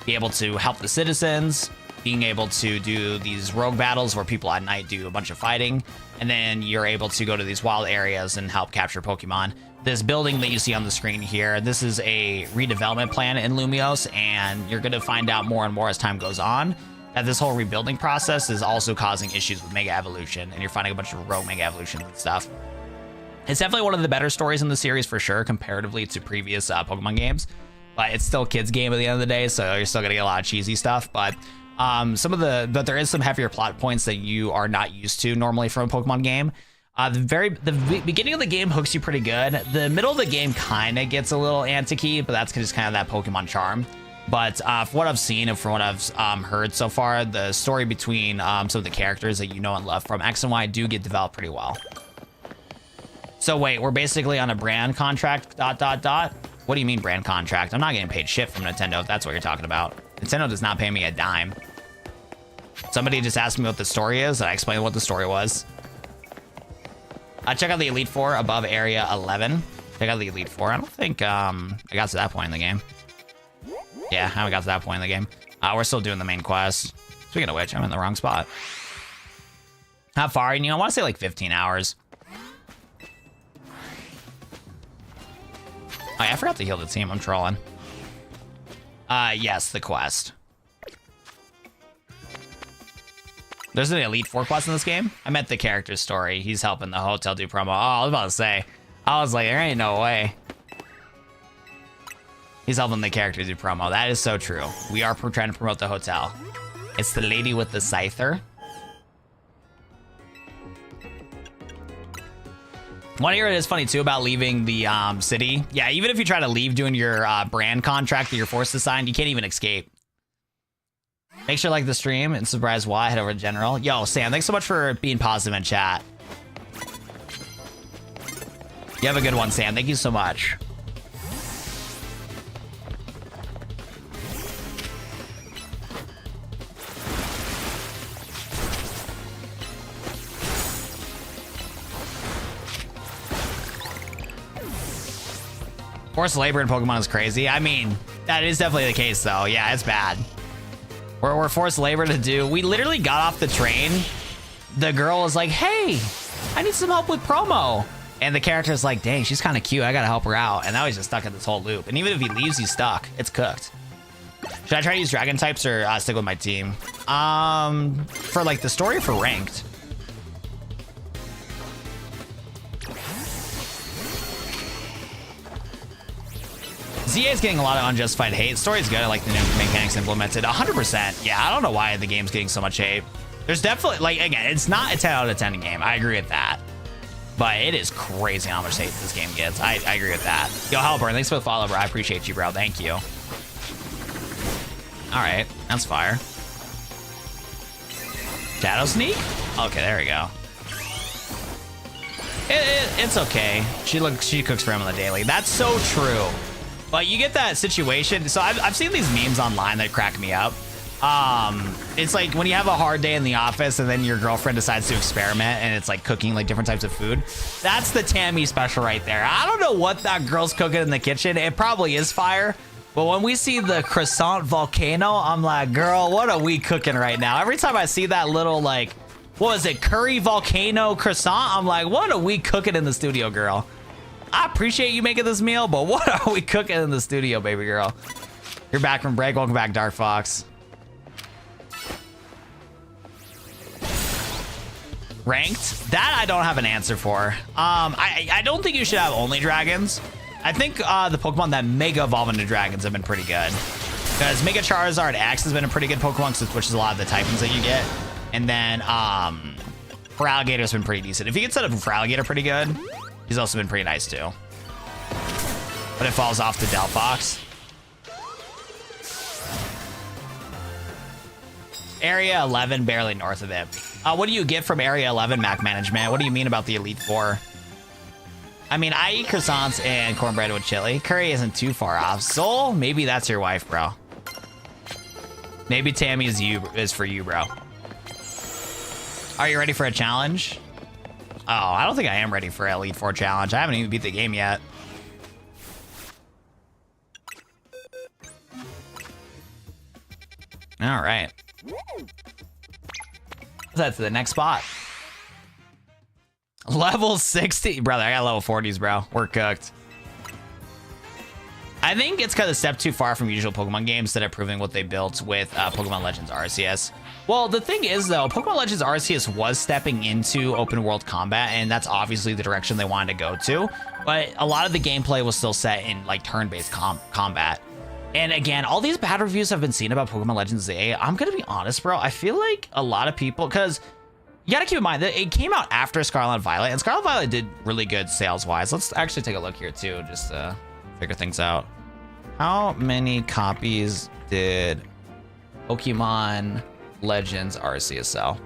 be able to help the citizens, being able to do these rogue battles where people at night do a bunch of fighting, and then you're able to go to these wild areas and help capture Pokemon. This building that you see on the screen here, this is a redevelopment plan in Lumios, and you're going to find out more and more as time goes on that this whole rebuilding process is also causing issues with Mega Evolution, and you're finding a bunch of rogue Mega Evolutions and stuff. It's definitely one of the better stories in the series for sure, comparatively to previous Pokemon games, but it's still a kids game at the end of the day, so you're still gonna get a lot of cheesy stuff. But but there is some heavier plot points that you are not used to normally from a Pokemon game. The beginning of the game hooks you pretty good. The middle of the game kind of gets a little anticky, but that's just kind of that Pokemon charm. But from what I've seen and from what I've heard so far, the story between some of the characters that you know and love from X and Y do get developed pretty well. So wait, we're basically on a brand contract, ... What do you mean brand contract? I'm not getting paid shit from Nintendo, if that's what you're talking about. Nintendo does not pay me a dime. Somebody just asked me what the story is, and I explained what the story was. Check out the Elite Four above Area 11. Check out the Elite Four. I don't think I got to that point in the game. Yeah, I haven't got to that point in the game. We're still doing the main quest. Speaking of which, I'm in the wrong spot. How far? I want to say like 15 hours. Oh, yeah, I forgot to heal the team. I'm trolling. Yes, the quest. There's an Elite Four quest in this game? I meant the character's story. He's helping the hotel do promo. Oh, I was about to say. I was like, there ain't no way. He's helping the character do promo. That is so true. We are trying to promote the hotel. It's the lady with the scyther. One area that is funny too about leaving the city. Yeah, even if you try to leave doing your brand contract that you're forced to sign, you can't even escape. Make sure to like the stream and surprise why. Head over to General. Yo, Sam, thanks so much for being positive in chat. You have a good one, Sam. Thank you so much. Forced labor in Pokemon is crazy. I mean, that is definitely the case, though. Yeah, it's bad. We're forced labor to do. We literally got off the train. The girl was like, hey, I need some help with promo. And the character's like, dang, she's kind of cute. I got to help her out. And now he's just stuck in this whole loop. And even if he leaves, he's stuck. It's cooked. Should I try to use dragon types or stick with my team? For like the story or for ranked? ZA is getting a lot of unjustified hate. Story's good. I like the new mechanics implemented. 100%. Yeah, I don't know why the game's getting so much hate. There's definitely, like, again, it's not a 10 out of 10 game. I agree with that. But it is crazy how much hate this game gets. I agree with that. Yo, Halburn, thanks for the follow, bro. I appreciate you, bro. Thank you. All right, that's fire. Shadow Sneak? Okay, there we go. It's okay. She cooks for him on the daily. That's so true. But you get that situation. So I've seen these memes online that crack me up. It's like when you have a hard day in the office and then your girlfriend decides to experiment and it's like cooking like different types of food. That's the Tammy special right there. I don't know what that girl's cooking in the kitchen. It probably is fire. But when we see the croissant volcano, I'm like, girl, what are we cooking right now? Every time I see that little like, what was it, curry volcano croissant? I'm like, what are we cooking in the studio, girl? I appreciate you making this meal, but what are we cooking in the studio, baby girl? You're back from break. Welcome back, Dark Fox. Ranked? That I don't have an answer for. I don't think you should have only dragons. I think the Pokemon that Mega Evolve into dragons have been pretty good. Because Mega Charizard X has been a pretty good Pokemon because it switches a lot of the typings that you get. And then Feraligator's been pretty decent. If you get set up Feraligator pretty good, he's also been pretty nice too. But it falls off to Delphox. Area 11, barely north of it. What do you get from Area 11, Mac Management? What do you mean about the Elite Four? I mean, I eat croissants and cornbread with chili. Curry isn't too far off. Soul, maybe that's your wife, bro. Maybe Tammy is for you, bro. Are you ready for a challenge? Oh, I don't think I am ready for Elite Four challenge. I haven't even beat the game yet. All right. That's the next spot. Level 60. Brother, I got level 40s, bro. We're cooked. I think it's kind of a step too far from usual Pokemon games that are proving what they built with Pokemon Legends Arceus. Well, the thing is, though, Pokemon Legends Arceus was stepping into open world combat, and that's obviously the direction they wanted to go to. But a lot of the gameplay was still set in like turn-based combat. And again, all these bad reviews I've been seeing about Pokemon Legends ZA, I'm gonna be honest, bro. I feel like a lot of people, because you gotta keep in mind that it came out after Scarlet and Violet, and Scarlet and Violet did really good sales-wise. Let's actually take a look here too, just to figure things out. How many copies did Pokemon Legends Arceus sell?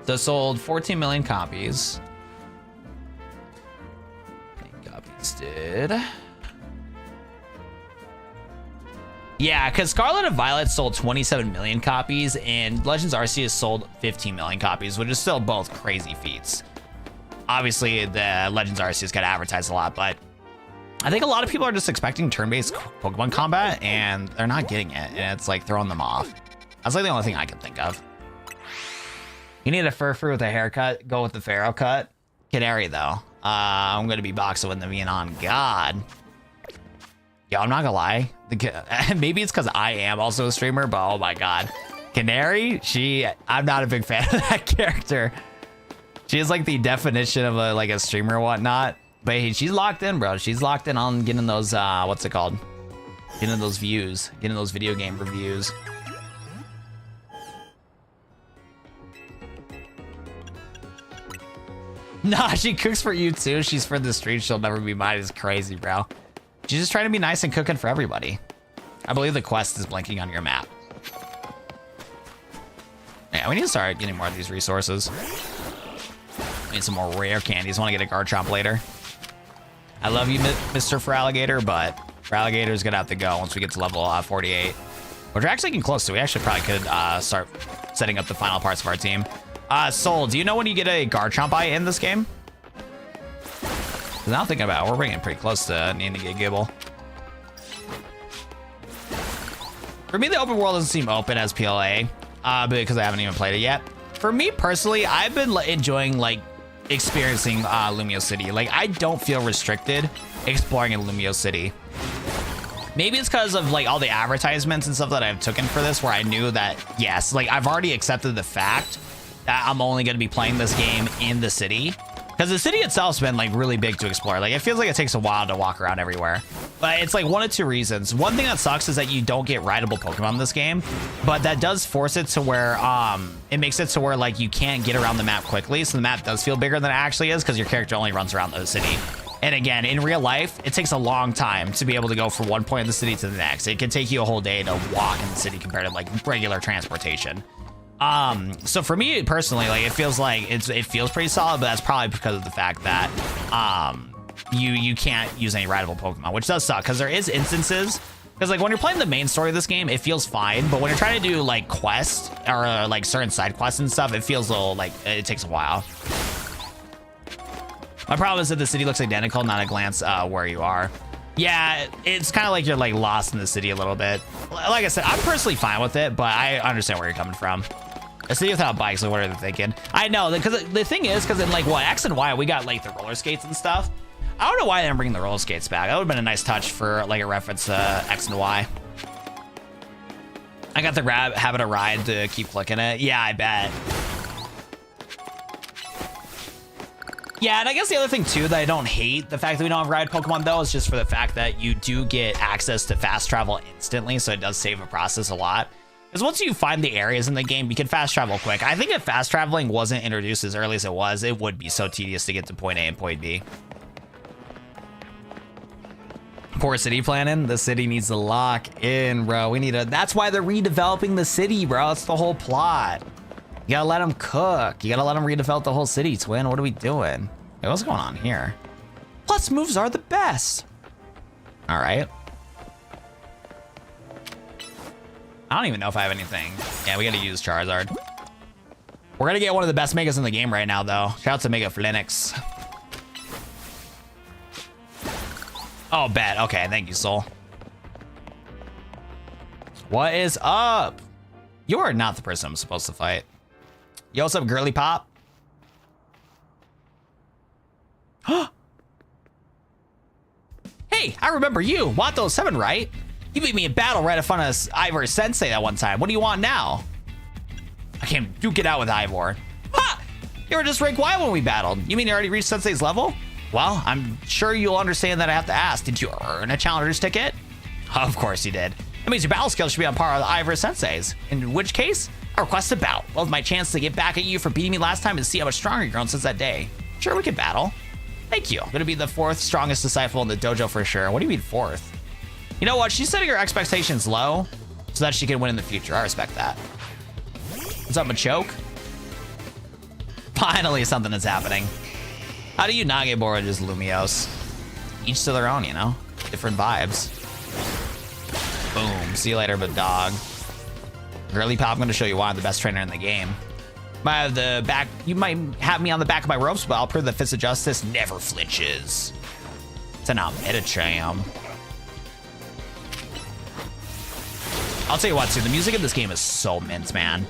So it sold 14 million copies. How many copies did? Yeah, because Scarlet and Violet sold 27 million copies, and Legends Arceus sold 15 million copies, which is still both crazy feats. Obviously, the Legends Arceus got advertised a lot, but I think a lot of people are just expecting turn-based Pokemon combat, and they're not getting it, and it's like throwing them off. That's like the only thing I can think of. You need a Furfrou with a haircut, go with the Pharaoh cut. Canary, though. I'm going to be boxing with them being on God. Yo, I'm not gonna lie. Maybe it's because I am also a streamer, but oh my God. Canary, I'm not a big fan of that character. She is like the definition of a streamer or whatnot. But hey, she's locked in, bro. She's locked in on getting those, what's it called? Getting those views, getting those video game reviews. Nah, she cooks for you too. She's for the street. She'll never be mine. It's crazy, bro. She's just trying to be nice and cooking for everybody. I believe the quest is blinking on your map. Yeah, we need to start getting more of these resources. We need some more rare candies. Want to get a Garchomp later. I love you, Mr. Feraligator, but Feraligator's gonna have to go once we get to level 48. Which we're actually getting close to. We actually probably could start setting up the final parts of our team. Soul, do you know when you get a Garchomp eye in this game? Now I'm thinking about it, we're bringing it pretty close to needing to get Gibble. For me, the open world doesn't seem open as PLA because I haven't even played it yet. For me personally, I've been enjoying like experiencing Lumiose City. Like I don't feel restricted exploring in Lumiose City. Maybe it's because of like all the advertisements and stuff that I've taken for this, where I knew that yes, like I've already accepted the fact that I'm only going to be playing this game in the city. Because the city itself's been like really big to explore. Like it feels like it takes a while to walk around everywhere. But it's like one of two reasons. One thing that sucks is that you don't get rideable Pokemon in this game. But that does force it to where it makes it to where like you can't get around the map quickly. So the map does feel bigger than it actually is because your character only runs around the city. And again, in real life, it takes a long time to be able to go from one point in the city to the next. It can take you a whole day to walk in the city compared to like regular transportation. So for me personally, like it feels pretty solid, but that's probably because of the fact that you can't use any rideable Pokemon, which does suck because there is instances because like when you're playing the main story of this game, it feels fine, but when you're trying to do like quests or like certain side quests and stuff, it feels a little like it takes a while. My problem is that the city looks identical, not a glance where you are. Yeah, it's kind of like you're like lost in the city a little bit. Like I said, I'm personally fine with it, but I understand where you're coming from. A city without bikes, like what are they thinking? I know, because the thing is, because in like what, X and Y, we got like the roller skates and stuff. I don't know why they didn't bring the roller skates back. That would have been a nice touch for like a reference to X and Y. I got the habit of ride to keep clicking it. Yeah, I bet. Yeah, and I guess the other thing too that I don't hate the fact that we don't have ride Pokemon though is just for the fact that you do get access to fast travel instantly, so it does save a process a lot. Because once you find the areas in the game, you can fast travel quick. I think if fast traveling wasn't introduced as early as it was, it would be so tedious to get to point A and point B. Poor city planning. The city needs to lock in, bro. We need to. That's why they're redeveloping the city, bro. That's the whole plot. You gotta let them cook. You gotta let them redevelop the whole city, Twin. What are we doing? Wait, what's going on here? Plus moves are the best. All right. I don't even know if I have anything. Yeah, we gotta use Charizard. We're gonna get one of the best Megas in the game right now, though. Shout out to Mega Phoenix. Oh, bet. Okay, thank you, Soul. What is up? You are not the person I'm supposed to fight. Yo, what's up, girly pop? Hey, I remember you. Wato 7, right? You beat me in battle right in front of Ivor Sensei that one time. What do you want now? I can't duke it out with Ivor. Ha! You were just rank Y when we battled. You mean you already reached Sensei's level? Well, I'm sure you'll understand that I have to ask. Did you earn a challenger's ticket? Of course you did. That means your battle skills should be on par with Ivor Sensei's. In which case, I request a bout. Well, my chance to get back at you for beating me last time and see how much stronger you've grown since that day. Sure, we can battle. Thank you. I'm gonna be the 4th strongest disciple in the dojo for sure. What do you mean 4th? You know what? She's setting her expectations low so that she can win in the future. I respect that. What's up, Machoke? Finally, something is happening. How do you not get bored with just Lumios? Each to their own, you know? Different vibes. Boom. See you later, but dog. Girly Pop, I'm going to show you why I'm the best trainer in the game. You might have me on the back of my ropes, but I'll prove that Fist of Justice never flinches. It's an Medicham. I'll tell you what, too. The music in this game is so mint, man.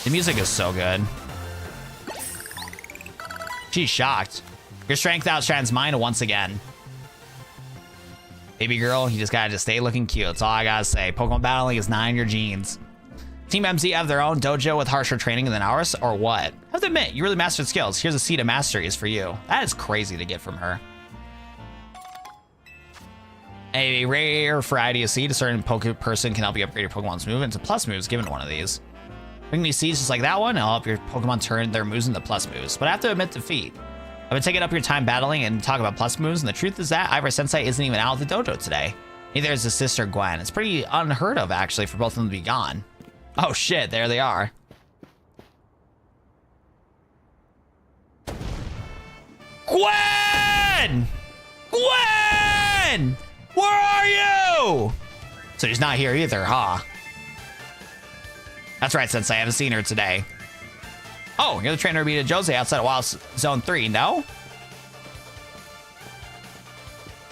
The music is so good. She's shocked. Your strength outshines mine once again. Baby girl, you just gotta stay looking cute. That's all I gotta say. Pokemon battling is not in your genes. Team MZ have their own dojo with harsher training than ours, or what? I have to admit, you really mastered skills. Here's a seed of mastery is for you. That is crazy to get from her. A rare variety of seed, a certain person can help you upgrade your Pokemon's movement to plus moves given one of these. Bring me seeds just like that one, and I'll help your Pokemon turn their moves into plus moves. But I have to admit defeat. I've been taking up your time battling and talking about plus moves, and the truth is that Ivor Sensei isn't even out at the dojo today. Neither is his sister Gwen. It's pretty unheard of, actually, for both of them to be gone. Oh shit, there they are. Gwen! Gwen! Where are you? So she's not here either, huh? That's right, Sensei. I haven't seen her today. Oh, you're the trainer who beat Jose outside of Wild Zone 3, no?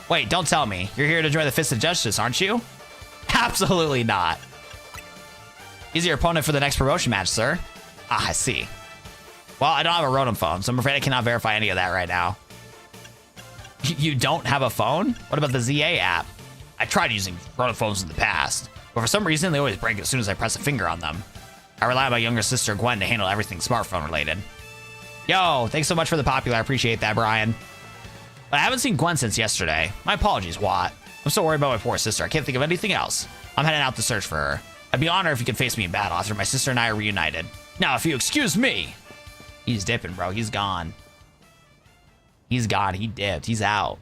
Wait, don't tell me. You're here to join the Fist of Justice, aren't you? Absolutely not. He's your opponent for the next promotion match, sir. Ah, I see. Well, I don't have a Rotom phone, so I'm afraid I cannot verify any of that right now. You don't have a phone? What about the ZA app? I tried using Rotom phones in the past, but for some reason, they always break as soon as I press a finger on them. I rely on my younger sister, Gwen, to handle everything smartphone related. Yo, thanks so much for the popular. I appreciate that, Brian. But I haven't seen Gwen since yesterday. My apologies, Watt. I'm so worried about my poor sister. I can't think of anything else. I'm heading out to search for her. I'd be honored if you could face me in battle after my sister and I are reunited. Now, if you excuse me. He's dipping, bro. He's gone. He's gone. He dipped. He's out.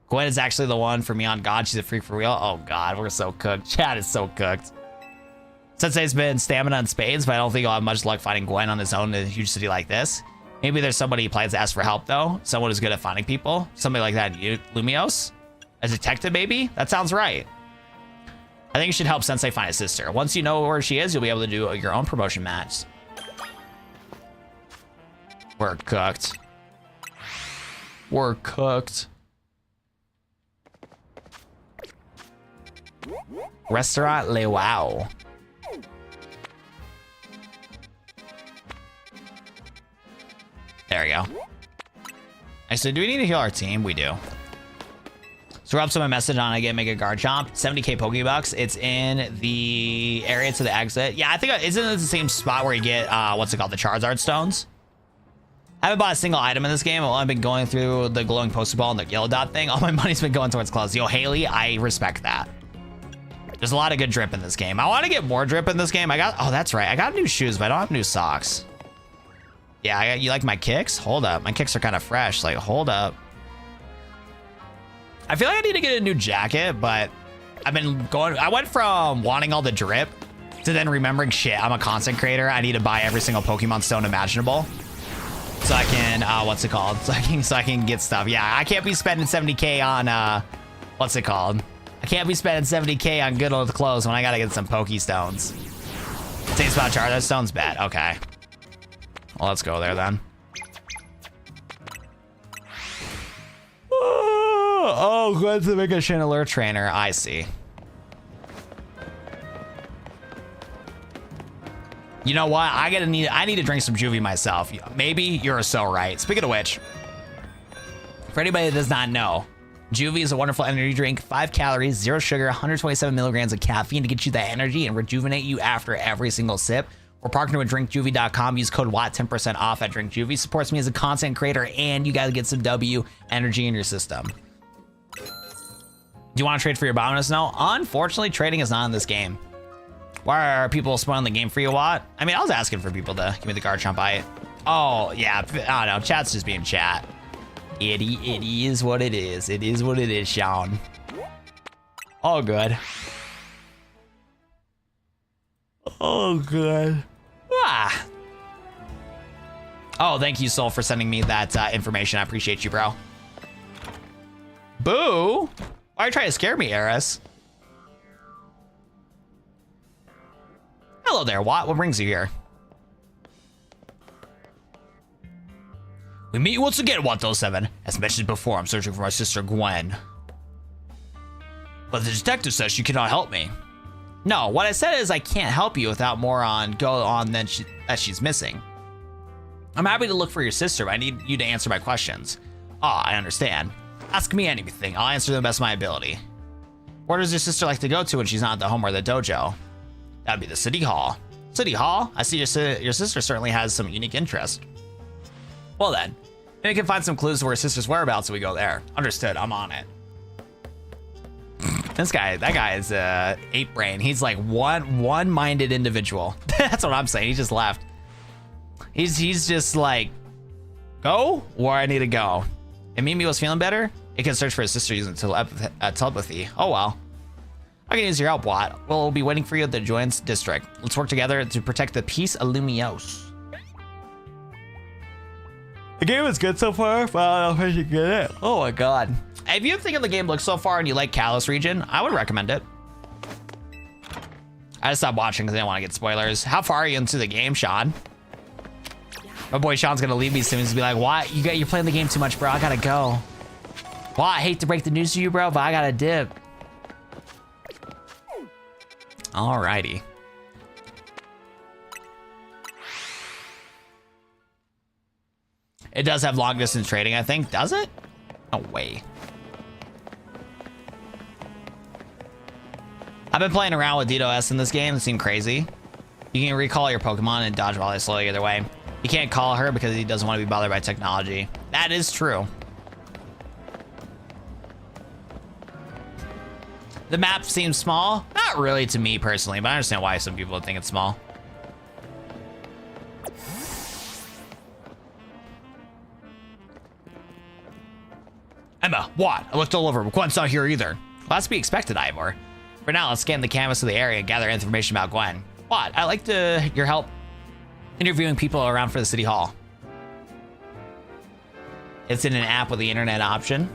Gwen is actually the one for me on God. She's a freak for real. Oh, God. We're so cooked. Chat is so cooked. Sensei's been stamina and spades, but I don't think he'll have much luck finding Gwen on his own in a huge city like this. Maybe there's somebody he plans to ask for help, though. Someone who's good at finding people. Somebody like that in Lumios? A detective, maybe? That sounds right. I think you should help Sensei find his sister. Once you know where she is, you'll be able to do your own promotion match. We're cooked. We're cooked. Restaurant Le Wow. There we go. Actually, do we need to heal our team? We do. So we're up to my message on I get Mega Garchomp. 70k Pokebucks. It's in the area to the exit. Yeah, I think isn't it the same spot where you get what's it called? The Charizard stones. I haven't bought a single item in this game. I've been going through the glowing Pokeball and the yellow dot thing. All my money's been going towards clothes. Yo, Haley, I respect that. There's a lot of good drip in this game. I want to get more drip in this game. Oh, that's right. I got new shoes, but I don't have new socks. Yeah, you like my kicks? Hold up. My kicks are kind of fresh. Like, hold up. I feel like I need to get a new jacket, but I went from wanting all the drip to then remembering shit. I'm a content creator. I need to buy every single Pokemon stone imaginable. So I can, what's it called? So I can get stuff. Yeah, I can't be spending 70k on, what's it called? I can't be spending 70k on good old clothes when I gotta get some Pokestones. Same spot Charizard stones, bad. Okay. Well, let's go there then. Oh, Gwen's the Mega Channeler trainer. I see. You know what? I need to drink some Juvie myself. Maybe you're so right. Speaking of which, for anybody that does not know, Juvie is a wonderful energy drink. 5 calories, 0 sugar, 127 milligrams of caffeine to get you that energy and rejuvenate you after every single sip. We're partnered with drinkjuvie.com. Use code WATT, 10% off at drinkjuvie. Supports me as a content creator, and you guys get some W energy in your system. Do you want to trade for your Abominous Snow? Unfortunately, trading is not in this game. Why are people spoiling the game for you, Watt? I mean, I was asking for people to give me the Garchomp bite. Oh, yeah. I don't know. Chat's just being chat. It is what it is. It is what it is, Sean. All good. Oh, good. Ah. Oh, thank you, Soul, for sending me that information. I appreciate you, bro. Boo. Why are you trying to scare me, Eris? Hello there, Watt. What brings you here? We meet you once again, Watt07. As mentioned before, I'm searching for my sister, Gwen. But the detective says she cannot help me. No, what I said is I can't help you without more than that she's missing. I'm happy to look for your sister, but I need you to answer my questions. Ah, I understand. Ask me anything. I'll answer them best of my ability. Where does your sister like to go to when she's not at the home or the dojo? That'd be the City Hall. City Hall? I see your sister certainly has some unique interest. Well then, maybe we can find some clues to her sister's whereabouts so we go there. Understood, I'm on it. That guy is ape brain. He's like one-minded individual. That's what I'm saying. He just left. He's just like, go where I need to go. And Mimi was feeling better. It can search for his sister using telepathy. Oh well. I can use your help, Watt. We'll be waiting for you at the Joins district. Let's work together to protect the peace of Lumios. The game is good so far, but I don't know if I should get it. Oh my god. If you think of the game looks so far and you like Kalos region, I would recommend it. I just stopped watching because I didn't want to get spoilers. How far are you into the game, Sean? My boy Sean's gonna leave me soon. He's gonna be like, "What? You're playing the game too much, bro. I gotta go." Well, I hate to break the news to you, bro, but I gotta dip. Alrighty. It does have long distance trading, I think. Does it? No way. I've been playing around with DDoS in this game. It seemed crazy. You can recall your Pokemon and dodge while they slow either way. You can't call her because he doesn't want to be bothered by technology. That is true. The map seems small. Not really to me personally, but I understand why some people would think it's small. Emma, what? I looked all over, but Gwen's not here either. Well, that's to be expected, Ivor. For now, let's scan the canvas of the area and gather information about Gwen. What? I'd like your help interviewing people around for the City Hall. It's in an app with the internet option.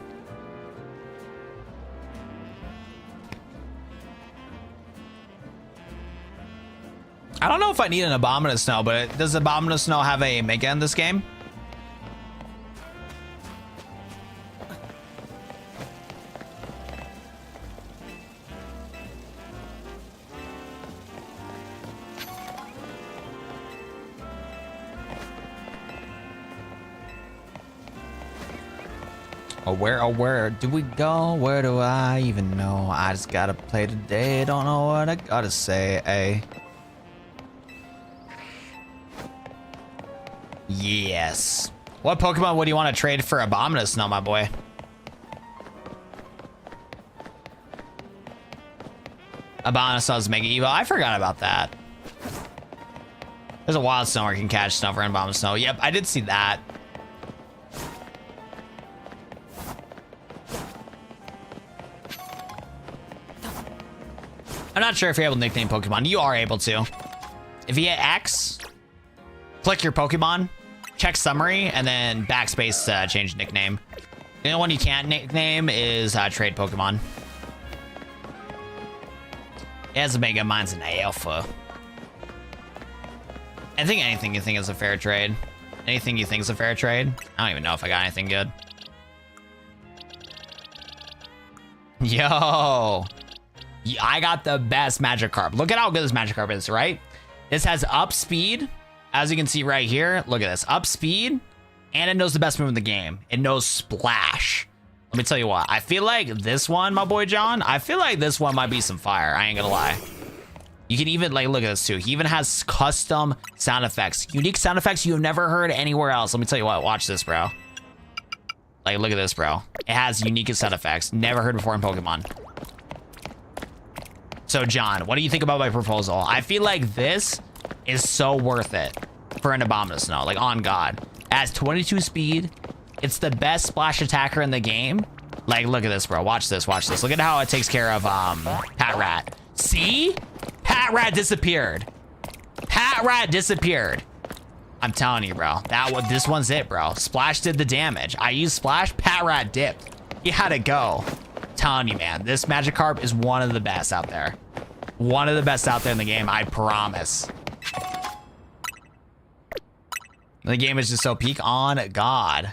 I don't know if I need an Abominous Snow, but does Abominous Snow have a Mega in this game? Oh, where do we go? Where do I even know? I just gotta play today. Don't know what I gotta say. Ay. Yes. What Pokemon would you want to trade for Abominus, my boy? Abominus Mega Evo. I forgot about that. There's a Wild Snow where you can catch Snover and Abominus Snow. Yep, I did see that. I'm not sure if you're able to nickname Pokemon. You are able to. If you hit X, click your Pokemon, check summary, and then backspace to change nickname. The only one you can't nickname is trade Pokemon. It has a Mega, mine's an Alpha. I think anything you think is a fair trade. Anything you think is a fair trade? I don't even know if I got anything good. Yo. I got the best Magikarp. Look at how good this Magikarp is, right? This has up speed, as you can see right here. Look at this, up speed, and it knows the best move in the game. It knows Splash. Let me tell you what, I feel like this one, my boy John, I feel like this one might be some fire. I ain't gonna lie. You can even, like, look at this too. He even has custom sound effects, unique sound effects you've never heard anywhere else. Let me tell you what, watch this, bro. Like, look at this, bro. It has unique sound effects, never heard before in Pokemon. So, John, what do you think about my proposal? I feel like this is so worth it for an Abominus Snow, like, on God. It has 22 speed. It's the best splash attacker in the game. Like, look at this, bro. Watch this, watch this. Look at how it takes care of Pat Rat. See? Pat Rat disappeared. Pat Rat disappeared. I'm telling you, bro. This one's it, bro. Splash did the damage. I used Splash, Pat Rat dipped. He had to go. Telling you, man, this Magikarp is one of the best out there. One of the best out there in the game, I promise. The game is just so peak on God.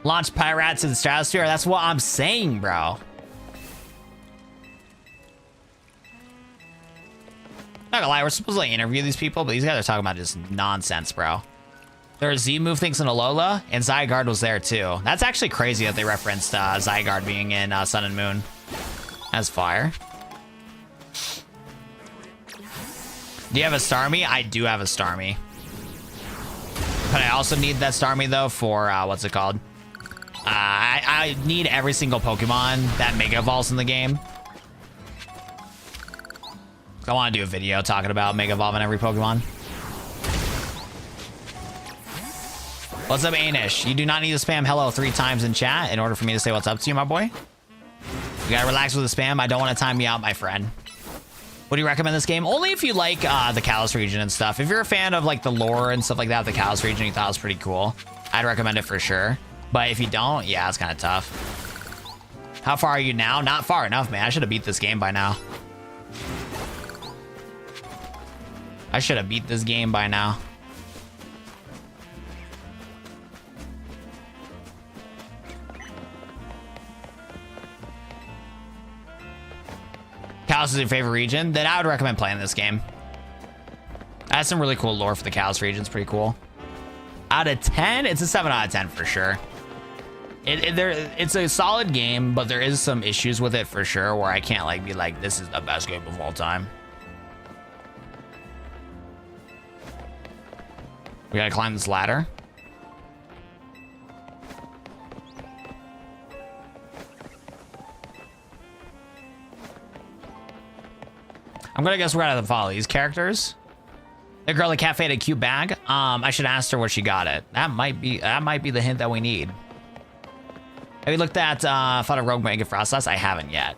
Launch Pirates in the stratosphere. That's what I'm saying, bro. Not gonna lie, we're supposed to like interview these people, but these guys are talking about just nonsense, bro. There are Z-move things in Alola, and Zygarde was there too. That's actually crazy that they referenced Zygarde being in Sun and Moon. That's fire. Do you have a Starmie? I do have a Starmie. But I also need that Starmie though for, what's it called? I need every single Pokemon that Mega Evolves in the game. I want to do a video talking about Mega Evolving every Pokemon. What's up, Anish? You do not need to spam hello 3 times in chat in order for me to say what's up to you, my boy. You gotta relax with the spam. I don't want to time you out, my friend. Would you recommend this game? Only if you like the Kalos region and stuff. If you're a fan of like the lore and stuff like that, the Kalos region, you thought it was pretty cool, I'd recommend it for sure. But if you don't, yeah, it's kind of tough. How far are you now? Not far enough, man. I should have beat this game by now. I should have beat this game by now. Kalos is your favorite region? Then I would recommend playing this game. That's some really cool lore for the Kalos region. It's pretty cool. Out of 10, it's a 7 out of 10 for sure. It's a solid game, but there is some issues with it for sure where I can't like be like, this is the best game of all time. We gotta climb this ladder. I'm gonna guess we're gonna have to follow these characters. The girl at cafe had a cute bag. I should ask her where she got it. That might be the hint that we need. Have you looked at Fun of Rogue Mega Frostlass? I haven't yet.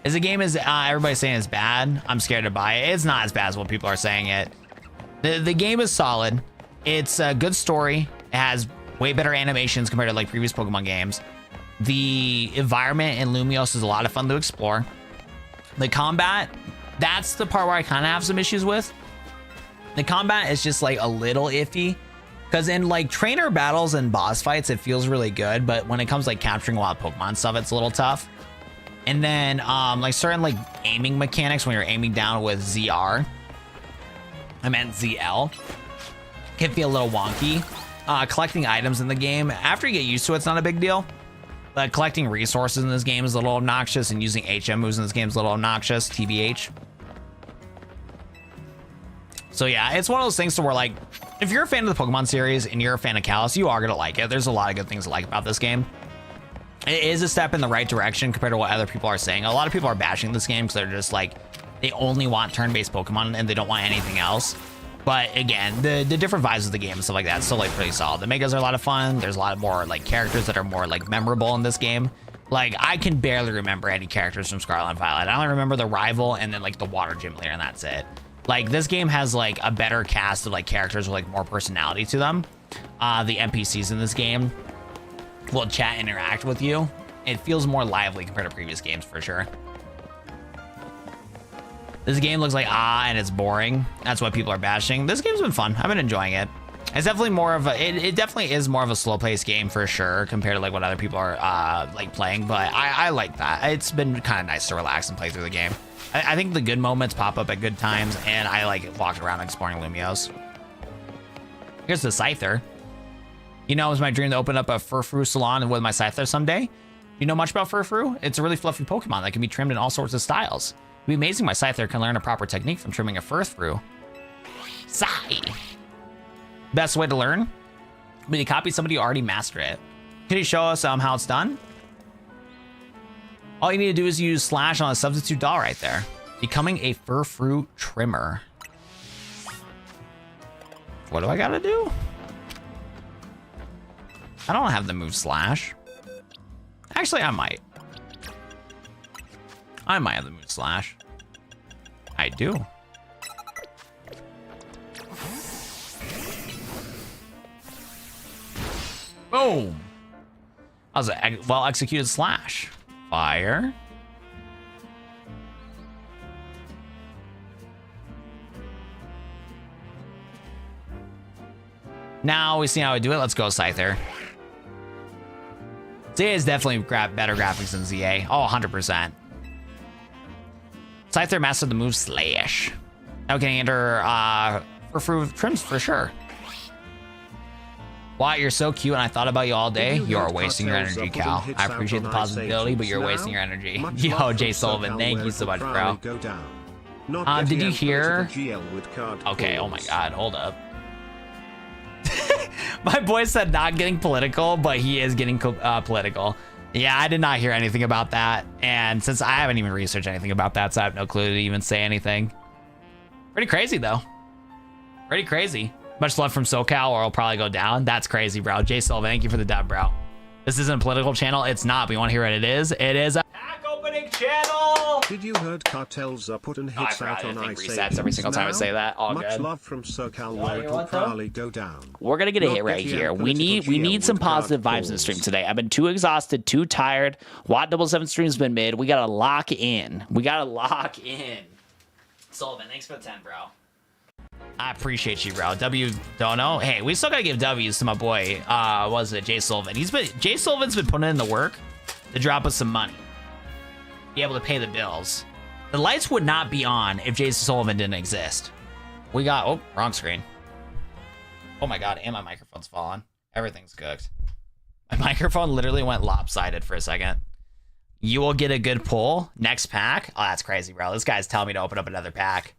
Is the game as everybody's saying is bad? I'm scared to buy it. It's not as bad as what people are saying it. The game is solid. It's a good story. It has way better animations compared to like previous Pokemon games. The environment in Lumios is a lot of fun to explore. The combat, that's the part where I kind of have some issues with. The combat is just like a little iffy. Because in like trainer battles and boss fights, it feels really good. But when it comes like capturing wild Pokemon stuff, it's a little tough. And then like certain like aiming mechanics when you're aiming down with ZR. I meant ZL. Can feel a little wonky. Collecting items in the game, after you get used to it, it's not a big deal. But collecting resources in this game is a little obnoxious, and using HM moves in this game is a little obnoxious, TBH. So yeah, it's one of those things to where like, if you're a fan of the Pokemon series and you're a fan of Kalos, you are gonna like it. There's a lot of good things to like about this game. It is a step in the right direction compared to what other people are saying. A lot of people are bashing this game because they're just like, they only want turn-based Pokemon and they don't want anything else. But again, the different vibes of the game and stuff like that is still like pretty solid. The Megas are a lot of fun. There's a lot more like characters that are more like memorable in this game. Like I can barely remember any characters from Scarlet and Violet. I only remember the rival and then like the water gym leader, and that's it. Like this game has like a better cast of like characters with like more personality to them. The NPCs in this game will chat, interact with you. It feels more lively compared to previous games for sure. This game looks like and it's boring. That's what people are bashing. This game's been fun. I've been enjoying it. It's definitely more of a, it definitely is more of a slow paced game for sure compared to like what other people are like playing, but I like that. It's been kind of nice to relax and play through the game. I think the good moments pop up at good times, and I like walking around exploring Lumios. Here's the Scyther. You know, it was my dream to open up a Furfrou salon with my Scyther someday. You know much about Furfrou? It's a really fluffy Pokemon that can be trimmed in all sorts of styles. It'd be amazing my Scyther can learn a proper technique from trimming a Furfrou. Sigh. Best way to learn? When you copy somebody who already mastered it. Can you show us how it's done? All you need to do is use slash on a substitute doll right there. Becoming a Furfrou trimmer. What do I gotta do? I don't have the move slash. Actually, I might. I might have the move slash. I do. Boom. That was a well executed slash. Fire. Now we see how I do it. Let's go, Scyther. ZA is definitely better graphics than ZA. Oh, 100%. Scyther mastered the move Slash. Now we can enter Furfrou trims for sure. Why, you're so cute and I thought about you all day. You're wasting your energy, Cal. I appreciate the possibility, but you're wasting your energy. Yo, Jay Sullivan, thank you so much, bro. Did you hear? Okay, oh my god, hold up. My boy said not getting political, but he is getting political. Yeah, I did not hear anything about that. And since I haven't even researched anything about that, so I have no clue to even say anything. Pretty crazy, though. Pretty crazy. Much love from SoCal, or I'll probably go down. That's crazy, bro. Jay Silva, thank you for the dub, bro. This isn't a political channel. It's not, but you want to hear what it is? It is a pack opening channel. Did you heard cartels are putting hits out on ice resets every single time I say that. All much good. love from SoCal, where it will probably go down. We're gonna get a hit right here. We need some positive vibes in the stream today. I've been too exhausted, too tired. Watt 77 stream's been mid. We gotta lock in. We gotta lock in. Sullivan, thanks for the 10, bro. I appreciate you, bro. W don't know. Hey, we still gotta give W's to my boy. Was it Jay Sullivan? Jay Sullivan's been putting in the work to drop us some money. Be able to pay the bills. The lights would not be on if Jay Sullivan didn't exist. We got, oh, wrong screen. Oh my god, and my microphone's falling. Everything's cooked. My microphone literally went lopsided for a second. You will get a good pull. Next pack. Oh, that's crazy, bro. This guy's telling me to open up another pack.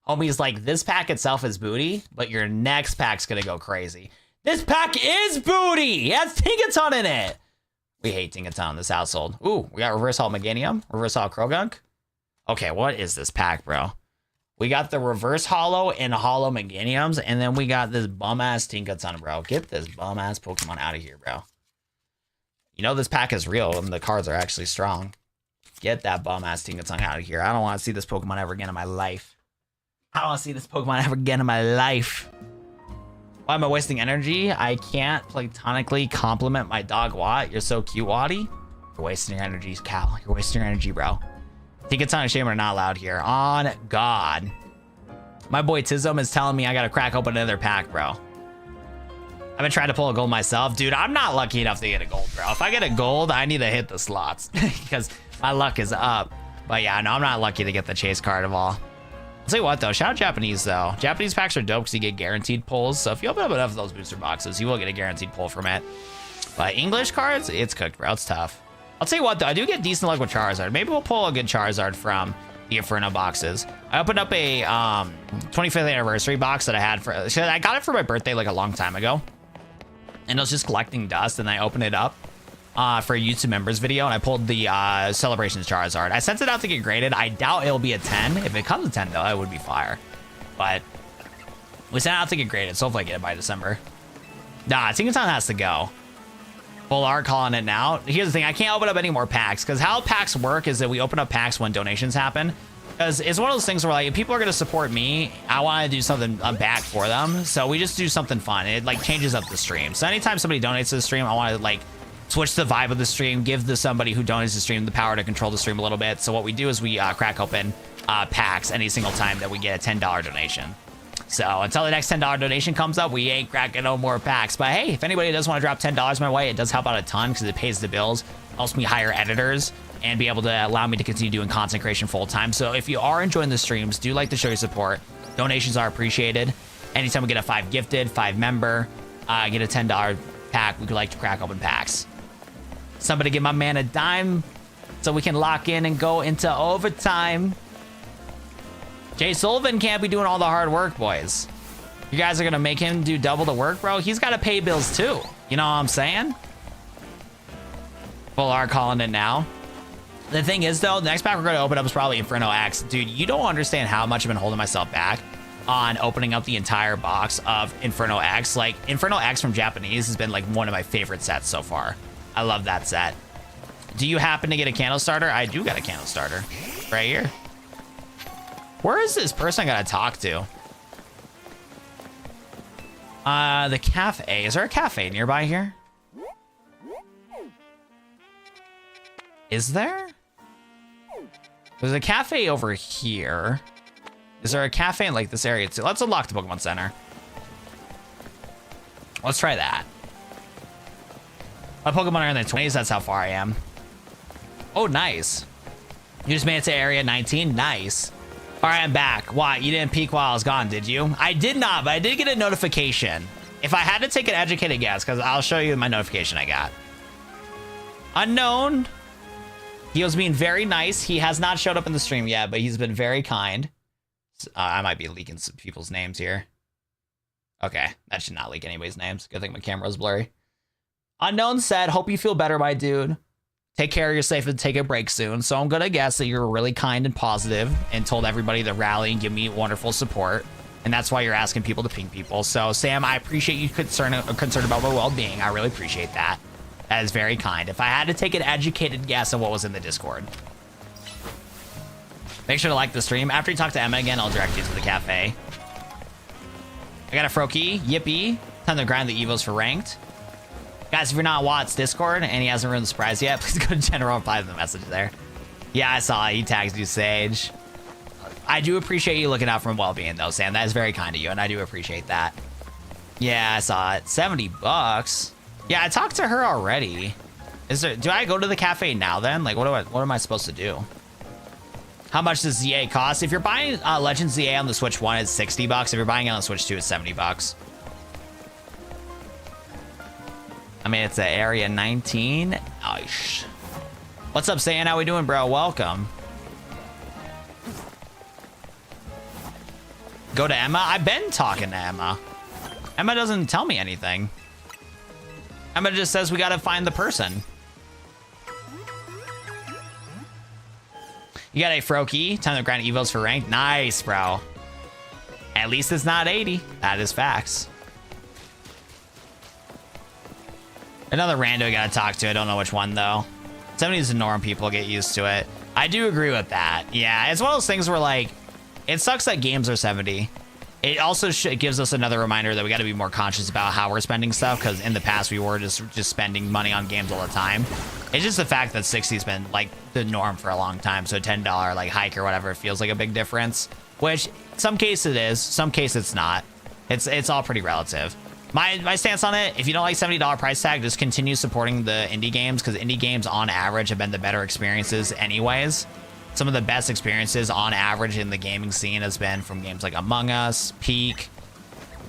Homie's like, this pack itself is booty, but your next pack's gonna go crazy. This pack is booty! It has Tinkaton in it! We hate Tinkaton in this household. Ooh, we got Reverse Hall Meganium, Reverse Hall Krogunk. Okay, what is this pack, bro? We got the Reverse Hollow and Hollow Meganiums, and then we got this bum-ass Tinkaton, bro. Get this bum-ass Pokemon out of here, bro. You know this pack is real, and the cards are actually strong. Get that bum-ass Tinkaton out of here. I don't want to see this Pokemon ever again in my life. I don't want to see this Pokemon ever again in my life. Why am I wasting energy? I can't platonically compliment my dog, Watt. You're so cute, Watty. You're wasting your energy, Cal. You're wasting your energy, bro. Tinkaton and Shame are not allowed here. On God. My boy Tizom is telling me I gotta crack open another pack, bro. I've been trying to pull a gold myself. Dude, I'm not lucky enough to get a gold, bro. If I get a gold, I need to hit the slots. Because My luck is up. But yeah, no, I'm not lucky to get the chase card of all. I'll tell you what though, shout out Japanese though. Japanese packs are dope because you get guaranteed pulls. So if you open up enough of those booster boxes, you will get a guaranteed pull from it. But English cards, it's cooked, bro. It's tough. I'll tell you what though, I do get decent luck with Charizard. Maybe we'll pull a good Charizard from the Inferno boxes. I opened up a 25th anniversary box that I had for, I got it for my birthday like a long time ago. And it was just collecting dust, and I opened it up for a YouTube members video, and I pulled the Celebrations Charizard. I sent it out to get graded. I doubt it'll be a 10. If it comes a 10 though, it would be fire. But we sent it out to get graded, so hopefully I get it by December. Nah, Tinkaton has to go. Full art calling it now. Here's the thing, I can't open up any more packs, because how packs work is that we open up packs when donations happen. Because it's one of those things where like, if people are going to support me, I want to do something back for them. So we just do something fun. It like changes up the stream. So anytime somebody donates to the stream, I want to like switch the vibe of the stream, give the somebody who donates to the stream the power to control the stream a little bit. So what we do is we crack open packs any single time that we get a $10 donation. So until the next $10 donation comes up, we ain't cracking no more packs. But hey, if anybody does want to drop $10 my way, it does help out a ton because it pays the bills, helps me hire editors, and be able to allow me to continue doing content creation full time. So if you are enjoying the streams, do like to show your support. Donations are appreciated. Anytime we get a 5 gifted, 5 member, get a $10 pack, we could like to crack open packs. Somebody give my man a dime so we can lock in and go into overtime. Jay Sullivan can't be doing all the hard work, boys. You guys are gonna make him do double the work, bro? He's gotta pay bills too. You know what I'm saying? Full R calling it now. The thing is though, the next pack we're gonna open up is probably Inferno X. Dude, you don't understand how much I've been holding myself back on opening up the entire box of Inferno X. Like, Inferno X from Japanese has been like one of my favorite sets so far. I love that set. Do you happen to get a candle starter? I do got a candle starter right here. Where is this person I gotta talk to? The cafe. Is there a cafe nearby here? Is there? There's a cafe over here. Is there a cafe in like this area too? Let's unlock the Pokemon Center. Let's try that. My Pokemon are in their 20s. That's how far I am. Oh, nice. You just made it to area 19. Nice. All right, I'm back. Why? You didn't peek while I was gone, did you? I did not, but I did get a notification. If I had to take an educated guess, because I'll show you my notification I got. Unknown. He was being very nice. He has not showed up in the stream yet, but he's been very kind. I might be leaking some people's names here. Okay, that should not leak anybody's names. Good thing my camera's blurry. Unknown said, hope you feel better, my dude. Take care of yourself and take a break soon. So I'm going to guess that you're really kind and positive and told everybody to rally and give me wonderful support. And that's why you're asking people to ping people. So Sam, I appreciate you concerned about my well-being. I really appreciate that. That is very kind. If I had to take an educated guess on what was in the Discord. Make sure to like the stream. After you talk to Emma again, I'll direct you to the cafe. I got a Froakie. Yippee. Time to grind the Evos for ranked. Guys, if you're not Watt's Discord and he hasn't ruined the surprise yet, please go to general and reply to the message there. Yeah, I saw it. He tags you, Sage. I do appreciate you looking out for well-being, though, Sam. That is very kind of you, and I do appreciate that. Yeah, I saw it. 70 bucks. Yeah, I talked to her already. Do I go to the cafe now, then? Like, what am I supposed to do? How much does ZA cost? If you're buying Legend ZA on the Switch 1, it's 60 bucks. If you're buying it on the Switch 2, it's 70 bucks. I mean, it's at area 19. Nice. What's up, Saiyan? How we doing, bro? Welcome. Go to Emma? I've been talking to Emma. Emma doesn't tell me anything. Emma just says we gotta find the person. You got a Froakie. Time to grind Evos for rank. Nice, bro. At least it's not 80. That is facts. Another rando I gotta talk to. I don't know which one, though. Some of these norm people get used to it. I do agree with that. Yeah, it's one of those things where, like, it sucks that games are 70. It also gives us another reminder that we gotta be more conscious about how we're spending stuff, because in the past we were just spending money on games all the time. It's just the fact that 60's been, like, the norm for a long time, so a $10, like, hike or whatever feels like a big difference. Which, some cases it is, some cases it's not. It's all pretty relative. My stance on it, if you don't like $70 price tag, just continue supporting the indie games, because indie games on average have been the better experiences anyways. Some of the best experiences on average in the gaming scene has been from games like Among Us, Peak,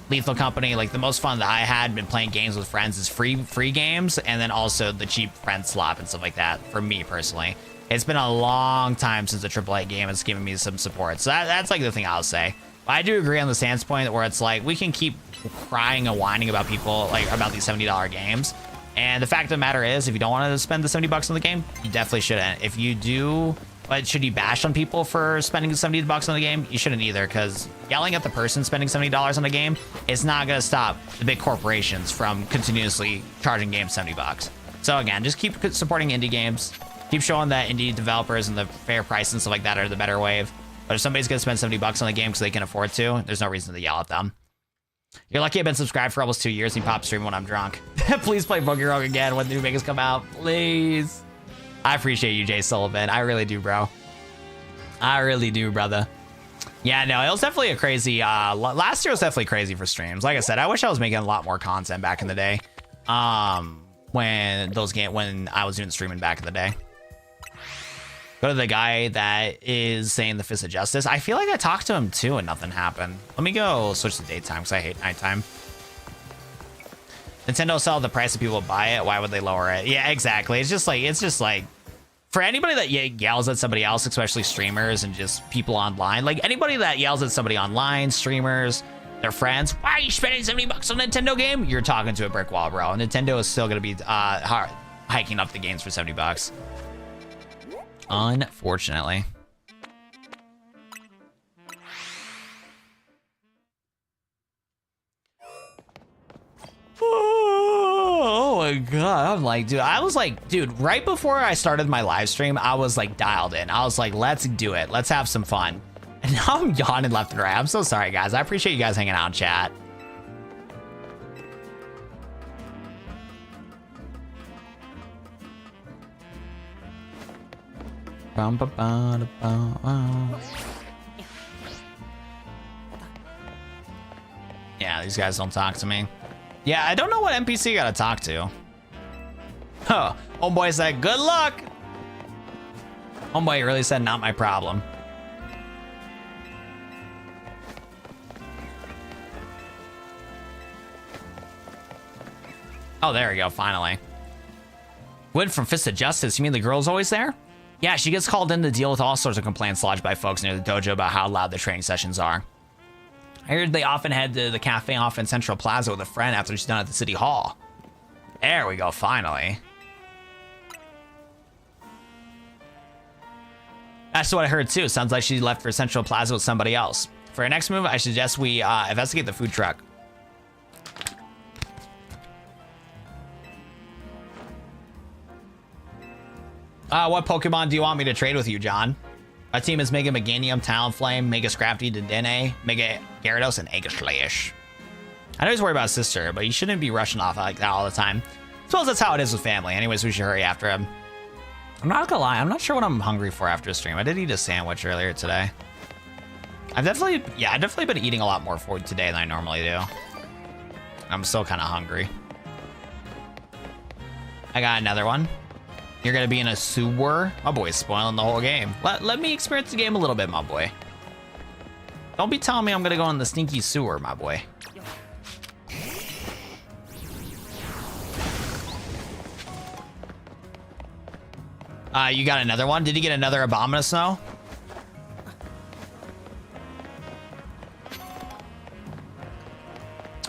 Lethal Company. Like the most fun that I had been playing games with friends is free games, and then also the cheap friend swap and stuff like that for me personally. It's been a long time since a AAA game has given me some support. So that's like the thing I'll say. But I do agree on the stance point where it's like we can keep crying and whining about people, like about these $70 games. And the fact of the matter is, if you don't want to spend the $70 on the game, you definitely shouldn't. If you do, but should you bash on people for spending $70 on the game? You shouldn't either, because yelling at the person spending $70 on the game is not going to stop the big corporations from continuously charging games $70. So again, just keep supporting indie games. Keep showing that indie developers and the fair price and stuff like that are the better wave. But if somebody's going to spend $70 on the game because they can afford to, there's no reason to yell at them. You're lucky I've been subscribed for almost 2 years and pop stream when I'm drunk. Please play Pokemon again when the new Megas come out. Please. I appreciate you, Jay Sullivan. I really do, bro. I really do, brother. Yeah, no, it was definitely a crazy... last year was definitely crazy for streams. Like I said, I wish I was making a lot more content back in the day. When I was doing streaming back in the day. Go to the guy that is saying the Fist of Justice. I feel like I talked to him too and nothing happened. Let me go switch to daytime because I hate nighttime. Nintendo sell the price of people buy it. Why would they lower it? Yeah, exactly. It's just like for anybody that yells at somebody else, especially streamers and just people online, like anybody that yells at somebody online, streamers, their friends, why are you spending $70 on a Nintendo game? You're talking to a brick wall, bro. Nintendo is still going to be hiking up the games for $70. Unfortunately. Oh my god, I'm like, dude, right before I started my live stream, I was like dialed in. I was like, let's do it. Let's have some fun. And now I'm yawning left and right. I'm so sorry, guys. I appreciate you guys hanging out in chat. Yeah, these guys don't talk to me. Yeah, I don't know what NPC I gotta talk to. Huh. Homeboy said, good luck. Homeboy really said, not my problem. Oh, there we go, finally. Gwen from Fist of Justice. You mean the girl's always there? Yeah, she gets called in to deal with all sorts of complaints lodged by folks near the dojo about how loud the training sessions are. I heard they often head to the cafe off in Central Plaza with a friend after she's done at the city hall. There we go, finally. That's what I heard too. Sounds like she left for Central Plaza with somebody else. For our next move, I suggest we investigate the food truck. What Pokemon do you want me to trade with you, John? My team is Mega Meganium, Talonflame, Mega Scrafty, Dedenne, Mega Gyarados, and Aegislash. I know he's worried about his sister, but you shouldn't be rushing off like that all the time. I suppose that's how it is with family. Anyways, we should hurry after him. I'm not gonna lie, I'm not sure what I'm hungry for after a stream. I did eat a sandwich earlier today. I've definitely been eating a lot more food today than I normally do. I'm still kind of hungry. I got another one. You're gonna be in a sewer? My boy's spoiling the whole game. Let me experience the game a little bit, my boy. Don't be telling me I'm gonna go in the stinky sewer, my boy. You got another one? Did you get another Abominous now?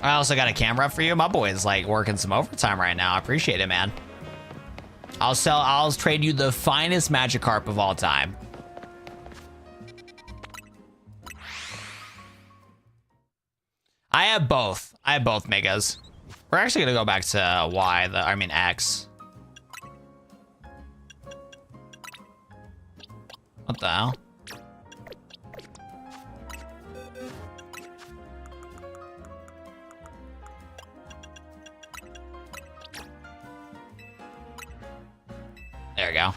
I also got a camera for you. My boy is like working some overtime right now. I appreciate it, man. I'll trade you the finest Magikarp of all time. I have both Megas. We're actually gonna go back to X. What the hell? There we go.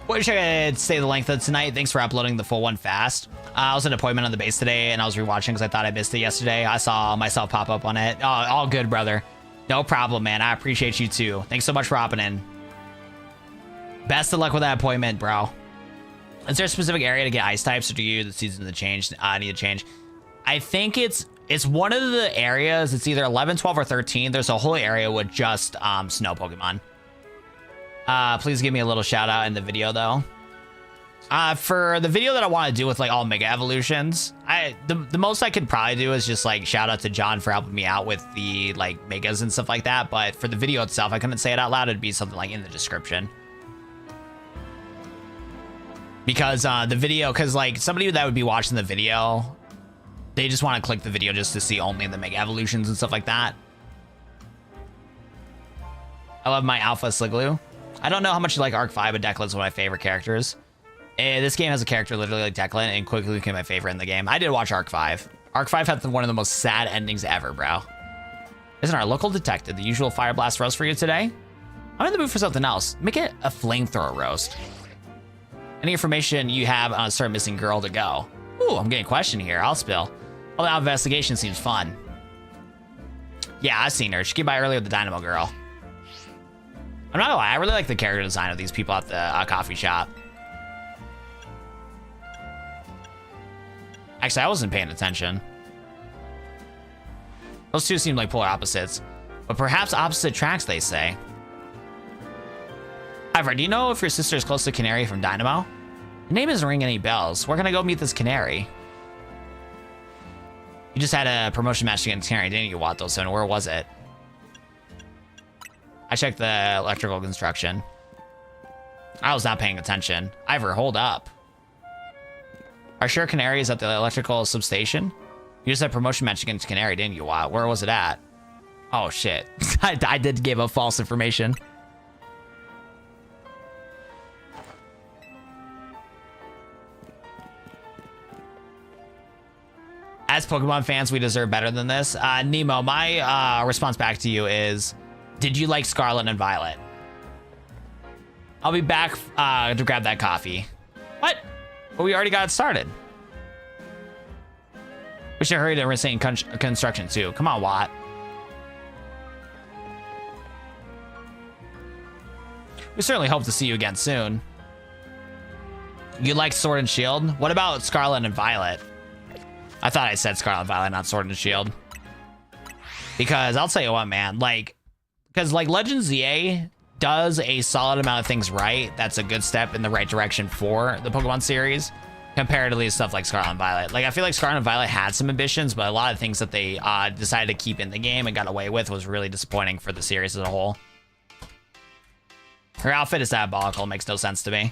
Wish I could stay the length of tonight. Thanks for uploading the full one fast. I was at an appointment on the base today, and I was rewatching because I thought I missed it yesterday. I saw myself pop up on it. Oh, all good, brother. No problem, man. I appreciate you too. Thanks so much for hopping in. Best of luck with that appointment, bro. Is there a specific area to get ice types, or do you the season to change? Need to change? I think it's one of the areas. It's either 11, 12, or 13. There's a whole area with just snow Pokemon. Please give me a little shout out in the video though. For the video that I want to do with like all Mega Evolutions, the most I could probably do is just like shout out to John for helping me out with the like Megas and stuff like that. But for the video itself, I couldn't say it out loud. It'd be something like in the description. Because the video, because like somebody that would be watching the video, they just want to click the video just to see only the Mega Evolutions and stuff like that. I love my Alpha Sligloo. I don't know how much you like Arc 5, but Declan's one of my favorite characters. This game has a character literally like Declan, and quickly became my favorite in the game. I did watch Arc 5. Arc 5 had one of the most sad endings ever, bro. Isn't our local detective the usual Fire Blast roast for you today? I'm in the mood for something else. Make it a flamethrower roast. Any information you have on a certain missing girl to go? Ooh, I'm getting a question here. I'll spill. All that investigation seems fun. Yeah, I've seen her. She came by earlier with the Dynamo Girl. I'm not gonna lie, I really like the character design of these people at the coffee shop. Actually, I wasn't paying attention. Those two seem like polar opposites, but perhaps opposite tracks, they say. However, do you know if your sister is close to Canary from Dynamo? The name isn't ringing any bells. Where can I go meet this Canary? You just had a promotion match against Canary, didn't you, Watto? So where was it? I checked the electrical construction. I was not paying attention. Ivor, hold up. Are sure Canary is at the electrical substation? You just had a promotion match against Canary, didn't you, Watt? Where was it at? Oh, shit. I did give up false information. As Pokemon fans, we deserve better than this. Nemo, my response back to you is, did you like Scarlet and Violet? I'll be back to grab that coffee. What? But we already got it started. We should hurry to Insane Construction too. Come on, Watt. We certainly hope to see you again soon. You like Sword and Shield? What about Scarlet and Violet? I thought I said Scarlet and Violet, not Sword and Shield. Because I'll tell you what, man, like, because like Legends ZA does a solid amount of things right. That's a good step in the right direction for the Pokemon series, comparatively to stuff like Scarlet and Violet. Like, I feel like Scarlet and Violet had some ambitions, but a lot of things that they decided to keep in the game and got away with was really disappointing for the series as a whole. Her outfit is diabolical. Makes no sense to me.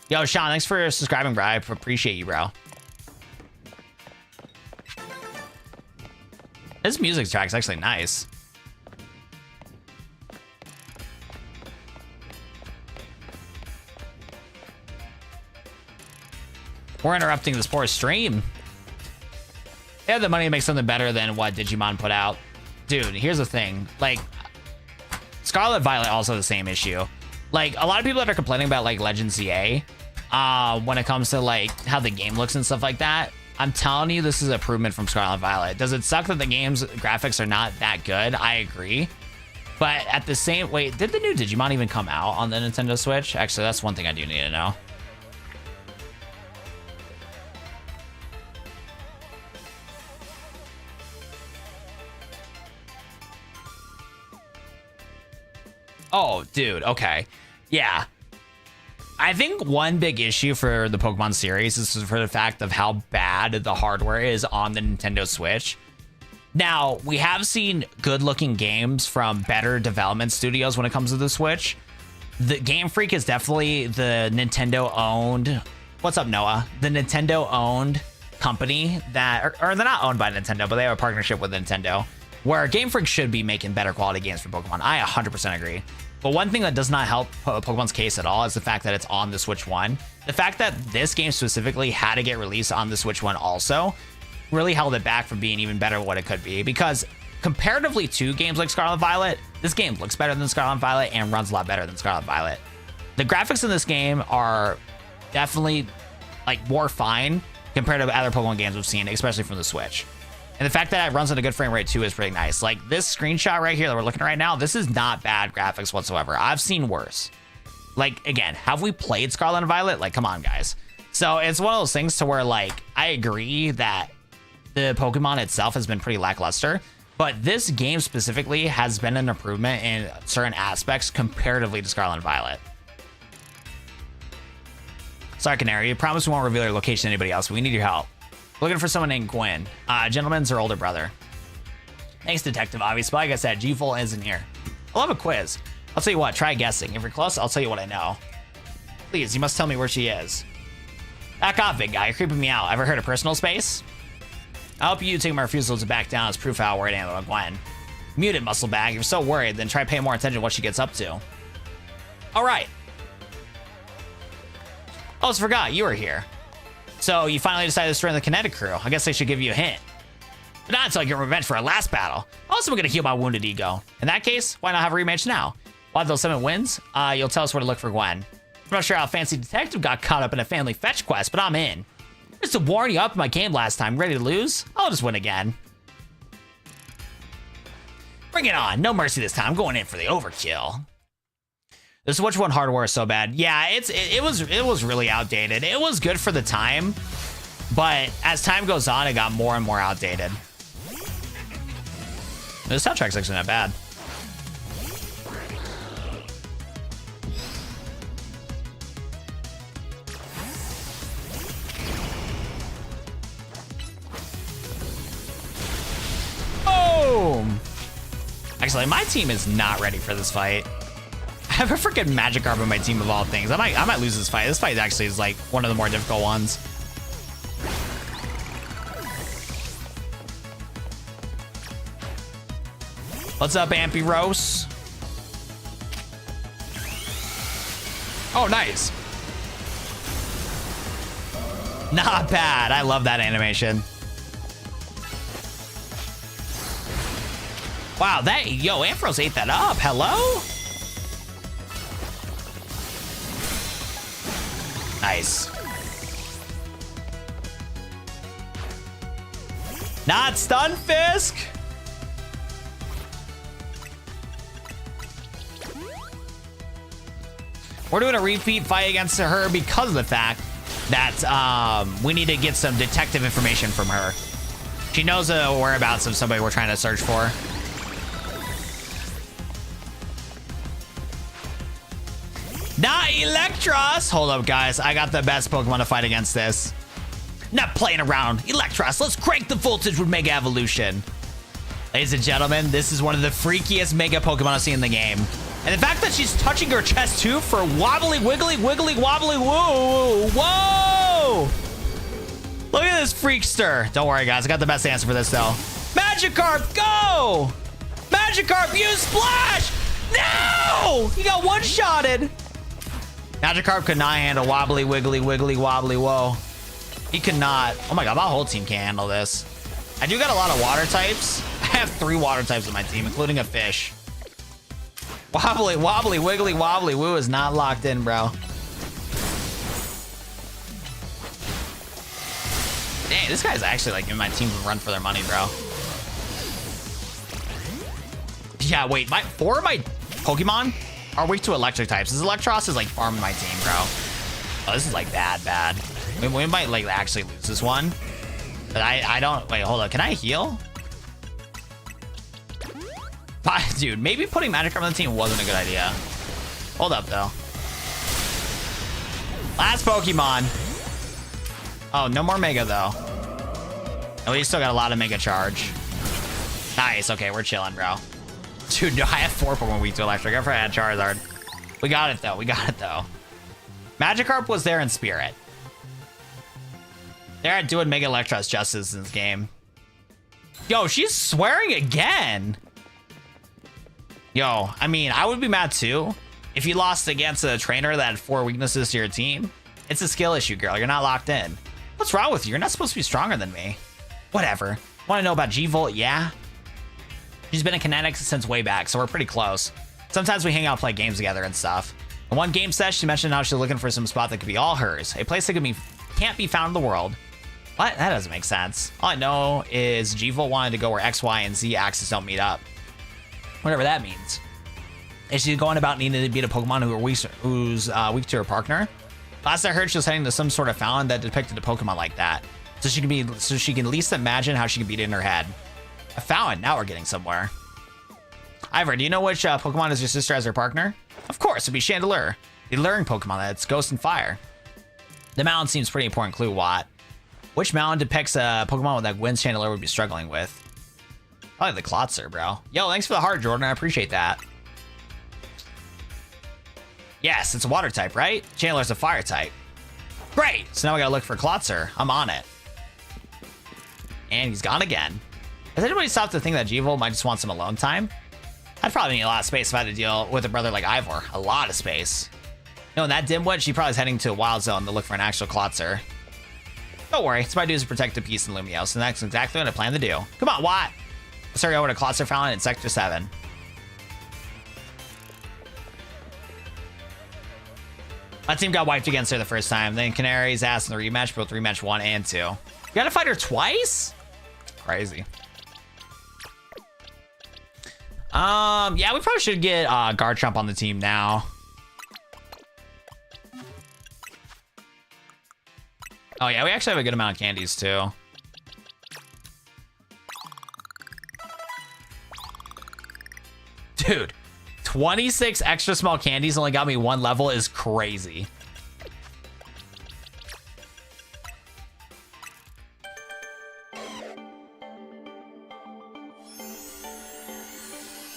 Yo, Sean, thanks for subscribing, bro. I appreciate you, bro. This music track's actually nice. We're interrupting this poor stream. They have the money to make something better than what Digimon put out. Dude, here's the thing. Like, Scarlet and Violet also the same issue. Like, a lot of people that are complaining about, like, Legends ZA, when it comes to, like, how the game looks and stuff like that, I'm telling you, this is an improvement from Scarlet and Violet. Does it suck that the game's graphics are not that good? I agree. But at the same... Wait, did the new Digimon even come out on the Nintendo Switch? Actually, that's one thing I do need to know. Oh, dude, okay. Yeah. I think one big issue for the Pokemon series is for the fact of how bad the hardware is on the Nintendo Switch. Now, we have seen good-looking games from better development studios when it comes to the Switch. The Game Freak is definitely the Nintendo-owned... What's up, Noah? The Nintendo-owned company that... Or they're not owned by Nintendo, but they have a partnership with Nintendo, where Game Freak should be making better quality games for Pokemon. I 100% agree. But one thing that does not help Pokemon's case at all is the fact that it's on the Switch 1. The fact that this game specifically had to get released on the Switch 1 also really held it back from being even better than what it could be. Because comparatively to games like Scarlet and Violet, this game looks better than Scarlet and Violet and runs a lot better than Scarlet and Violet. The graphics in this game are definitely like more fine compared to other Pokemon games we've seen, especially from the Switch. And the fact that it runs at a good frame rate too is pretty nice. Like this screenshot right here that we're looking at right now, this is not bad graphics whatsoever. I've seen worse. Like, again, have we played Scarlet and Violet? Like, come on, guys. So it's one of those things to where, like, I agree that the Pokemon itself has been pretty lackluster, but this game specifically has been an improvement in certain aspects comparatively to Scarlet and Violet. Sorry, Canary, you promised we won't reveal your location to anybody else, but we need your help. Looking for someone named Gwen. Gentleman's her older brother. Thanks, Detective Obvious, but like I said, G-Full isn't here. I love a quiz. I'll tell you what, try guessing. If you're close, I'll tell you what I know. Please, you must tell me where she is. Back off, big guy. You're creeping me out. Ever heard of personal space? I hope you take my refusal to back down as proof how worried I am about Gwen. Mute it, muscle bag. If you're so worried, then try paying more attention to what she gets up to. All right. Almost forgot you were here. So you finally decided to join the Kinetic crew. I guess I should give you a hint. But not until I get revenge for our last battle. Also, I'm going to heal my wounded ego. In that case, why not have a rematch now? We'll have those 7 wins. You'll tell us where to look for Gwen. I'm not sure how Fancy Detective got caught up in a family fetch quest, but I'm in. Just to warn you up in my game last time, ready to lose? I'll just win again. Bring it on. No mercy this time. I'm going in for the overkill. The Switch 1 hardware is so bad. Yeah, it was really outdated. It was good for the time, but as time goes on, it got more and more outdated. The soundtrack's actually not bad. Boom! Actually, my team is not ready for this fight. I have a freaking Magikarp on my team of all things. I might lose this fight. This fight actually is like one of the more difficult ones. What's up, Ampy Rose? Oh, nice. Not bad. I love that animation. Wow, yo, Ampharos ate that up. Hello? Nice. Not Stunfisk. We're doing a repeat fight against her because of the fact that we need to get some detective information from her. She knows the whereabouts of somebody we're trying to search for. Not Electros! Hold up, guys. I got the best Pokemon to fight against this. Not playing around. Electros, let's crank the voltage with Mega Evolution. Ladies and gentlemen, this is one of the freakiest Mega Pokemon I've seen in the game. And the fact that she's touching her chest too for wobbly, wiggly, wiggly, wobbly, woo, whoa! Look at this freakster. Don't worry, guys. I got the best answer for this, though. Magikarp, go! Magikarp, use Splash! No! He got one-shotted. Magikarp could not handle wobbly, wiggly, wiggly, wobbly, whoa. He could not. Oh my god, my whole team can't handle this. I do got a lot of water types. I have 3 water types in my team, including a fish. Wobbly, wobbly, wiggly, wobbly, woo is not locked in, bro. Dang, this guy's actually like giving my team a run for their money, bro. Yeah, wait, 4 of my Pokemon are weak to electric types. This Electros is like farming my team, bro. Oh, this is like bad. We might like actually lose this one. But I don't, wait, hold on. Can I heal? Dude, maybe putting Magikarp on the team wasn't a good idea. Hold up, though. Last Pokemon. Oh, no more Mega, though. Oh, we still got a lot of Mega Charge. Nice. Okay, we're chilling, bro. Dude, no, I have 4 Pokemon weak to electric. I forgot I had Charizard. We got it, though. Magikarp was there in spirit. They're doing Mega Electros justice in this game. Yo, she's swearing again. Yo, I mean, I would be mad too if you lost against a trainer that had 4 weaknesses to your team. It's a skill issue, girl. You're not locked in. What's wrong with you? You're not supposed to be stronger than me. Whatever. Want to know about G-Volt? Yeah. She's been in Kinetics since way back, so we're pretty close. Sometimes we hang out and play games together and stuff. In one game session, she mentioned how she's looking for some spot that could be all hers. A place that can't be found in the world. What? That doesn't make sense. All I know is G-Volt wanted to go where X, Y, and Z axes don't meet up. Whatever that means. Is she going about needing to beat a Pokemon who's weak to her partner? Last I heard, she was heading to some sort of fountain that depicted a Pokemon like that. So she can at least imagine how she can beat it in her head. A fountain. Now we're getting somewhere. Ivor, do you know which Pokemon is your sister as her partner? Of course, it'd be Chandelure. The learning Pokemon that's Ghost and Fire. The mountain seems pretty important clue, Watt. Which mountain depicts a Pokemon that Gwen's Chandelure would be struggling with? Probably the Klotzer, bro. Yo, thanks for the heart, Jordan. I appreciate that. Yes, it's a water type, right? Chandelure's a fire type. Great! So now we gotta look for Klotzer. I'm on it. And he's gone again. Has anybody stopped to think that G-Volt might just want some alone time? I'd probably need a lot of space if I had to deal with a brother like Ivor. A lot of space. No, that dimwit, she probably is heading to a wild zone to look for an actual Klotzer. Don't worry, it's my duty to protect the peace in Lumios, and that's exactly what I plan to do. Come on, Watt! Let's hurry over to Klotzer Fountain in Sector 7. My team got wiped against her the first time, then Canary's ass in the rematch, both rematch 1 and 2. You gotta fight her twice? Crazy. Yeah, we probably should get Garchomp on the team now. Oh yeah, we actually have a good amount of candies too. Dude, 26 extra small candies only got me 1 level is crazy.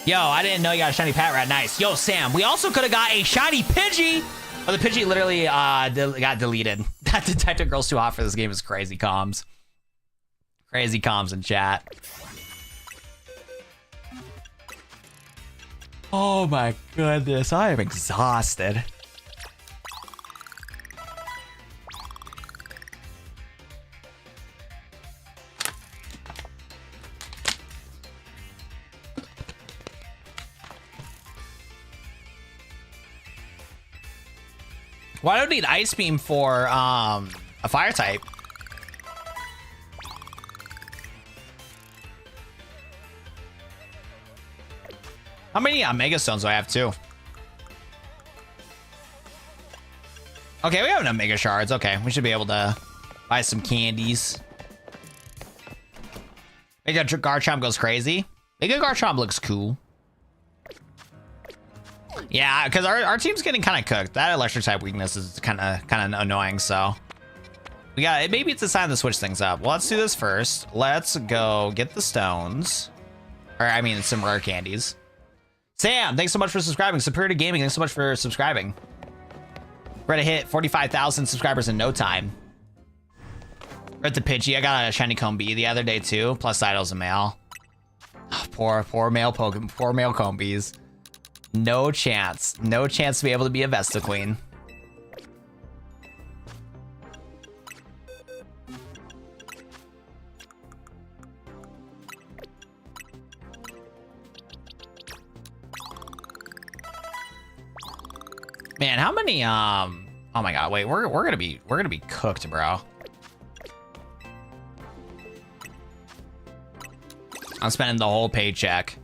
Yo, I didn't know you got a shiny Patrat. Nice. Yo, Sam, we also could have got a shiny Pidgey. Oh, the Pidgey literally got deleted. That Detective Girl's too hot for this game is crazy comms. Crazy comms in chat. Oh my goodness, I am exhausted. Why don't I need Ice Beam for a fire type? How many Mega Stones do I have too? Okay, we have enough Mega Shards. Okay, we should be able to buy some candies. Mega Garchomp goes crazy. Mega Garchomp looks cool. Yeah, because our team's getting kind of cooked. That electric type weakness is kind of annoying. So we got maybe it's a sign to switch things up. Well, let's do this first. Let's go get the stones, or I mean some rare candies. Sam, thanks so much for subscribing. Superior Gaming, thanks so much for subscribing. We're gonna hit 45,000 subscribers in no time. We're at the Pidgey. I got a shiny Combi the other day too. Plus Idol's a male. Oh, poor male Pokemon. Poor male Combis. No chance. No chance to be able to be a Vesta Queen. Man, how many oh my god, wait, we're gonna be cooked, bro. I'm spending the whole paycheck.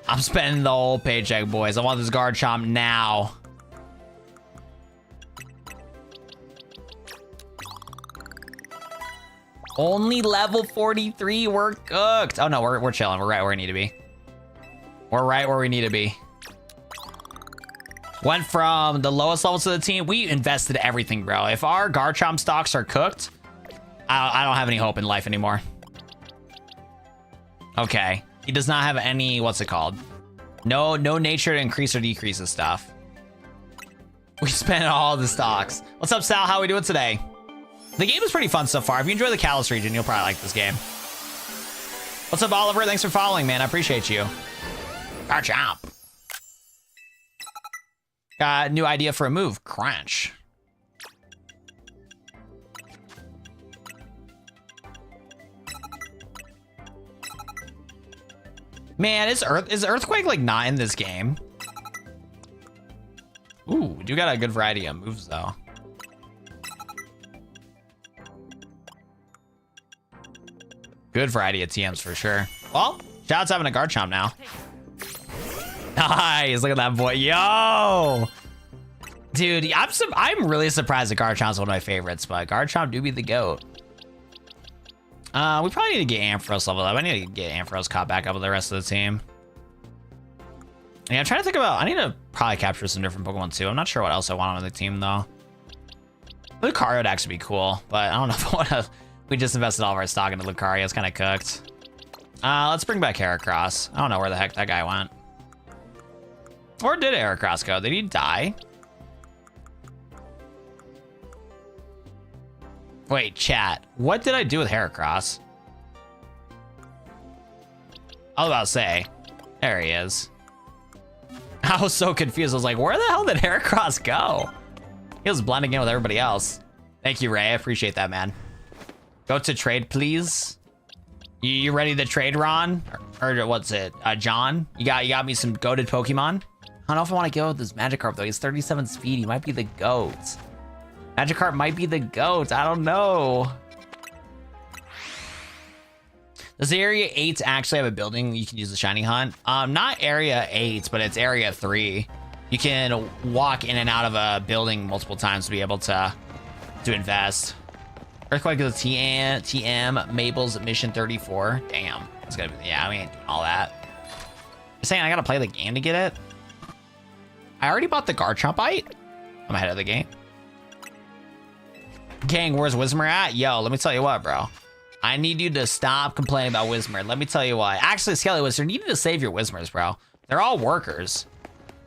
I'm spending the whole paycheck, boys. I want this Garchomp now. Only level 43. We're cooked. Oh no, we're chilling. We're right where we need to be. We're right where we need to be. Went from the lowest levels of the team. We invested everything, bro. If our Garchomp stocks are cooked, I don't have any hope in life anymore. Okay. He does not have any, what's it called? No nature to increase or decrease his stuff. We spent all the stocks. What's up, Sal? How are we doing today? The game is pretty fun so far. If you enjoy the Kalos region, you'll probably like this game. What's up, Oliver? Thanks for following, man. I appreciate you. Garchomp. Got a new idea for a move. Crunch. Man, is Earthquake like not in this game? Ooh, we do got a good variety of moves though. Good variety of TMs for sure. Well, Shout's having a Garchomp now. Nice, look at that boy. Yo! Dude, I'm really surprised that Garchomp's one of my favorites, but Garchomp do be the GOAT. We probably need to get Ampharos leveled up. I need to get Ampharos caught back up with the rest of the team. Yeah, I'm trying to think about, I need to probably capture some different Pokemon too. I'm not sure what else I want on the team though. Lucario would actually be cool, but I don't know if I want to. We just invested all of our stock into Lucario. It's kind of cooked. Let's bring back Heracross. I don't know where the heck that guy went. Or did Heracross go? Did he die? Wait, chat. What did I do with Heracross? I was about to say. There he is. I was so confused. I was like, where the hell did Heracross go? He was blending in with everybody else. Thank you, Ray. I appreciate that, man. Go to trade, please. You ready to trade, Ron? Or what's it? John? You got me some goated Pokemon? I don't know if I want to go with this Magikarp though. He's 37 speed. He might be the GOAT. Magikarp might be the GOAT. I don't know. Does Area 8 actually have a building you can use the Shiny Hunt? Not Area 8, but it's Area 3. You can walk in and out of a building multiple times to be able to invest. Earthquake is TM, Mabel's Mission 34. Damn. It's gonna be, yeah, we ain't doing all that. You're saying I gotta play the game to get it? I already bought the Garchompite. I'm ahead of the game. Gang, where's Whismur at? Yo, let me tell you what, bro. I need you to stop complaining about Whismur. Let me tell you why. Actually, Skelly Whismur, you need to save your Whismurs, bro. They're all workers.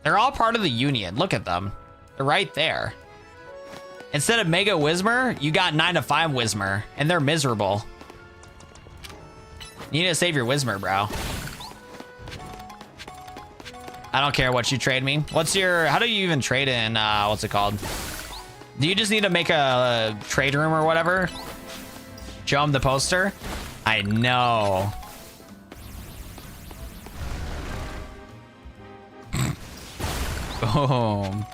They're all part of the union. Look at them. They're right there. Instead of Mega Whismur, you got 9 to 5 Whismur, and they're miserable. You need to save your Whismur, bro. I don't care what you trade me. What's your, how do you even trade in, what's it called? Do you just need to make a trade room or whatever? Show them the poster? I know. Boom.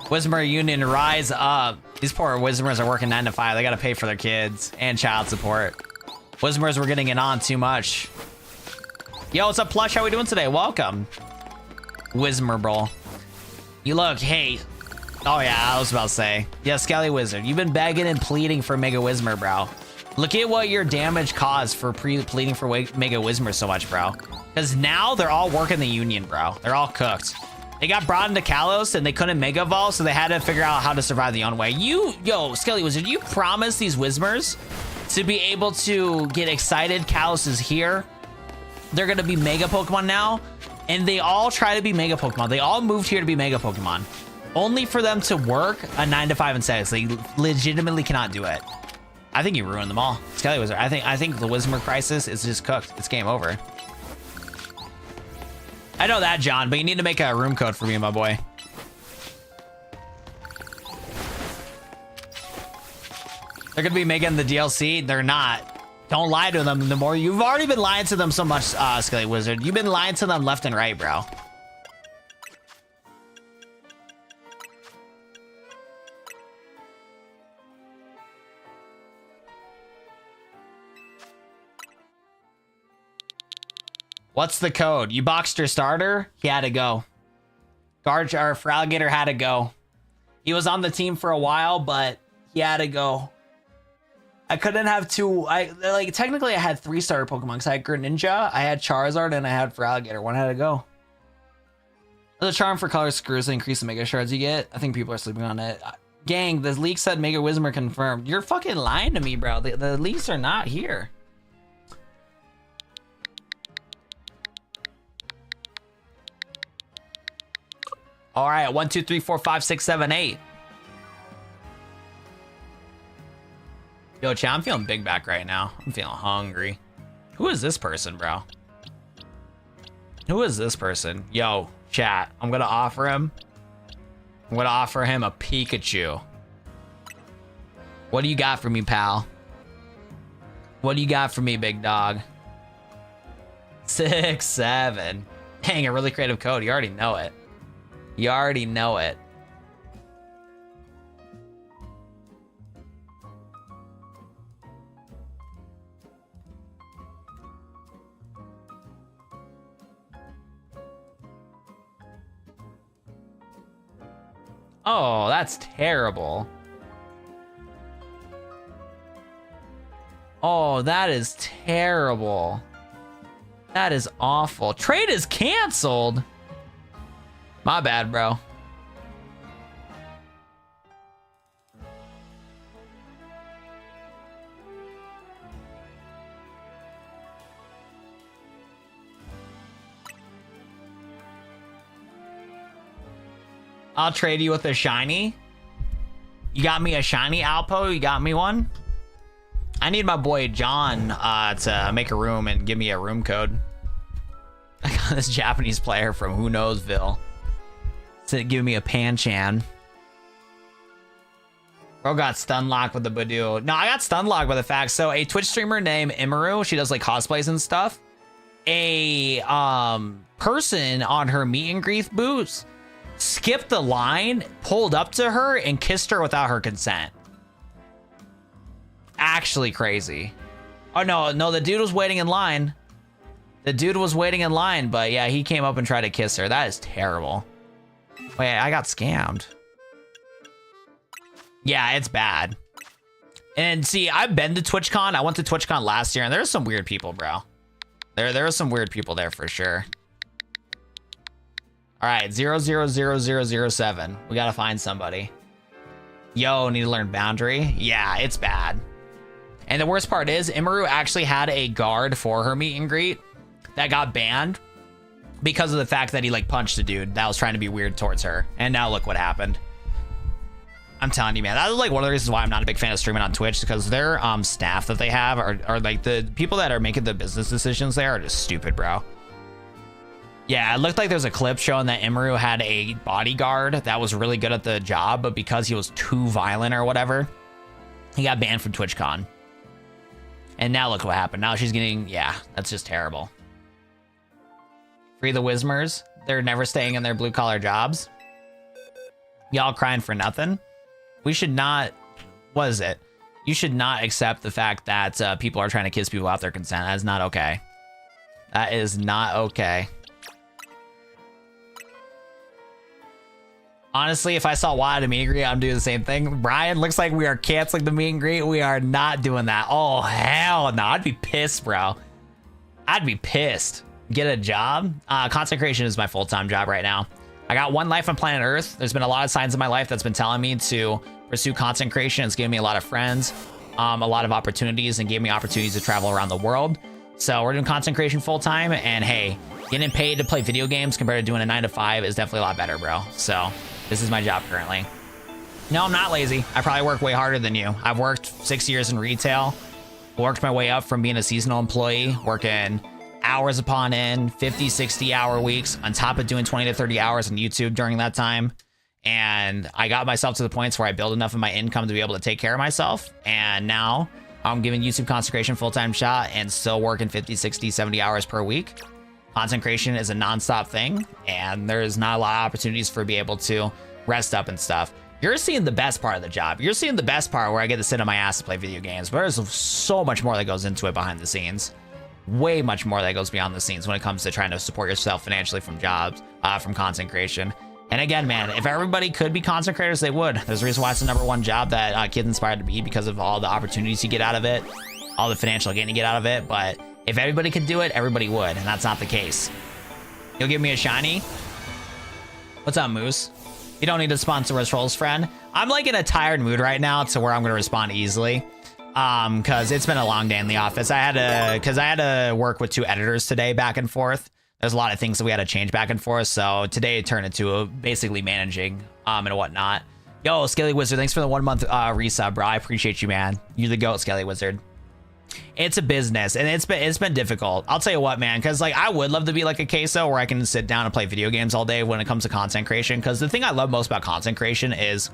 Whismur Union, rise up. These poor Whismurs are working 9 to 5. They gotta pay for their kids and child support. Whismurs were getting it on too much. Yo, what's up, Plush? How we doing today? Welcome. Whismur bro. You look, hey. Oh yeah, I was about to say. Yeah, Skelly Wizard, you've been begging and pleading for Mega Whismur, bro. Look at what your damage caused for pleading for Mega Whismur so much, bro. Because now they're all working the union, bro. They're all cooked. They got brought into Kalos and they couldn't Mega Evolve, so they had to figure out how to survive the own way. Yo, Skelly Wizard, you promised these Whismurs to be able to get excited. Kalos is here. They're gonna be Mega Pokemon now, and they all try to be Mega Pokemon. They all moved here to be Mega Pokemon, only for them to work a 9 to 5 instead. So they legitimately cannot do it. I think you ruined them all, Skelly Wizard. I think the Whismur crisis is just cooked. It's game over. I know that, John, but you need to make a room code for me, my boy. They're gonna be making the DLC. They're not. Don't lie to them. The more you've already been lying to them so much, Skelly Wizard. You've been lying to them left and right, bro. What's the code? You boxed your starter? He had to go. Fraligator had to go. He was on the team for a while, but he had to go. I couldn't have two. Technically I had 3 starter Pokemon because I had Greninja, I had Charizard, and I had Fraligator. One had to go. The charm for color screws to increase the Mega Shards you get. I think people are sleeping on it. Gang, the leak said Mega Whismur confirmed. You're fucking lying to me, bro. The leaks are not here. All right, 1, 2, 3, 4, 5, 6, 7, 8. Yo, chat, I'm feeling big back right now. I'm feeling hungry. Who is this person, bro? Who is this person? Yo, chat, I'm gonna offer him a Pikachu. What do you got for me, pal? What do you got for me, big dog? 6, 7. Dang, a really creative code. You already know it. You already know it. Oh, that's terrible. Oh, that is terrible. That is awful. Trade is canceled. My bad, bro. I'll trade you with a shiny. You got me a shiny Alpo? You got me one? I need my boy John to make a room and give me a room code. I got this Japanese player from who knowsville to give me a Panchan. Bro got stun locked with the Badoo. No, I got stun locked by the fact. So a Twitch streamer named Imaru, she does like cosplays and stuff. A person on her meet and greet booths skipped the line, pulled up to her, and kissed her without her consent. Actually crazy. Oh no, the dude was waiting in line. The dude was waiting in line, but yeah, he came up and tried to kiss her. That is terrible. Wait, I got scammed. Yeah, it's bad. And see, I've been to TwitchCon. I went to TwitchCon last year, and there's some weird people, bro. There are some weird people there for sure. All right, 000007. We gotta find somebody. Yo, need to learn boundary. Yeah, it's bad. And the worst part is, Imaru actually had a guard for her meet and greet that got banned because of the fact that he like punched a dude that was trying to be weird towards her. And now look what happened. I'm telling you, man, that was like one of the reasons why I'm not a big fan of streaming on Twitch, because their staff that they have are like the people that are making the business decisions there are just stupid, bro. Yeah, it looked like there's a clip showing that Imaru had a bodyguard that was really good at the job, but because he was too violent or whatever, he got banned from TwitchCon. And now look what happened. Now she's getting, yeah, that's just terrible. Free the Whismers. They're never staying in their blue collar jobs. Y'all crying for nothing. We should not, what is it? You should not accept the fact that people are trying to kiss people without their consent. That is not okay. That is not okay. Honestly, if I saw Wyatt at a meet and greet, I'm doing the same thing. Brian, looks like we are canceling the meet and greet. We are not doing that. Oh, hell no. I'd be pissed, bro. I'd be pissed. Get a job? Consecration is my full-time job right now. I got one life on planet Earth. There's been a lot of signs in my life that's been telling me to pursue consecration. It's given me a lot of friends, a lot of opportunities, and gave me opportunities to travel around the world. So we're doing consecration full-time, and hey, getting paid to play video games compared to doing a 9 to 5 is definitely a lot better, bro. So this is my job currently. No, I'm not lazy. I probably work way harder than you. I've worked 6 years in retail, worked my way up from being a seasonal employee, working hours upon end, 50, 60 hour weeks, on top of doing 20 to 30 hours on YouTube during that time. And I got myself to the points where I built enough of my income to be able to take care of myself. And now I'm giving YouTube consecration full-time shot and still working 50, 60, 70 hours per week. Consecration is a non-stop thing, and there's not a lot of opportunities for be able to rest up and stuff. You're seeing the best part of the job. You're seeing the best part where I get to sit on my ass to play video games, but there's so much more that goes into it behind the scenes. Way much more that goes beyond the scenes when it comes to trying to support yourself financially from jobs, from consecration. And again, man, if everybody could be consecrators, they would. There's a reason why it's the #1 job that kids inspired to be, because of all the opportunities you get out of it, all the financial gain you get out of it. But if everybody could do it, everybody would, and that's not the case. You'll give me a shiny? What's up, Moose? You don't need to sponsor us, Trolls friend. I'm like in a tired mood right now to where I'm gonna respond easily. Cause it's been a long day in the office. I had to work with 2 editors today back and forth. There's a lot of things that we had to change back and forth. So today it turned into basically managing, and whatnot. Yo, Skelly Wizard, thanks for the 1 month, resub, bro. I appreciate you, man. You're the GOAT, Skelly Wizard. It's a business, and it's been difficult. I'll tell you what, man, because like I would love to be like a queso where I can sit down and play video games all day when it comes to content creation. Because the thing I love most about content creation is,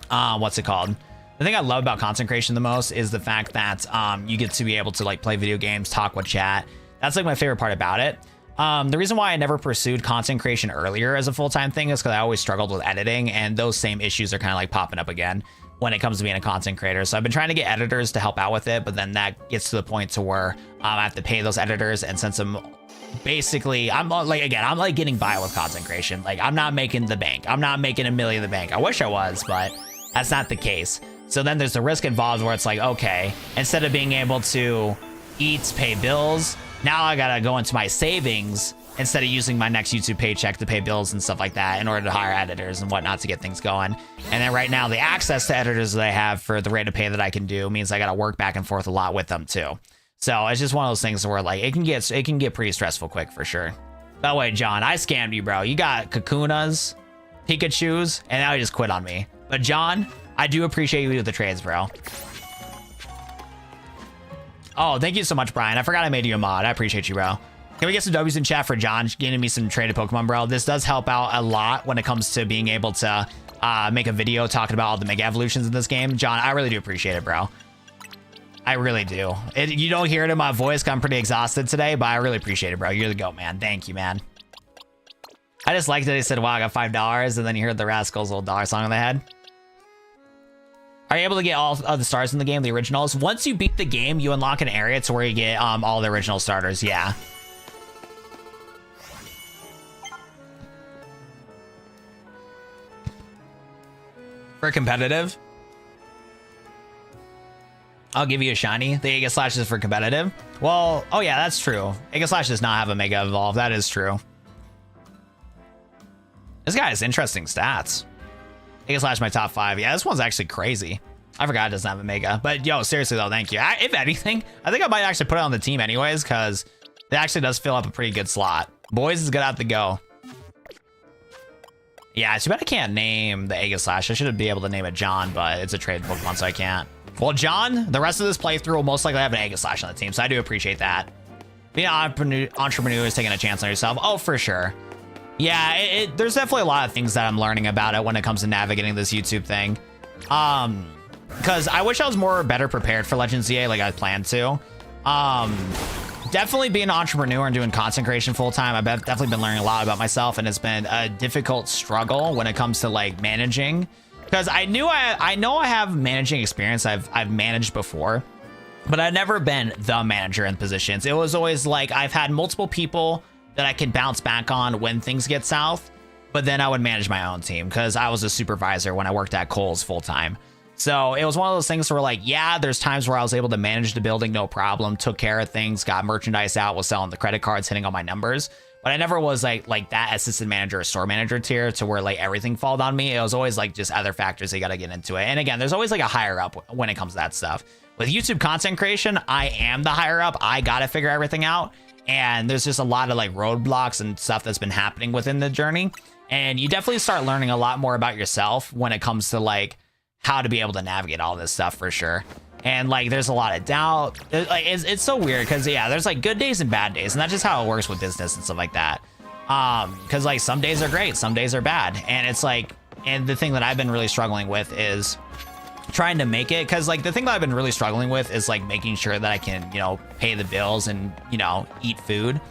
what's it called? The thing I love about content creation the most is the fact that you get to be able to like play video games, talk with chat. That's like my favorite part about it. The reason why I never pursued content creation earlier as a full-time thing is because I always struggled with editing, and those same issues are kind of like popping up again when it comes to being a content creator. So I've been trying to get editors to help out with it, but then that gets to the point to where I have to pay those editors, and since I'm basically, I'm like getting by with content creation. Like, I'm not making the bank. I'm not making $1 million in the bank. I wish I was, but that's not the case. So then there's the risk involved where it's like, okay, instead of being able to eat, pay bills, now I gotta go into my savings instead of using my next YouTube paycheck to pay bills and stuff like that in order to hire editors and whatnot to get things going. And then right now, the access to editors that I have for the rate of pay that I can do means I gotta work back and forth a lot with them too. So it's just one of those things where like it can get pretty stressful quick for sure. By the way, John, I scammed you, bro. You got Kakunas, Pikachus, and now you just quit on me. But John, I do appreciate you with the trades, bro. Oh, thank you so much, Brian. I forgot I made you a mod. I appreciate you, bro. Can we get some W's in chat for John getting me some traded Pokemon, bro? This does help out a lot when it comes to being able to make a video talking about all the Mega Evolutions in this game. John, I really do appreciate it, bro. I really do. You don't hear it in my voice because I'm pretty exhausted today, but I really appreciate it, bro. You're the GOAT, man. Thank you, man. I just liked that he said, wow, I got $5, and then you heard the Rascals' old dollar song in the head. Are you able to get all of the stars in the game, the originals? Once you beat the game, you unlock an area to where you get all the original starters, yeah. For competitive, I'll give you a shiny. The Aegislash is for competitive. Well, oh yeah, that's true. Aegislash does not have a Mega Evolve. That is true. This guy has interesting stats. Aegislash my top 5. Yeah, this one's actually crazy. I forgot it doesn't have a Mega. But yo, seriously though, thank you. If anything, I think I might actually put it on the team anyways, because it actually does fill up a pretty good slot. Boys is good out the go. Yeah, too bad I can't name the Aegislash. I should be able to name it John, but it's a trade Pokemon, so I can't. Well, John, the rest of this playthrough will most likely have an Aegislash on the team, so I do appreciate that. Being an entrepreneur is taking a chance on yourself. Oh, for sure. Yeah, there's definitely a lot of things that I'm learning about it when it comes to navigating this YouTube thing. Because I wish I was better prepared for Legends ZA like I planned to. Definitely being an entrepreneur and doing content creation full time, I've definitely been learning a lot about myself, and it's been a difficult struggle when it comes to like managing. Because I know I have managing experience. I've managed before, but I've never been the manager in positions. It was always like I've had multiple people that I can bounce back on when things get south, but then I would manage my own team because I was a supervisor when I worked at Kohl's full time. So it was one of those things where like, yeah, there's times where I was able to manage the building, no problem, took care of things, got merchandise out, was selling the credit cards, hitting all my numbers. But I never was like that assistant manager or store manager tier to where like everything falled on me. It was always like just other factors that got to get into it. And again, there's always like a higher up when it comes to that stuff. With YouTube content creation, I am the higher up. I got to figure everything out. And there's just a lot of like roadblocks and stuff that's been happening within the journey. And you definitely start learning a lot more about yourself when it comes to like how to be able to navigate all this stuff for sure. And like, there's a lot of doubt. It's so weird because yeah, there's like good days and bad days, and that's just how it works with business and stuff like that. Because like some days are great, some days are bad, and it's like, and the thing that I've been really struggling with is trying to make it, because like the thing that I've been really struggling with is like making sure that I can, you know, pay the bills and, you know, eat food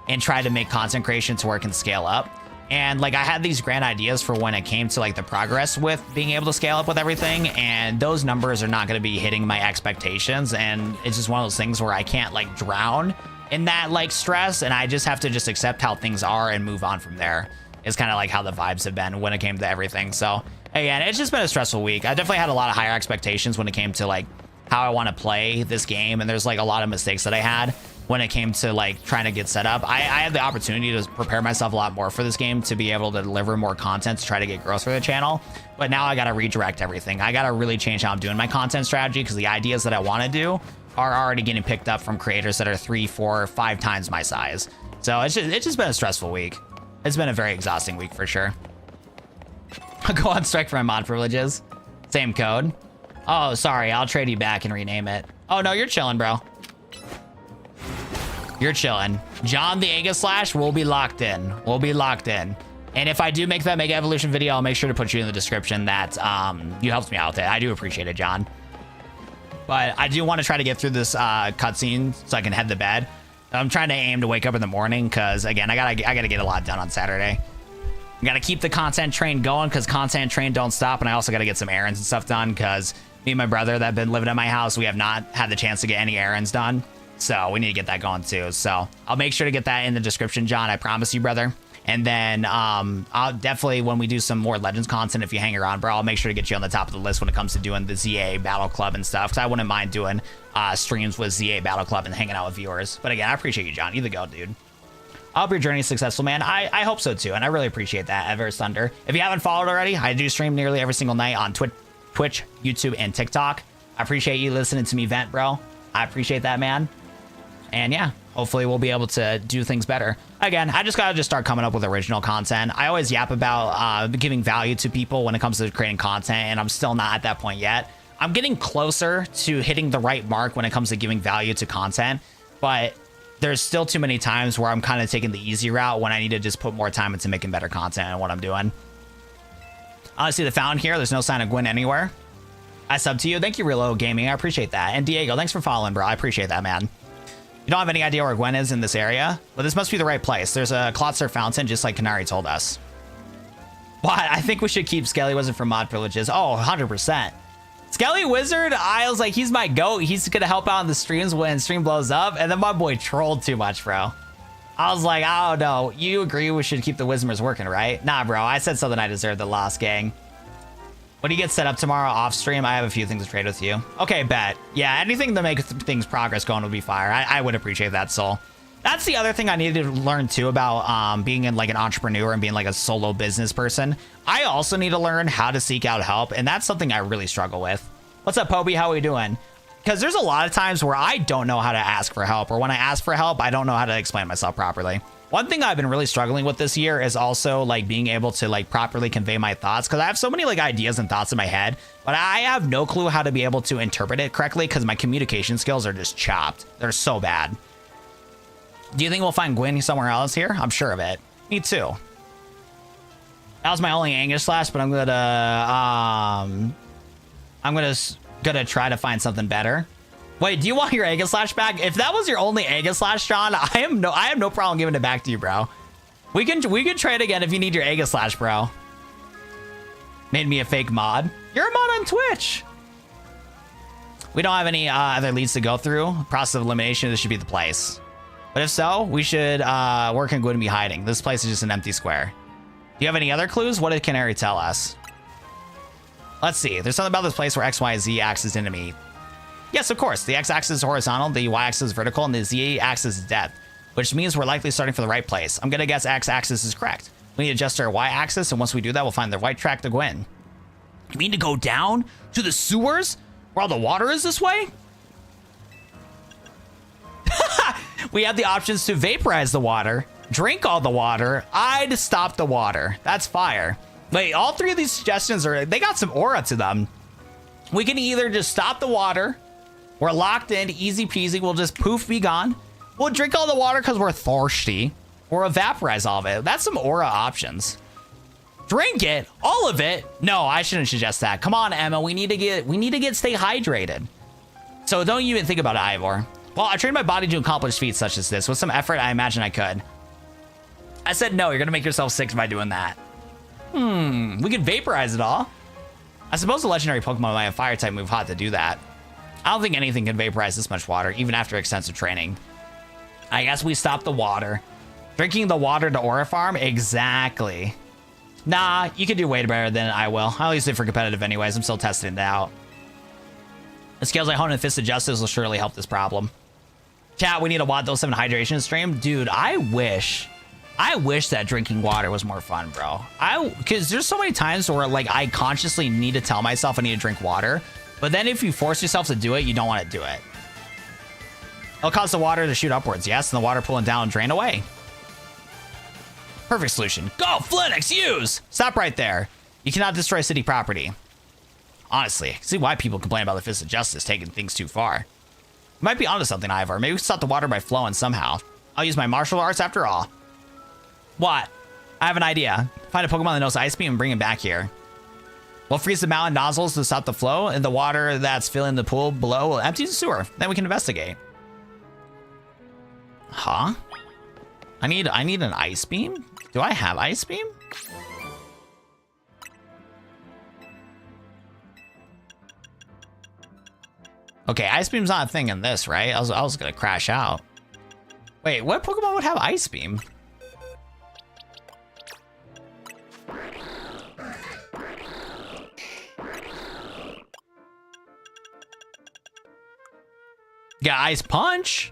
and try to make content creation to where it can scale up. And like I had these grand ideas for when it came to like the progress with being able to scale up with everything, and those numbers are not going to be hitting my expectations, and it's just one of those things where I can't like drown in that like stress, and I just have to just accept how things are and move on from there. It's kind of like how the vibes have been when it came to everything. So again, it's just been a stressful week. I definitely had a lot of higher expectations when it came to like how I want to play this game, and there's like a lot of mistakes that I had when it came to like trying to get set up. I had the opportunity to prepare myself a lot more for this game to be able to deliver more content to try to get growth for the channel. But now I got to redirect everything. I got to really change how I'm doing my content strategy, because the ideas that I want to do are already getting picked up from creators that are 3, 4, 5 times my size. So it's just been a stressful week. It's been a very exhausting week for sure. I'll go on strike for my mod privileges. Same code. Oh, sorry. I'll trade you back and rename it. Oh, no, you're chilling, bro. You're chilling. John the Aegislash will be locked in. We'll be locked in. And if I do make that Mega Evolution video, I'll make sure to put you in the description that you helped me out with it. I do appreciate it, John. But I do want to try to get through this cutscene so I can head to bed. I'm trying to aim to wake up in the morning because, again, I gotta get a lot done on Saturday. I gotta keep the content train going because content train don't stop, and I also gotta get some errands and stuff done because me and my brother that have been living at my house, we have not had the chance to get any errands done. So we need to get that going too. So I'll make sure to get that in the description, John. I promise you, brother. And then I'll definitely, when we do some more Legends content, if you hang around, bro, I'll make sure to get you on the top of the list when it comes to doing the ZA Battle Club and stuff. Because I wouldn't mind doing streams with ZA Battle Club and hanging out with viewers. But again, I appreciate you, John. You the goat, dude. I hope your journey is successful, man. I hope so too. And I really appreciate that, Everest Thunder. If you haven't followed already, I do stream nearly every single night on Twitch, YouTube, and TikTok. I appreciate you listening to me vent, bro. I appreciate that, man. And yeah, hopefully we'll be able to do things better. Again, I just gotta start coming up with original content. I always yap about giving value to people when it comes to creating content, and I'm still not at that point yet. I'm getting closer to hitting the right mark when it comes to giving value to content, but there's still too many times where I'm kind of taking the easy route when I need to just put more time into making better content and what I'm doing. I see the fountain here. There's no sign of Gwen anywhere. I sub to you. Thank you, Real Gaming. I appreciate that. And Diego, thanks for following, bro. I appreciate that, man. You don't have any idea where Gwen is in this area? Well, this must be the right place. There's a Klotzer fountain, just like Canary told us. What? I think we should keep Skelly Wizard from mod privileges. Oh, 100%. Skelly Wizard, I was like, he's my goat. He's going to help out in the streams when stream blows up. And then my boy trolled too much, bro. I was like, oh, no. You agree we should keep the Wizmers working, right? Nah, bro. I said something I deserved the loss, gang. When you get set up tomorrow off stream, I have a few things to trade with you. Okay, bet. Yeah, anything to make things progress going would be fire. I would appreciate that, Soul. That's the other thing I needed to learn too about being in like an entrepreneur and being like a solo business person. I also need to learn how to seek out help, and that's something I really struggle with. What's up, Poby? How are we doing? Because there's a lot of times where I don't know how to ask for help, or when I ask for help, I don't know how to explain myself properly. One thing I've been really struggling with this year is also like being able to like properly convey my thoughts, because I have so many like ideas and thoughts in my head, but I have no clue how to be able to interpret it correctly because my communication skills are just chopped. They're so bad. Do you think we'll find Gwen somewhere else here? I'm sure of it. Me too. That was my only Angus Slash, but I'm gonna try to find something better. Wait, do you want your Aegis Slash back? If that was your only Aegis Slash, John, I have no problem giving it back to you, bro. We can trade again if you need your Aegis Slash, bro. Made me a fake mod. You're a mod on Twitch. We don't have any other leads to go through. Process of elimination, this should be the place. But if so, we should where can Gwen be hiding? This place is just an empty square. Do you have any other clues? What did Canary tell us? Let's see. There's something about this place where X, Y, Z axis didn't meet. Yes, of course. The X-axis is horizontal, the Y-axis is vertical, and the Z-axis is depth, which means we're likely starting from the right place. I'm going to guess X-axis is correct. We need to adjust our Y-axis, and once we do that, we'll find the right track to Gwen. You mean to go down to the sewers where all the water is this way? We have the options to vaporize the water, drink all the water. I'd stop the water. That's fire. Wait, all three of these suggestions they got some aura to them. We can either just stop the water. We're locked in, easy peasy. We'll just poof, be gone. We'll drink all the water because we're thirsty, or vaporize all of it. That's some aura options. Drink it, all of it. No, I shouldn't suggest that. Come on, Emma. We need to stay hydrated. So don't even think about it, Ivor. Well, I trained my body to accomplish feats such as this. With some effort, I imagine I could. I said no. You're gonna make yourself sick by doing that. We could vaporize it all. I suppose the legendary Pokemon might have fire type move hot to do that. I don't think anything can vaporize this much water, even after extensive training. I guess we stop the water. Drinking the water to Aura Farm? Exactly. Nah, you can do way better than I will. I'll use it for competitive anyways. I'm still testing it out. The skills I hone in Fist of Justice will surely help this problem. Chat, we need a WOD 07 hydration stream. Dude, I wish that drinking water was more fun, bro. Because there's so many times where like I consciously need to tell myself I need to drink water, but then if you force yourself to do it, you don't want to do it. It'll cause the water to shoot upwards, yes, and the water pulling down and drain away. Perfect solution. Go, Flinix, use! Stop right there. You cannot destroy city property. Honestly, I can see why people complain about the Fist of Justice taking things too far. You might be onto something, Ivor. Maybe we stop the water by flowing somehow. I'll use my martial arts after all. What? I have an idea. Find a Pokemon that knows Ice Beam and bring him back here. We'll freeze the mountain nozzles to stop the flow, and the water that's filling the pool below will empty the sewer. Then we can investigate. Huh? I need an Ice Beam? Do I have Ice Beam? Okay, Ice Beam's not a thing in this, right? I was gonna crash out. Wait, what Pokemon would have Ice Beam? Got Ice Punch.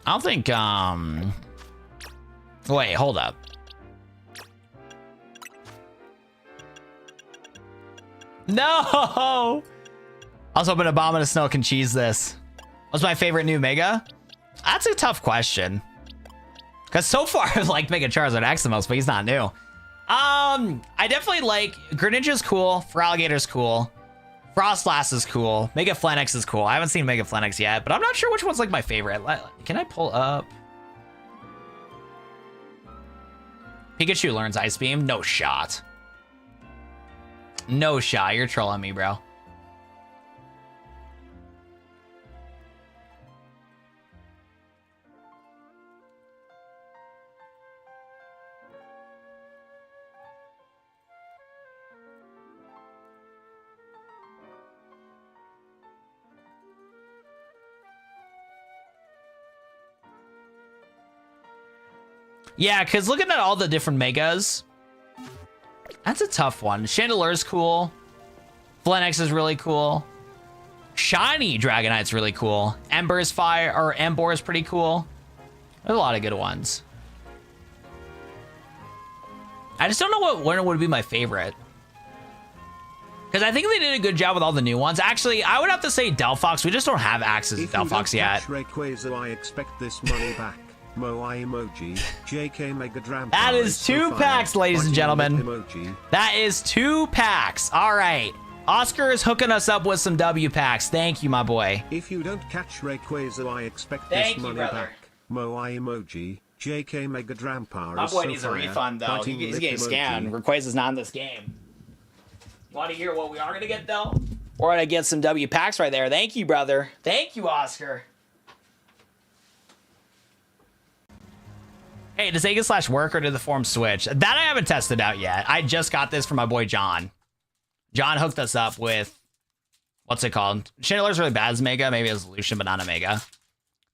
I don't think, wait, hold up. No! I was hoping Abominous Snow can cheese this. What's my favorite new Mega? That's a tough question. Because so far I've liked Mega Charizard X the most, but he's not new. I definitely like Greninja's cool, Feraligator's cool. Frostlass is cool. Mega Flanix is cool. I haven't seen Mega Flanix yet, but I'm not sure which one's like my favorite. Can I pull up? Pikachu learns Ice Beam. No shot. No shot. You're trolling me, bro. Yeah, because looking at all the different Megas, that's a tough one. Chandeler's cool. Flanix is really cool. Shiny Dragonite's really cool. Ember's fire, or Embor is pretty cool. There's a lot of good ones. I just don't know what one would be my favorite. Because I think they did a good job with all the new ones. Actually, I would have to say Delphox. We just don't have access to Delphox yet. Rayquaza, I expect this money back. Moai emoji, JK Mega Dram. That is 2 packs, ladies and gentlemen. That is 2 packs. All right. Oscar is hooking us up with some W packs. Thank you, my boy. If you don't catch Rayquaza, I expect this money back. Moai emoji, JK Mega Dram Power. My boy needs a refund, though. He's getting scammed. Rayquaza's not in this game. You want to hear what we are going to get, though? We're going to get some W packs right there. Thank you, brother. Thank you, Oscar. Hey, does Aegislash work or did the form switch? That I haven't tested out yet. I just got this from my boy John. John hooked us up with, what's it called? Chandeler's really bad as Mega. Maybe as Lucian, but not a Mega.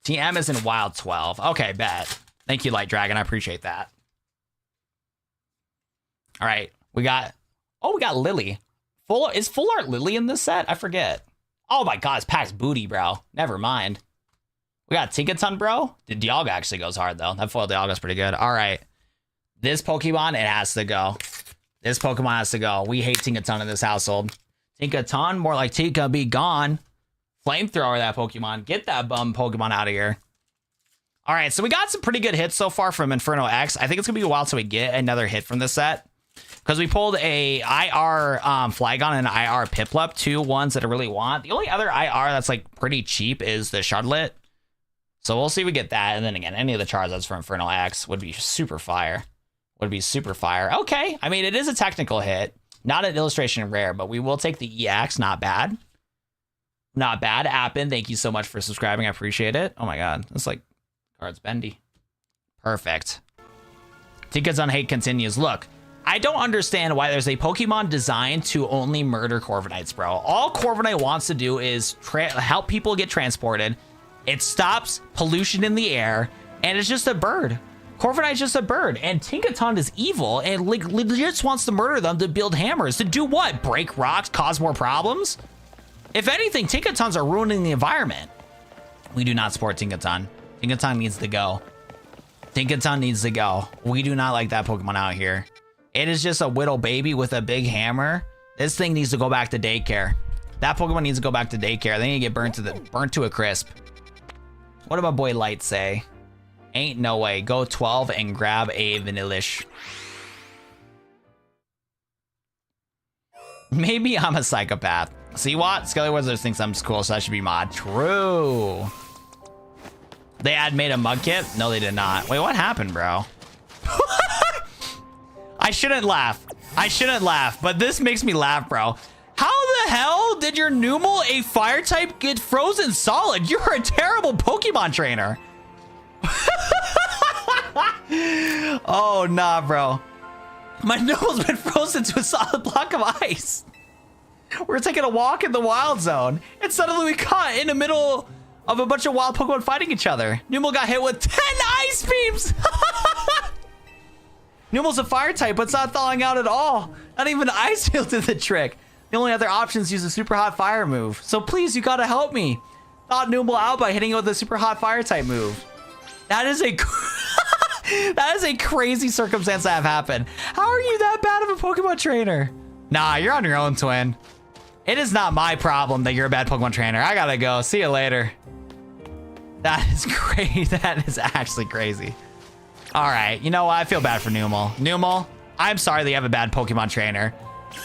TM is in Wild 12. Okay, bet. Thank you, Light Dragon. I appreciate that. All right, we got Lily. Is Full Art Lily in this set? I forget. Oh my God, it's pack's booty, bro. Never mind. We got Tinkaton, bro. The Dialga actually goes hard, though. That foil Dialga's pretty good. All right. This Pokemon, it has to go. This Pokemon has to go. We hate Tinkaton in this household. Tinkaton, more like Tinka be gone. Flamethrower that Pokemon. Get that bum Pokemon out of here. All right, so we got some pretty good hits so far from Inferno X. I think it's going to be a while till we get another hit from this set. Because we pulled a IR Flygon and an IR Piplup. 2 ones that I really want. The only other IR that's like pretty cheap is the Charlotte. So we'll see if we get that. And then again, any of the Charizards from Inferno X would be super fire. Would be super fire. Okay. I mean, it is a technical hit. Not an illustration rare, but we will take the EX. Not bad. Not bad. Appin, thank you so much for subscribing. I appreciate it. Oh my God. It's like cards bendy. Perfect. Tinkaton hate continues. Look, I don't understand why there's a Pokemon designed to only murder Corviknights, bro. All Corviknight wants to do is help people get transported. It stops pollution in the air, and it's just a bird. Corviknight's just a bird, and Tinkaton is evil, and legit just wants to murder them to build hammers. To do what? Break rocks? Cause more problems? If anything, Tinkatons are ruining the environment. We do not support Tinkaton. Tinkaton needs to go. Tinkaton needs to go. We do not like that Pokemon out here. It is just a little baby with a big hammer. This thing needs to go back to daycare. That Pokemon needs to go back to daycare. They need to get burnt to a crisp. What did my boy Light say? Ain't no way. Go 12 and grab a Vanillish. Maybe I'm a psychopath. See what? Skelly Wizards thinks I'm cool, so I should be mod. True. They made a mug kit? No, they did not. Wait, what happened, bro? I shouldn't laugh. I shouldn't laugh, but this makes me laugh, bro. How the hell did your Numel, a fire type, get frozen solid? You're a terrible Pokemon trainer. Oh, nah, bro. My Numel's been frozen to a solid block of ice. We're taking a walk in the wild zone, and suddenly we caught in the middle of a bunch of wild Pokemon fighting each other. Numel got hit with 10 ice beams. Numel's a fire type, but it's not thawing out at all. Not even ice field did the trick. The only other option is use a super hot fire move. So please, you gotta help me. Thawed Numel out by hitting it with a super hot fire type move. That is a that is a crazy circumstance to have happen. How are you that bad of a Pokemon trainer? Nah, you're on your own, twin. It is not my problem that you're a bad Pokemon trainer. I gotta go. See you later. That is crazy. That is actually crazy. All right, you know what? I feel bad for Numel. Numel, I'm sorry that you have a bad Pokemon trainer.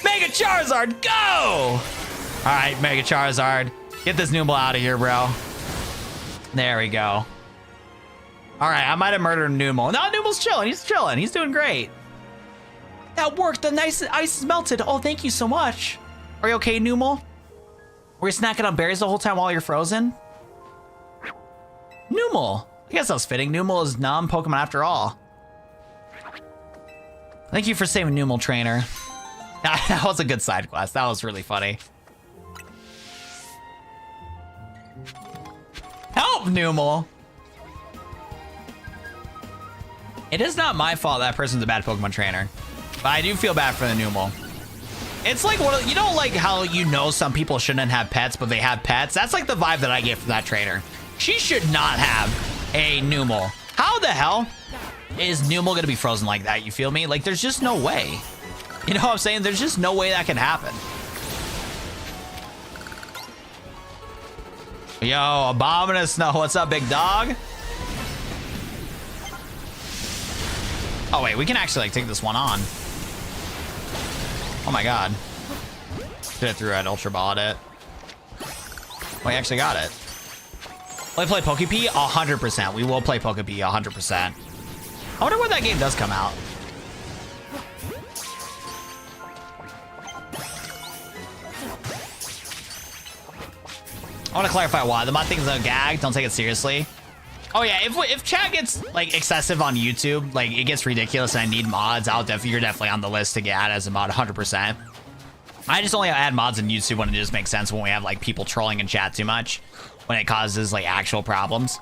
Mega Charizard, go! All right, Mega Charizard. Get this Numel out of here, bro. There we go. All right, I might have murdered Numel. No, Numel's chilling. He's chilling. He's doing great. That worked. The nice ice is melted. Oh, thank you so much. Are you okay, Numel? Were you snacking on berries the whole time while you're frozen? Numel. I guess that's fitting. Numel is numb Pokemon after all. Thank you for saving Numel, trainer. That was a good side quest. That was really funny. Help, Numel. It is not my fault that person's a bad Pokemon trainer, but I do feel bad for the Numel. It's like, you know, like how you know some people shouldn't have pets, but they have pets? That's like the vibe that I get from that trainer. She should not have a Numel. How the hell is Numel gonna be frozen like that? You feel me? Like, there's just no way. You know what I'm saying? There's just no way that can happen. Yo, Abominous Snow, what's up, big dog? Oh wait, we can actually like take this one on. Oh my god. Should have threw an Ultra Ball at it. We actually got it. Will we play Pokepee? 100%. We will play Pokepee 100%. I wonder when that game does come out. I want to clarify why. The mod thing is a gag. Don't take it seriously. Oh yeah, if chat gets like excessive on YouTube, like it gets ridiculous and I need mods, you're definitely on the list to get added as a mod 100%. I just only add mods on YouTube when it just makes sense, when we have like people trolling in chat too much, when it causes like actual problems.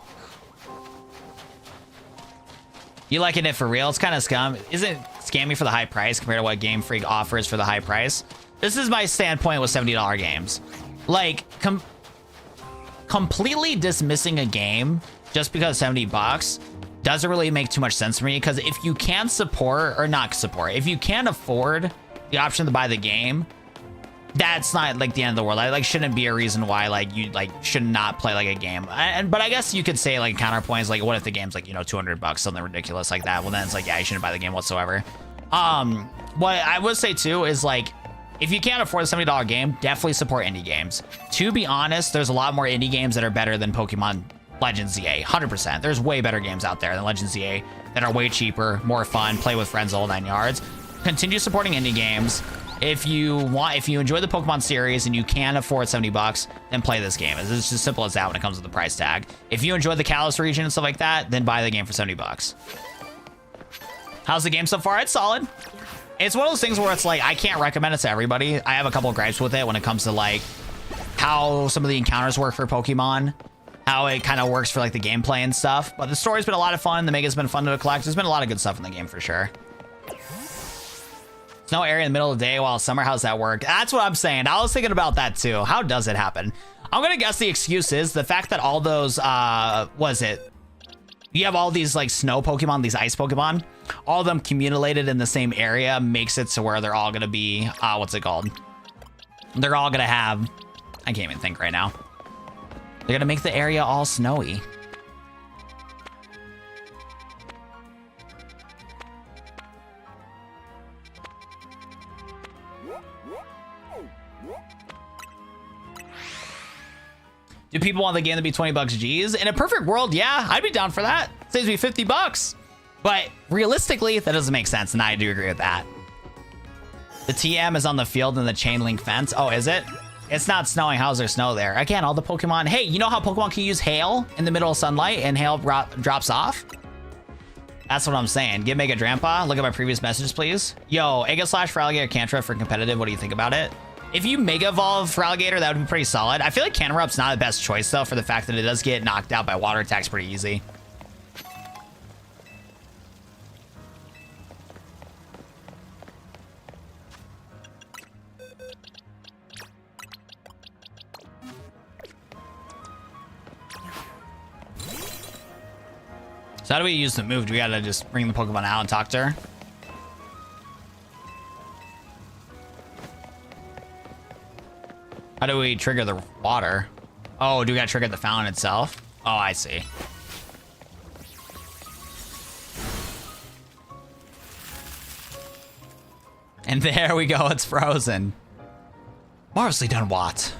You liking it for real? It's kind of scum. Isn't it scammy for the high price compared to what Game Freak offers for the high price? This is my standpoint with $70 games. Like, completely dismissing a game just because 70 bucks doesn't really make too much sense for me, because if you can't support, or not support, if you can't afford the option to buy the game, that's not like the end of the world. Like shouldn't be a reason why like you like should not play like a game. But I guess you could say like counterpoints, like what if the game's like, you know, 200 bucks, something ridiculous like that? Well, then it's like, yeah, you shouldn't buy the game whatsoever. What I would say too is like, if you can't afford a $70 game, definitely support indie games. To be honest, there's a lot more indie games that are better than Pokemon Legends ZA, 100%. There's way better games out there than Legends ZA that are way cheaper, more fun, play with friends, the whole 9 yards. Continue supporting indie games. If you enjoy the Pokemon series and you can afford 70 bucks, then play this game. It's just as simple as that when it comes to the price tag. If you enjoy the Kalos region and stuff like that, then buy the game for 70 bucks. How's the game so far? It's solid. It's one of those things where it's like, I can't recommend it to everybody. I have a couple of gripes with it when it comes to like how some of the encounters work for Pokemon, how it kind of works for like the gameplay and stuff. But the story's been a lot of fun. The Mega's been fun to collect. There's been a lot of good stuff in the game for sure. Snow area in the middle of the day while summer, how's that work? That's what I'm saying. I was thinking about that too. How does it happen? I'm gonna guess the excuse is the fact that all those, you have all these like snow Pokemon, these ice Pokemon, all of them accumulated in the same area makes it to where they're all gonna be, what's it called? They're all gonna have, I can't even think right now. They're gonna make the area all snowy. Do people want the game to be 20 bucks G's? In a perfect world, yeah, I'd be down for that. Saves me 50 bucks. But realistically, that doesn't make sense, and I do agree with that. The TM is on the field in the chain link fence. Oh, is it? It's not snowing. How's there snow there? Again, all the Pokemon. Hey, you know how Pokemon can use hail in the middle of sunlight and hail drops off? That's what I'm saying. Give Mega Grandpa. Look at my previous messages, please. Yo, Aegislash for Alligator Cantrip for competitive. What do you think about it? If you Mega Evolve for Alligator, that would be pretty solid. I feel like Canterup's not the best choice, though, for the fact that it does get knocked out by water attacks pretty easy. So how do we use the move? Do we gotta just bring the Pokemon out and talk to her? How do we trigger the water? Oh, do we gotta trigger the fountain itself? Oh, I see. And there we go, it's frozen. Marvelously done, Watt.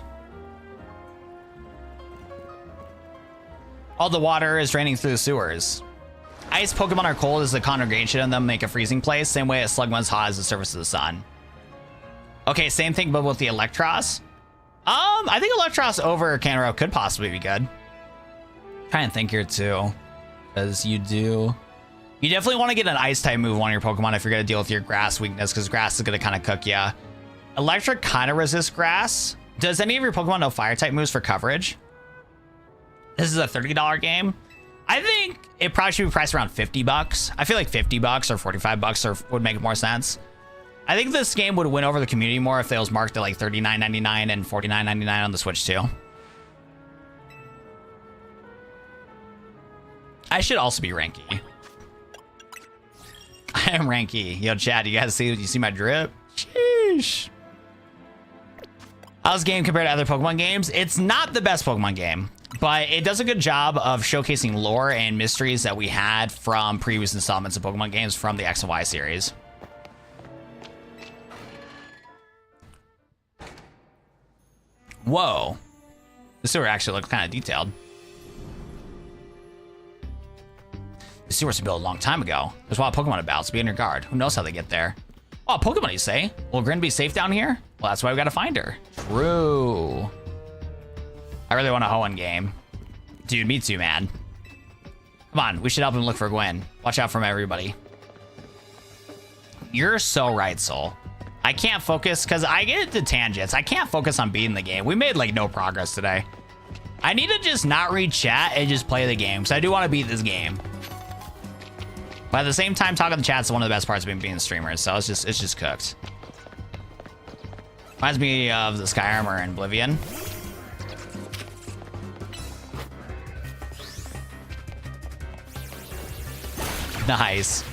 All the water is draining through the sewers. Ice Pokemon are cold as the congregation of them make a freezing place, same way as Slugma's hot as the surface of the sun. Okay, same thing, but with the Electros. I think Electros over Canaro could possibly be good. Trying to think here too, because you definitely want to get an Ice type move on your Pokemon if you're gonna deal with your Grass weakness, because Grass is gonna kind of cook ya. Electric kind of resists Grass. Does any of your Pokemon know Fire type moves for coverage? This is a $30 game. I think it probably should be priced around 50 bucks. I feel like 50 bucks or 45 bucks would make more sense. I think this game would win over the community more if it was marked at like $39.99 and $49.99 on the Switch too. I should also be Ranky. I am Ranky. Yo, Chad, you see my drip? Sheesh. How's the game compared to other Pokemon games? It's not the best Pokemon game, but it does a good job of showcasing lore and mysteries that we had from previous installments of Pokemon games from the X and Y series. Whoa. The sewer actually looks kind of detailed. The sewer was built a long time ago. There's a lot of Pokemon about, so be on your guard. Who knows how they get there? Oh, Pokemon, you say? Will Gwen be safe down here? Well, that's why we gotta find her. True. I really want a Hoenn game. Dude, me too, man. Come on, we should help him look for Gwen. Watch out from everybody. You're so right, Soul. I can't focus because I get into tangents. I can't focus on beating the game. We made like no progress today. I need to just not read chat and just play the game because I do want to beat this game. But at the same time, talking to chat's one of the best parts of being a streamer, so it's just cooked. Reminds me of the Sky Armor in Oblivion. Nice.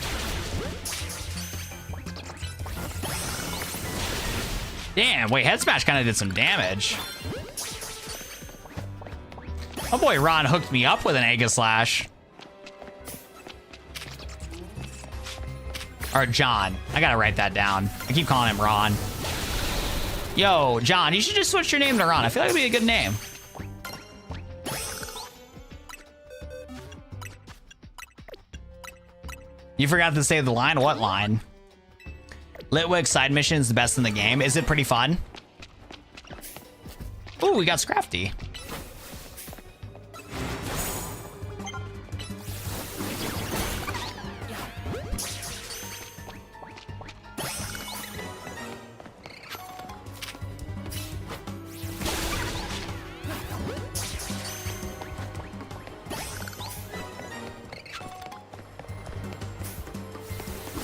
Damn, wait, Head Smash kind of did some damage. Oh boy, Ron hooked me up with an Aegislash. Or John. I gotta write that down. I keep calling him Ron. Yo, John, you should just switch your name to Ron. I feel like it'd be a good name. You forgot to say the line? What line? Litwick side mission is the best in the game. Is it pretty fun? Ooh, we got Scrafty.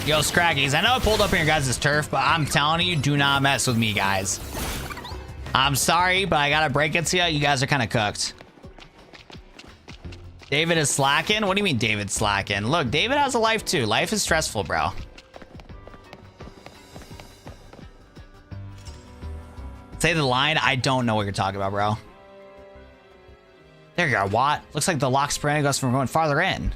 Yo, Scraggies, I know I pulled up in your guys' turf, but I'm telling you, do not mess with me, guys. I'm sorry, but I gotta break it to you. You guys are kind of cooked. David is slacking? What do you mean David's slacking? Look, David has a life too. Life is stressful, bro. Say the line. I don't know what you're talking about, bro. There you are, Watt. Looks like the lock's preventing us from going farther in.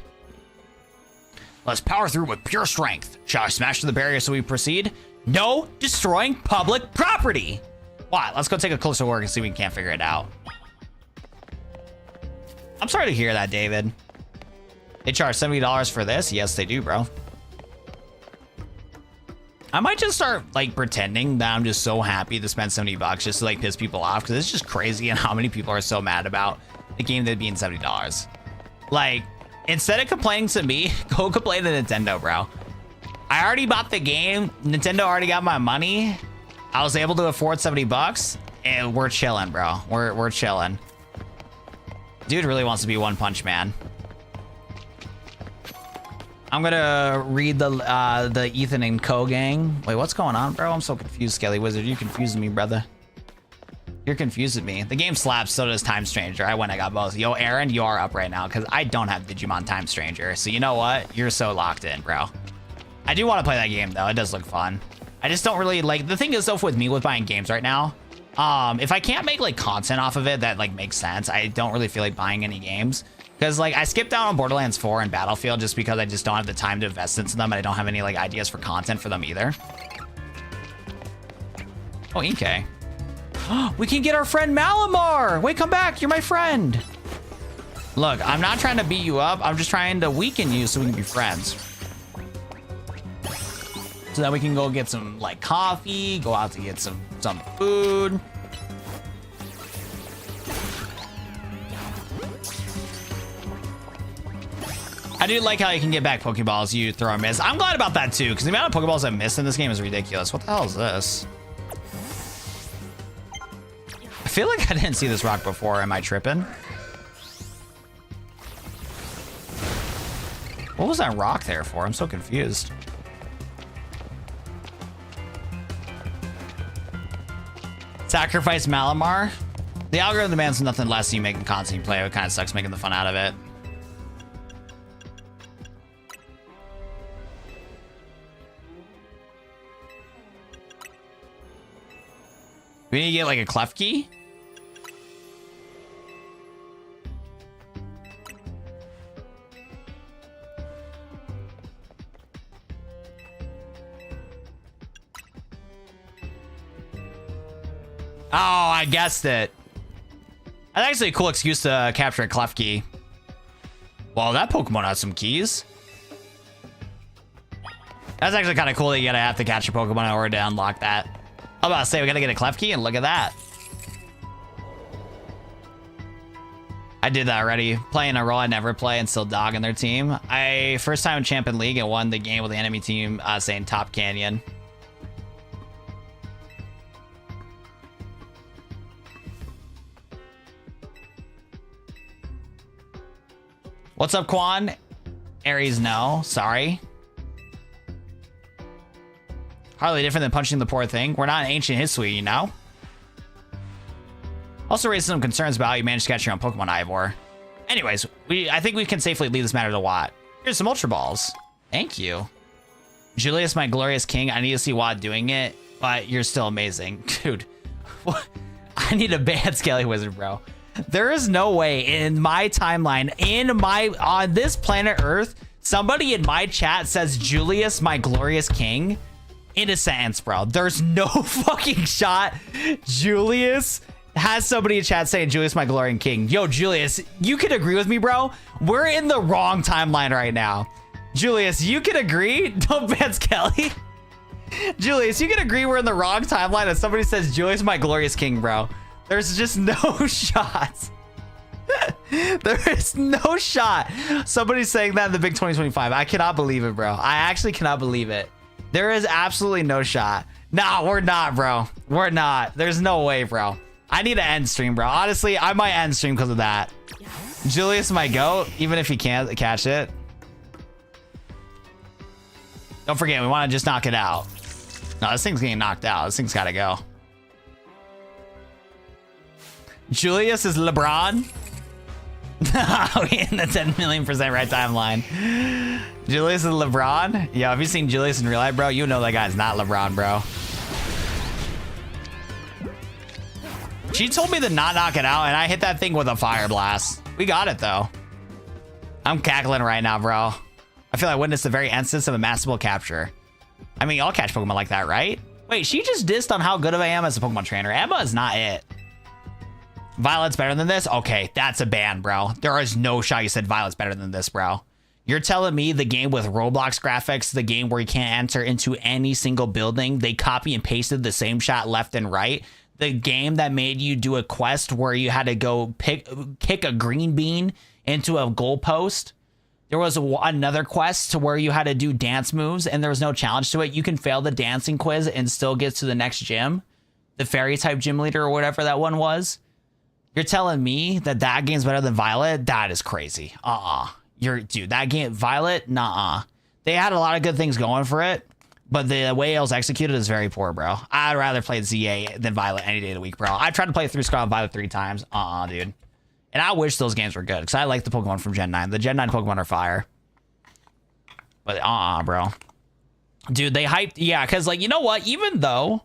Let's power through with pure strength. Shall I smash through the barrier so we proceed? No destroying public property. What? Let's go take a closer look and see if we can't figure it out. I'm sorry to hear that, David. They charge $70 for this? Yes, they do, bro. I might just start like pretending that I'm just so happy to spend 70 bucks just to like piss people off, because it's just crazy and how many people are so mad about the game that being $70. Like, instead of complaining to me, go complain to Nintendo, bro. I already bought the game. Nintendo already got my money. I was able to afford 70 bucks, and we're chilling, bro. We're chilling. Dude really wants to be One Punch Man. I'm gonna read the Ethan and Co gang. Wait, what's going on, bro? I'm so confused, Skelly Wizard. You confusing me, brother. You're confusing me. The game slaps, so does Time Stranger. I went, I got both. Yo, Aaron, you are up right now because I don't have Digimon Time Stranger. So you know what? You're so locked in, bro. I do want to play that game though. It does look fun. I just don't really like, the thing is though with me with buying games right now, if I can't make like content off of it that like makes sense, I don't really feel like buying any games. Because like I skipped out on Borderlands 4 and Battlefield just because I just don't have the time to invest into them, and I don't have any like ideas for content for them either. Oh, Inkay. We can get our friend Malamar. Wait, come back. You're my friend. Look, I'm not trying to beat you up. I'm just trying to weaken you so we can be friends. So that we can go get some like coffee, go out to get some food. I do like how you can get back Pokeballs you throw or miss. I'm glad about that too, because the amount of Pokeballs I miss in this game is ridiculous. What the hell is this? I feel like I didn't see this rock before. Am I tripping? What was that rock there for? I'm so confused. Sacrifice Malamar. The algorithm demands nothing less than you making content you play. It kind of sucks making the fun out of it. We need to get like a Klefki. Oh, I guessed it. That's actually a cool excuse to capture a Klefki. Well, that Pokemon has some keys. That's actually kind of cool that you gotta have to catch a Pokemon in order to unlock that. I'm about to say we gotta get a Klefki, and look at that. I did that already. Playing a role I never play and still dogging their team. I first time in Champion League and won the game with the enemy team saying Top Canyon. What's up, Quan? Aries, no. Sorry. Hardly different than punching the poor thing. We're not an ancient history, you know? Also raised some concerns about how you managed to catch your own Pokemon, Ivor. Anyways, I think we can safely leave this matter to Watt. Here's some Ultra Balls. Thank you. Julius, my glorious king. I need to see Watt doing it, but you're still amazing. Dude, what? I need a bad Skelly Wizard, bro. There is no way in my timeline, on this planet Earth, somebody in my chat says Julius, my glorious king, in a sentence, bro. There's no fucking shot Julius has somebody in chat saying Julius, my glorious king. Yo, Julius, you can agree with me, bro. We're in the wrong timeline right now. Julius, you can agree. Don't ban Skelly. Julius, you can agree we're in the wrong timeline if somebody says Julius, my glorious king, bro. There's just no shot. There is no shot. Somebody's saying that in the big 2025. I cannot believe it, bro. I actually cannot believe it. There is absolutely no shot. Nah, we're not, bro. We're not. There's no way, bro. I need to end stream, bro. Honestly, I might end stream because of that. Julius might go, even if he can't catch it. Don't forget, we want to just knock it out. No, this thing's getting knocked out. This thing's got to go. Julius is LeBron. We in the 10 million% right timeline. Julius is LeBron. Yo, have you seen Julius in real life, bro? You know that guy's not LeBron, bro. She told me to not knock it out, and I hit that thing with a fire blast. We got it, though. I'm cackling right now, bro. I feel I witnessed the very instance of a masterful capture. I mean, I'll catch Pokemon like that, right? Wait, she just dissed on how good I am as a Pokemon trainer. Emma is not it. Violet's better than this? Okay, that's a ban, bro. There is no shot you said Violet's better than this, bro. You're telling me the game with Roblox graphics, the game where you can't enter into any single building, they copy and pasted the same shot left and right? The game that made you do a quest where you had to go kick a green bean into a goalpost? There was another quest to where you had to do dance moves and there was no challenge to it. You can fail the dancing quiz and still get to the next gym. The fairy type gym leader or whatever that one was. You're telling me that that game's better than Violet? That is crazy. Dude, that game, Violet, nah. They had a lot of good things going for it, but the way it was executed is very poor, bro. I'd rather play ZA than Violet any day of the week, bro. I tried to play through Scarlet Violet 3 times. Dude. And I wish those games were good, because I like the Pokemon from Gen 9. The Gen 9 Pokemon are fire. But, bro. Dude, they hyped, yeah, because, like, you know what? Even though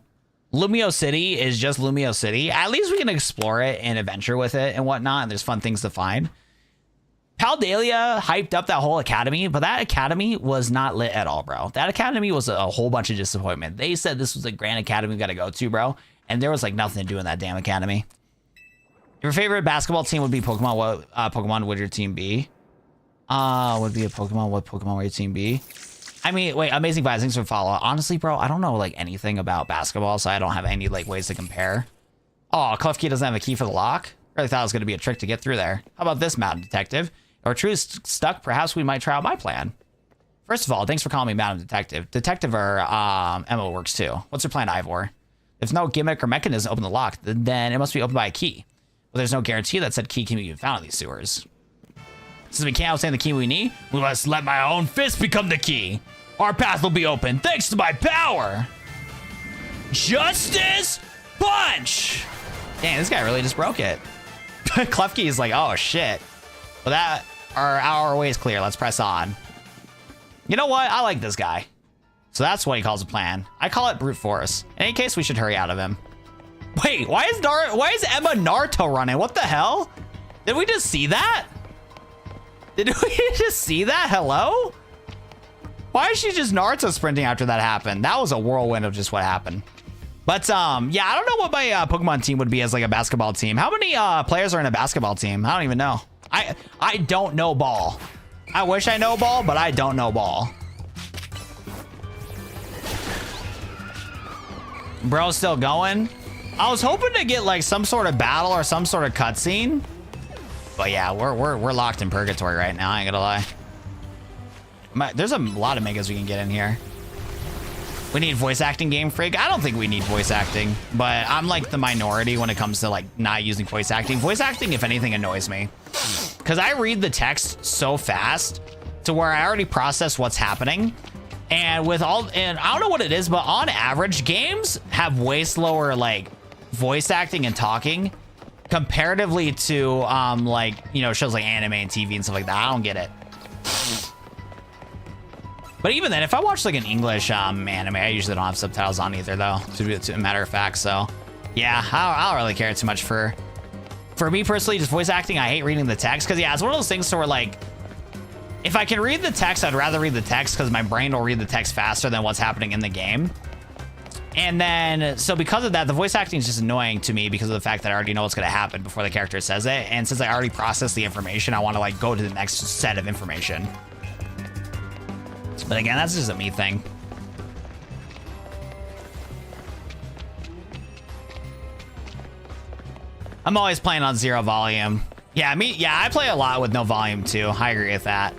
Lumiose City is just Lumiose City, at least we can explore it and adventure with it and whatnot, and there's fun things to find. Paldelia hyped up that whole academy, but that academy was not lit at all, bro. That academy was a whole bunch of disappointment. They said this was a grand academy we got to go to, bro, and there was like nothing to do in that damn academy. Your favorite basketball team would be Pokemon. What Pokemon would your team be? Would be a Pokemon. What Pokemon would your team be? I mean, wait, Amazing Vibes, thanks for follow. Honestly, bro, I don't know like anything about basketball, so I don't have any like ways to compare. Oh, Klefki doesn't have a key for the lock? I really thought it was going to be a trick to get through there. How about this, Mountain Detective? Or true stuck, perhaps we might try out my plan. First of all, thanks for calling me Madam Detective. Detective or Emma works too. What's your plan, Ivor? If no gimmick or mechanism to open the lock, then it must be opened by a key. Well, there's no guarantee that said key can be found in these sewers. Since we can't obtain the key we need, we must let my own fist become the key. Our path will be open thanks to my power. Justice Punch! Dang, this guy really just broke it. Klefki is like, oh shit. Well, that our way is clear. Let's press on. You know what? I like this guy. So that's what he calls a plan. I call it brute force. In any case, we should hurry out of him. Wait, why is Emma Naruto running? What the hell? Did we just see that? Did we just see that? Hello? Why is she just Naruto sprinting after that happened? That was a whirlwind of just what happened. But yeah, I don't know what my Pokemon team would be as like a basketball team. How many players are in a basketball team? I don't even know. I don't know ball. I wish I know ball, but I don't know ball. Bro's still going. I was hoping to get like some sort of battle or some sort of cutscene. But yeah, we're locked in purgatory right now. I ain't gonna lie. There's a lot of megas we can get in here. We need voice acting, Game Freak. I don't think we need voice acting, but I'm like the minority when it comes to like not using voice acting. Voice acting, if anything, annoys me because I read the text so fast to where I already process what's happening. And I don't know what it is, but on average, games have way slower like voice acting and talking comparatively to like, you know, shows like anime and TV and stuff like that. I don't get it. But even then, if I watch like an English anime, I usually don't have subtitles on either, though, to be a matter of fact. So yeah, I don't really care too much for me personally, just voice acting. I hate reading the text because yeah, it's one of those things where like, if I can read the text, I'd rather read the text because my brain will read the text faster than what's happening in the game. And then, so because of that, the voice acting is just annoying to me because of the fact that I already know what's going to happen before the character says it. And since I already processed the information, I want to like go to the next set of information. But again, that's just a me thing. I'm always playing on 0 volume. Yeah, I play a lot with no volume too. I agree with that.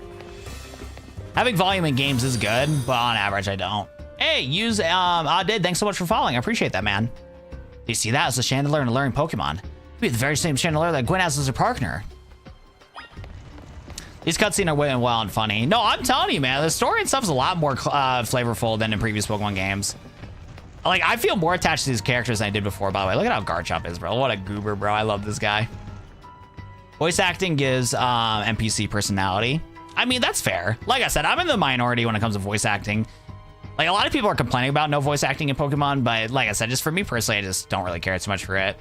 Having volume in games is good, but on average, I don't. Hey, Did, thanks so much for following. I appreciate that, man. Do you see that? It's a Chandelier and Alluring Pokemon. It'd be the very same Chandelier that Gwen has as her partner. These cutscenes are way well and funny. No, I'm telling you, man, the story and stuff's a lot more flavorful than in previous Pokemon games. Like, I feel more attached to these characters than I did before, by the way. Look at how Garchomp is, bro. What a goober, bro. I love this guy. Voice acting gives NPC personality. I mean, that's fair. Like I said, I'm in the minority when it comes to voice acting. Like, a lot of people are complaining about no voice acting in Pokemon, but like I said, just for me personally, I just don't really care too much for it.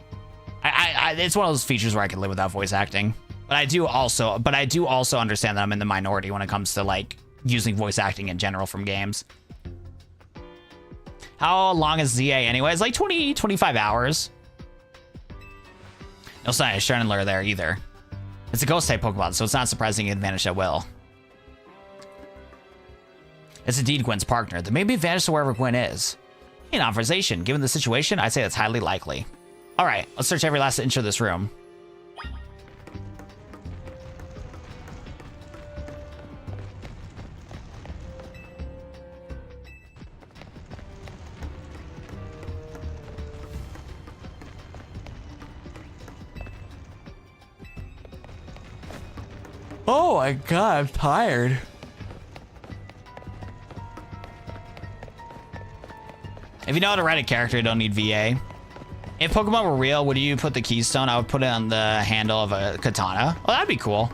It's one of those features where I can live without voice acting. But I do also understand that I'm in the minority when it comes to like using voice acting in general from games. How long is ZA anyway? It's like 25 hours. No sign of Chandelier there either. It's a ghost type Pokemon, so it's not surprising it vanished at will. It's indeed Gwen's partner. They may be vanished to wherever Gwen is. In conversation, given the situation, I'd say that's highly likely. All right, let's search every last inch of this room. Oh my god, I'm tired. If you know how to write a character, you don't need VA. If Pokemon were real, would you put the keystone? I would put it on the handle of a katana. Well, that'd be cool.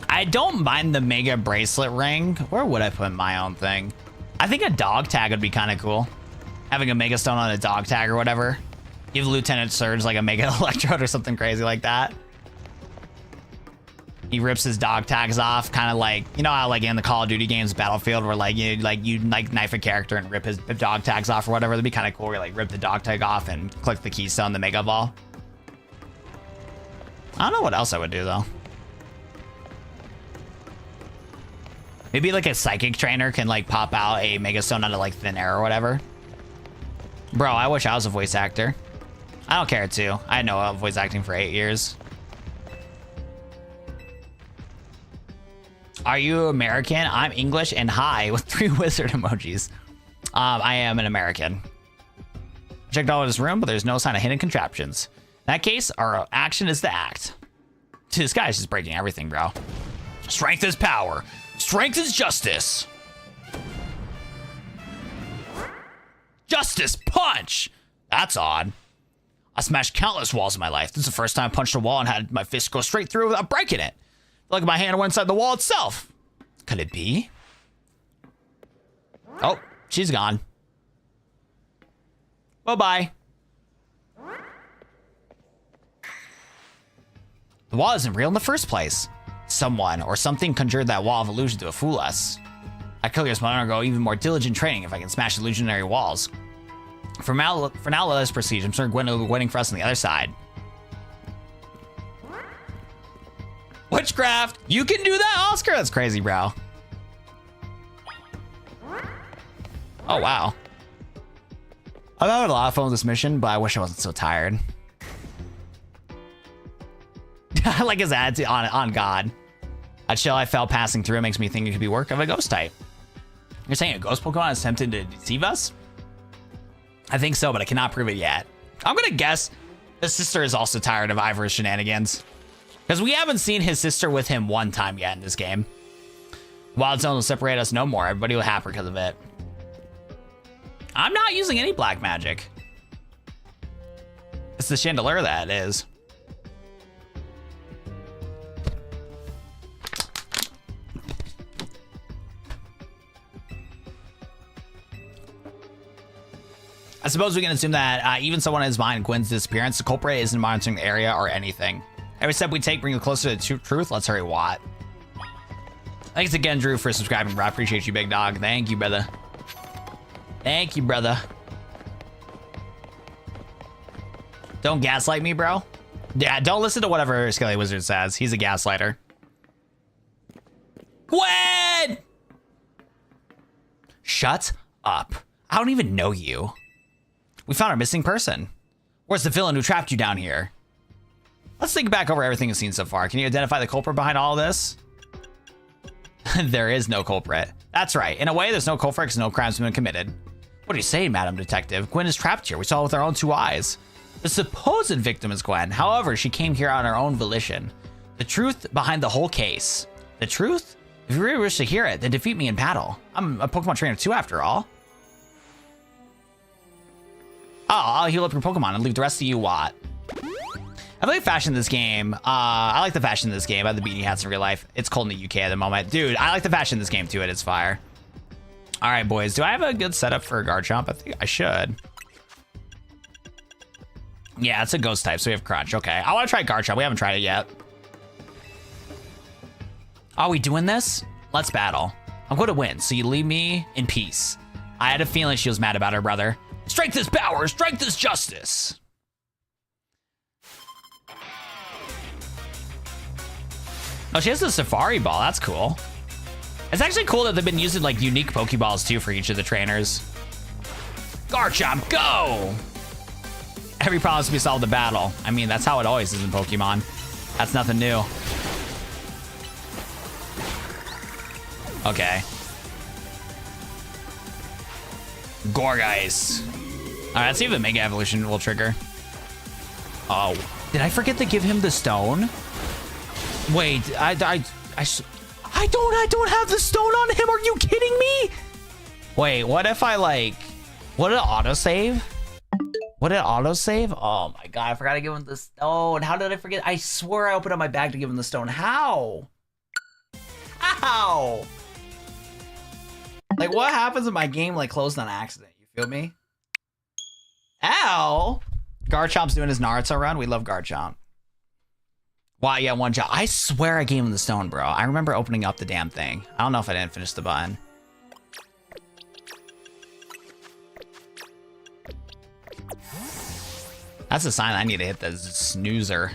I don't mind the Mega Bracelet ring. Where would I put my own thing? I think a dog tag would be kind of cool. Having a Mega Stone on a dog tag or whatever. Give Lieutenant Surge like a Mega Electrode or something crazy like that. He rips his dog tags off, kind of like, you know how like in the Call of Duty games, Battlefield, where like you knife a character and rip his dog tags off or whatever. That'd be kind of cool. You like rip the dog tag off and click the keystone, the Mega Ball. I don't know what else I would do though. Maybe like a Psychic Trainer can like pop out a Mega Stone out of like thin air or whatever. Bro, I wish I was a voice actor. I don't care too. I know voice acting for 8 years. Are you American? I'm English and hi with 3 wizard emojis. I am an American. Checked all of this room, but there's no sign of hidden contraptions. In that case, our action is to act. This guy's just breaking everything, bro. Strength is power. Strength is justice. Justice punch. That's odd. I smashed countless walls in my life. This is the first time I punched a wall and had my fist go straight through without breaking it. Like my hand went inside the wall itself. Could it be? Oh, she's gone. Bye-bye. The wall isn't real in the first place. Someone or something conjured that wall of illusion to fool us. I clearly must undergo even more diligent training if I can smash illusionary walls. For now, let us proceed. I'm certain Gwen will be waiting for us on the other side. Witchcraft! You can do that, Oscar? That's crazy, bro. Oh, wow. I've had a lot of fun with this mission, but I wish I wasn't so tired. I like his attitude on God. A chill I felt passing through makes me think it could be work of a ghost type. You're saying a ghost Pokemon is tempted to deceive us? I think so, but I cannot prove it yet. I'm gonna guess the sister is also tired of Ivor's shenanigans. Because we haven't seen his sister with him one time yet in this game. Wild Zone will separate us no more. Everybody will happen because of it. I'm not using any black magic. It's the Chandelier that is. I suppose we can assume that even someone is behind Gwen's disappearance, the culprit isn't monitoring the area or anything. Every step we take brings you closer to truth. Let's hurry, Watt. Thanks again, Drew, for subscribing, bro. I appreciate you, big dog. Thank you, brother. Thank you, brother. Don't gaslight me, bro. Yeah, don't listen to whatever Skelly Wizard says. He's a gaslighter. Gwen! Shut up. I don't even know you. We found our missing person. Where's the villain who trapped you down here? Let's think back over everything we've seen so far. Can you identify the culprit behind all of this? There is no culprit. That's right. In a way, there's no culprit because no crimes have been committed. What do you say, Madam Detective? Gwen is trapped here. We saw it with our own 2 eyes. The supposed victim is Gwen. However, she came here on her own volition. The truth behind the whole case. The truth? If you really wish to hear it, then defeat me in battle. I'm a Pokemon Trainer too, after all. Oh, I'll heal up your Pokemon and leave the rest of you, Watt. I like fashion in this game. I like the fashion in this game. I have the beanie hats in real life. It's cold in the UK at the moment. Dude, I like the fashion in this game too. It is fire. All right, boys. Do I have a good setup for a Garchomp? I think I should. Yeah, it's a ghost type, so we have Crunch. Okay, I want to try Garchomp. We haven't tried it yet. Are we doing this? Let's battle. I'm going to win, so you leave me in peace. I had a feeling she was mad about her brother. Strength is power. Strength is justice. Oh, she has a Safari Ball. That's cool. It's actually cool that they've been using like unique Pokeballs too for each of the trainers. Garchomp, go! Every problem to be solved in battle. I mean, that's how it always is in Pokemon. That's nothing new. Okay. Gorgeist. All right, let's see if the Mega Evolution will trigger. Oh, did I forget to give him the stone? Wait, I don't have the stone on him. Are you kidding me? Wait, what if I like, would it autosave? Would it autosave? Oh my God, I forgot to give him the stone. How did I forget? I swore I opened up my bag to give him the stone. How? How? Like, what happens if my game like closed on accident? You feel me? Ow! Garchomp's doing his Naruto run. We love Garchomp. Wow, yeah, one job. I swear I gave him the stone, bro. I remember opening up the damn thing. I don't know if I didn't finish the button. That's a sign I need to hit the snoozer.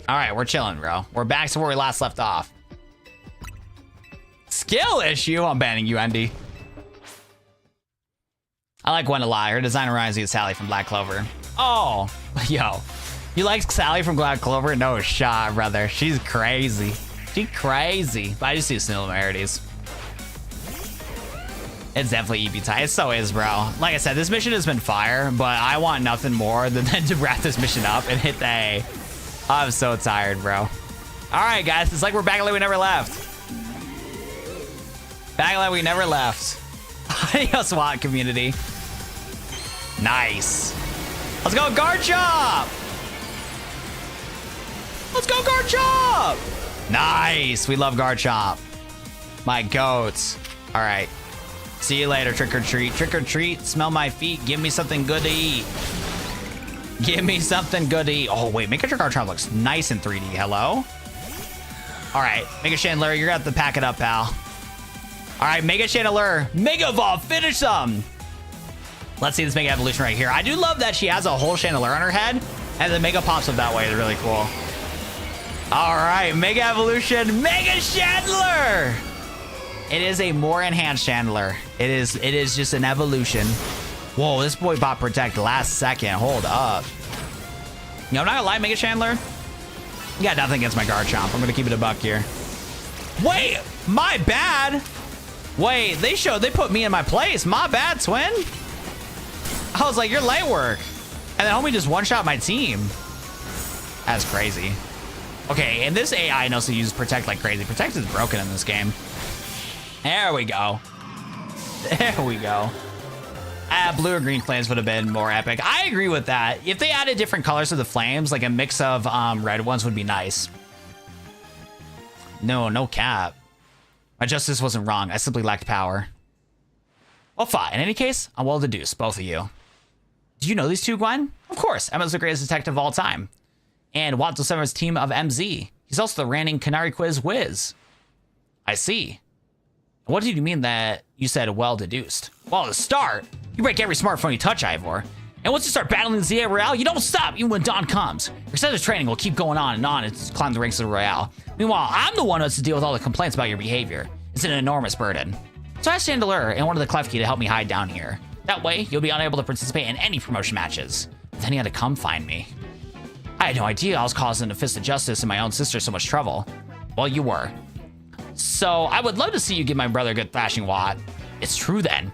All right, we're chilling, bro. We're back to where we last left off. Skill issue? I'm banning you, Andy. I like Gwen a lot. Her design reminds me of Sally from Black Clover. Oh, yo. You like Sally from Black Clover? No shot, brother. She's crazy. She's crazy. But I just see similarities. It's definitely Eevee type. It so is, bro. Like I said, this mission has been fire, but I want nothing more than to wrap this mission up and hit the A. I'm so tired, bro. All right, guys. It's like we're back like we never left. Back like we never left. Adios, SWAT community. Nice. Let's go, Garchomp. Let's go, Garchomp. Nice. We love Garchomp. My goats. All right. See you later, trick or treat. Trick or treat. Smell my feet. Give me something good to eat. Give me something good to eat. Oh, wait. Mega Garchomp looks nice in 3D. Hello? All right. Mega Chandler, you're going to have to pack it up, pal. All right. Mega Chandler. Mega Evolve. Finish them. Let's see this Mega Evolution right here. I do love that she has a whole Chandelier on her head, and the Mega pops up that way. It's really cool. All right. Mega Evolution. Mega Chandler. It is a more enhanced Chandler. It is just an evolution. Whoa, this boy bought Protect last second. Hold up. You know, I'm not gonna lie, Mega Chandler. You got nothing against my Garchomp. I'm gonna keep it a buck here. Wait, my bad. Wait, they put me in my place. My bad, twin. I was like, you're light work. And then homie just one-shot my team. That's crazy. Okay, and this AI knows to use Protect like crazy. Protect is broken in this game. There we go. There we go. Blue or green flames would have been more epic. I agree with that. If they added different colors to the flames, like a mix of red ones would be nice. No cap. My justice wasn't wrong. I simply lacked power. Well, fine. In any case, I'm well deduced, both of you. Do you know these two, Gwen? Of course. Emma's the greatest detective of all time. And Watto 7's team of MZ. He's also the reigning Canary Quiz Whiz. I see. What did you mean that you said well deduced? Well, to start, you break every smartphone you touch, Ivor. And once you start battling the ZA Royale, you don't stop even when dawn comes. Your set of training will keep going on and climb the ranks of the Royale. Meanwhile, I'm the one who has to deal with all the complaints about your behavior. It's an enormous burden. So I asked Chandelier and one of the Klefki to help me hide down here. That way, you'll be unable to participate in any promotion matches. But then he had to come find me. I had no idea I was causing the Fist of Justice and my own sister so much trouble. Well, you were. So I would love to see you give my brother a good thrashing, Watt. It's true then.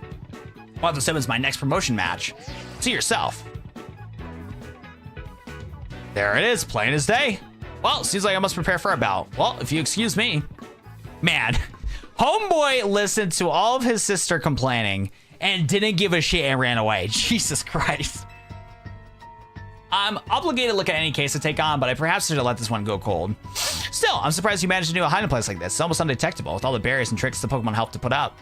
Watto 7's my next promotion match. See yourself. There it is, plain as day. Well, seems like I must prepare for a bout. Well, if you excuse me. Man, homeboy listened to all of his sister complaining and didn't give a shit and ran away. Jesus Christ. I'm obligated to look at any case to take on, but I perhaps should have let this one go cold. Still, I'm surprised you managed to do a hiding place like this. It's almost undetectable with all the barriers and tricks the Pokemon helped to put up.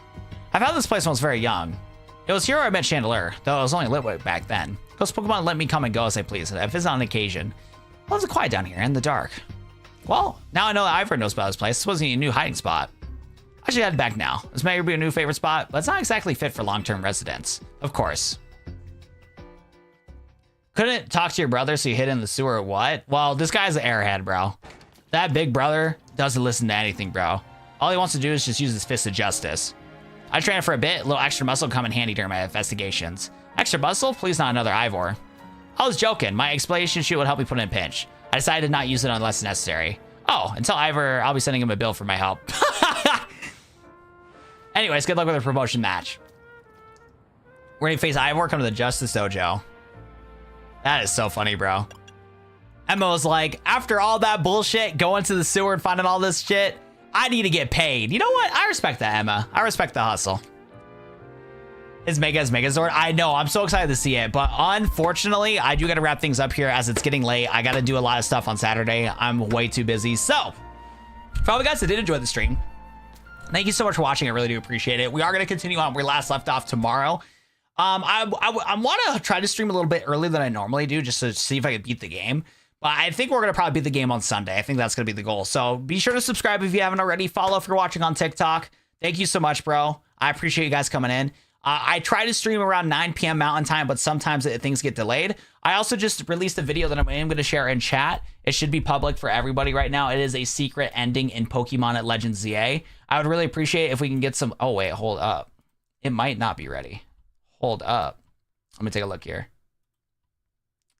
I found this place when I was very young. It was here I met Chandelier, though it was only lit way back then. Those Pokemon let me come and go as I please, and I visit on occasion. Well, it's quiet down here in the dark. Well, now I know that Ivor knows about this place. This wasn't a new hiding spot. I should head back now. This may be a new favorite spot, but it's not exactly fit for long-term residents. Of course. Couldn't talk to your brother, so you hid in the sewer. What? Well, this guy's an airhead, bro. That big brother doesn't listen to anything, bro. All he wants to do is just use his fist of justice. I trained for a bit. A little extra muscle come in handy during my investigations. Extra muscle? Please not another Ivor. I was joking. My explanation sheet would help me put in a pinch. I decided to not use it unless necessary. Oh, until Ivor, I'll be sending him a bill for my help. Anyways, good luck with the promotion match. We're gonna face Ivor, come to the Justice Dojo. That is so funny, bro. Emma was like, after all that bullshit, going to the sewer and finding all this shit, I need to get paid. You know what? I respect that, Emma. I respect the hustle. Is Megazord? I know. I'm so excited to see it. But unfortunately, I do got to wrap things up here as it's getting late. I got to do a lot of stuff on Saturday. I'm way too busy. So, for all the guys that did enjoy the stream, thank you so much for watching. I really do appreciate it. We are going to continue on where we last left off tomorrow. I want to try to stream a little bit earlier than I normally do just to see if I can beat the game. But I think we're going to probably beat the game on Sunday. I think that's going to be the goal. So be sure to subscribe if you haven't already. Follow if you're watching on TikTok. Thank you so much, bro. I appreciate you guys coming in. I try to stream around 9 p.m. Mountain Time, but sometimes things get delayed. I also just released a video that I'm going to share in chat. It should be public for everybody right now. It is a secret ending in Pokemon at Legends ZA. I would really appreciate if we can get some... Oh, wait, hold up. It might not be ready. Hold up. Let me take a look here.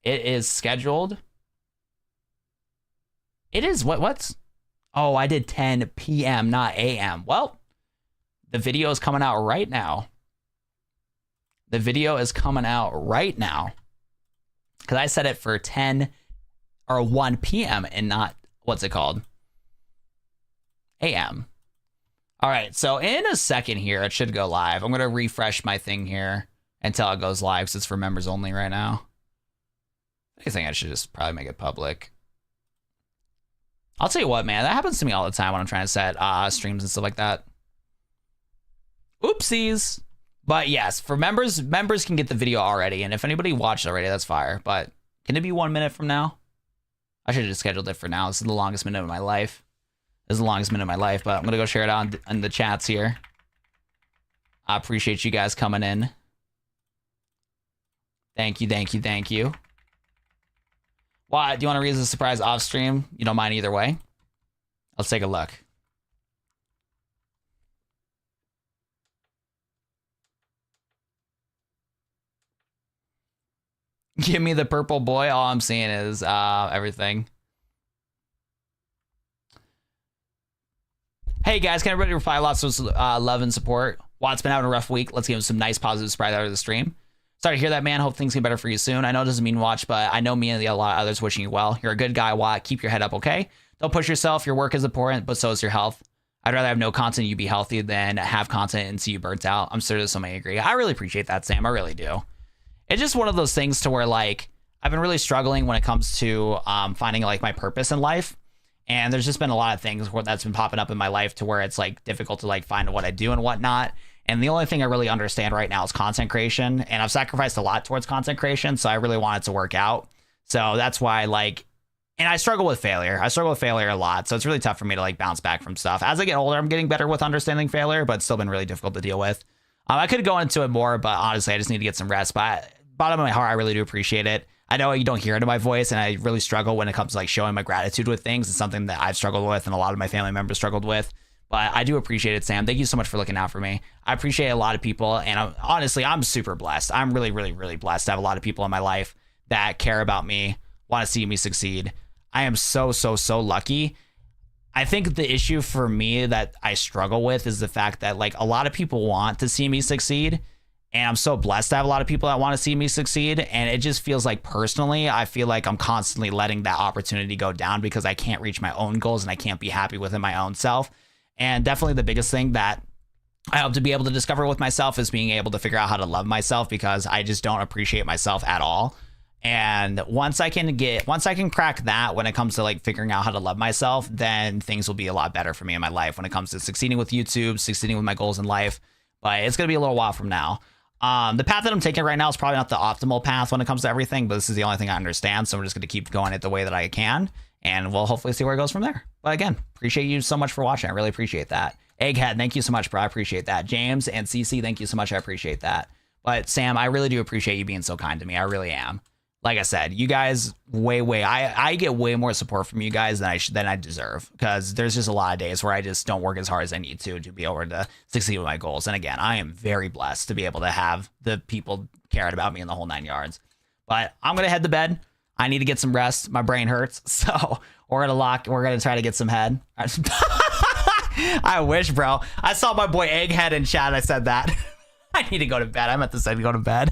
It is scheduled... It is what's? Oh, I did 10 p.m., not a.m. Well, the video is coming out right now. The video is coming out right now. Because I set it for 10 or 1 p.m. and not, what's it called? a.m. All right, so in a second here, it should go live. I'm going to refresh my thing here until it goes live because it's for members only right now. I think I should just probably make it public. I'll tell you what, man, that happens to me all the time when I'm trying to set streams and stuff like that. Oopsies. But yes, for members can get the video already. And if anybody watched already, that's fire. But can it be 1 minute from now? I should have just scheduled it for now. This is the longest minute of my life. This is the longest minute of my life, but I'm going to go share it on the chats here. I appreciate you guys coming in. Thank you, thank you, thank you. Why? Do you want to read as a surprise off stream? You don't mind either way? Let's take a look. Give me the purple boy. All I'm seeing is everything. Hey guys, can everybody reply lots of love and support? Watt's been having a rough week. Let's give him some nice positive surprise out of the stream. Sorry to hear that, man. Hope things get better for you soon. I know it doesn't mean watch, but I know me and a lot of others wishing you well. You're a good guy, Watt. Keep your head up, okay? Don't push yourself. Your work is important, but so is your health. I'd rather have no content and you be healthy than have content and see you burnt out. I'm sure there's so many agree. I really appreciate that, Sam. I really do. It's just one of those things to where, like, I've been really struggling when it comes to finding, like, my purpose in life. And there's just been a lot of things where that's been popping up in my life to where it's, like, difficult to, like, find what I do and whatnot. And the only thing I really understand right now is content creation. And I've sacrificed a lot towards content creation, so I really want it to work out. So that's why, like, and I struggle with failure. I struggle with failure a lot. So it's really tough for me to, like, bounce back from stuff. As I get older, I'm getting better with understanding failure, but it's still been really difficult to deal with. I could go into it more, but honestly, I just need to get some rest. But bottom of my heart, I really do appreciate it. I know you don't hear it in my voice, and I really struggle when it comes to, like, showing my gratitude with things. It's something that I've struggled with and a lot of my family members struggled with. But I do appreciate it, Sam. Thank you so much for looking out for me. I appreciate a lot of people, and honestly, I'm super blessed. I'm really, really, really blessed to have a lot of people in my life that care about me, want to see me succeed. I am so, so, so lucky. I think the issue for me that I struggle with is the fact that, like, a lot of people want to see me succeed, and I'm so blessed to have a lot of people that want to see me succeed, and it just feels like personally, I feel like I'm constantly letting that opportunity go down because I can't reach my own goals and I can't be happy within my own self. And definitely the biggest thing that I hope to be able to discover with myself is being able to figure out how to love myself, because I just don't appreciate myself at all. And once I can crack that when it comes to, like, figuring out how to love myself, then things will be a lot better for me in my life when it comes to succeeding with YouTube, succeeding with my goals in life. But it's going to be a little while from now. The path that I'm taking right now is probably not the optimal path when it comes to everything, but this is the only thing I understand. So I'm just going to keep going it the way that I can, and we'll hopefully see where it goes from there. But again, appreciate you so much for watching. I really appreciate that. Egghead, thank you so much, bro. I appreciate that. James and CC, thank you so much. I appreciate that. But Sam, I really do appreciate you being so kind to me. I really am. like I said, you guys I get way more support from you guys than I deserve, because there's just a lot of days where I just don't work as hard as I need to be able to succeed with my goals. And again, I am very blessed to be able to have the people caring about me in the whole 9 yards. But I'm going to head to bed. I need to get some rest. My brain hurts. So we're going to try to get some head. I wish, bro. I saw my boy Egghead in chat. I said that. I need to go to bed. I meant to say go to bed.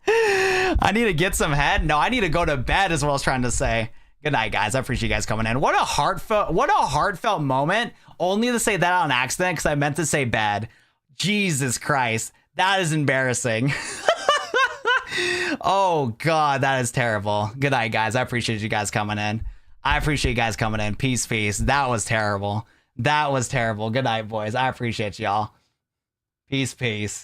I need to get some head. No, I need to go to bed is what I was trying to say. Good night, guys. I appreciate you guys coming in. What a heartfelt moment. Only to say that on accident because I meant to say bed. Jesus Christ. That is embarrassing. Oh, God. That is terrible. Good night, guys. I appreciate you guys coming in. Peace, peace. That was terrible. Good night, boys. I appreciate y'all. Peace, peace.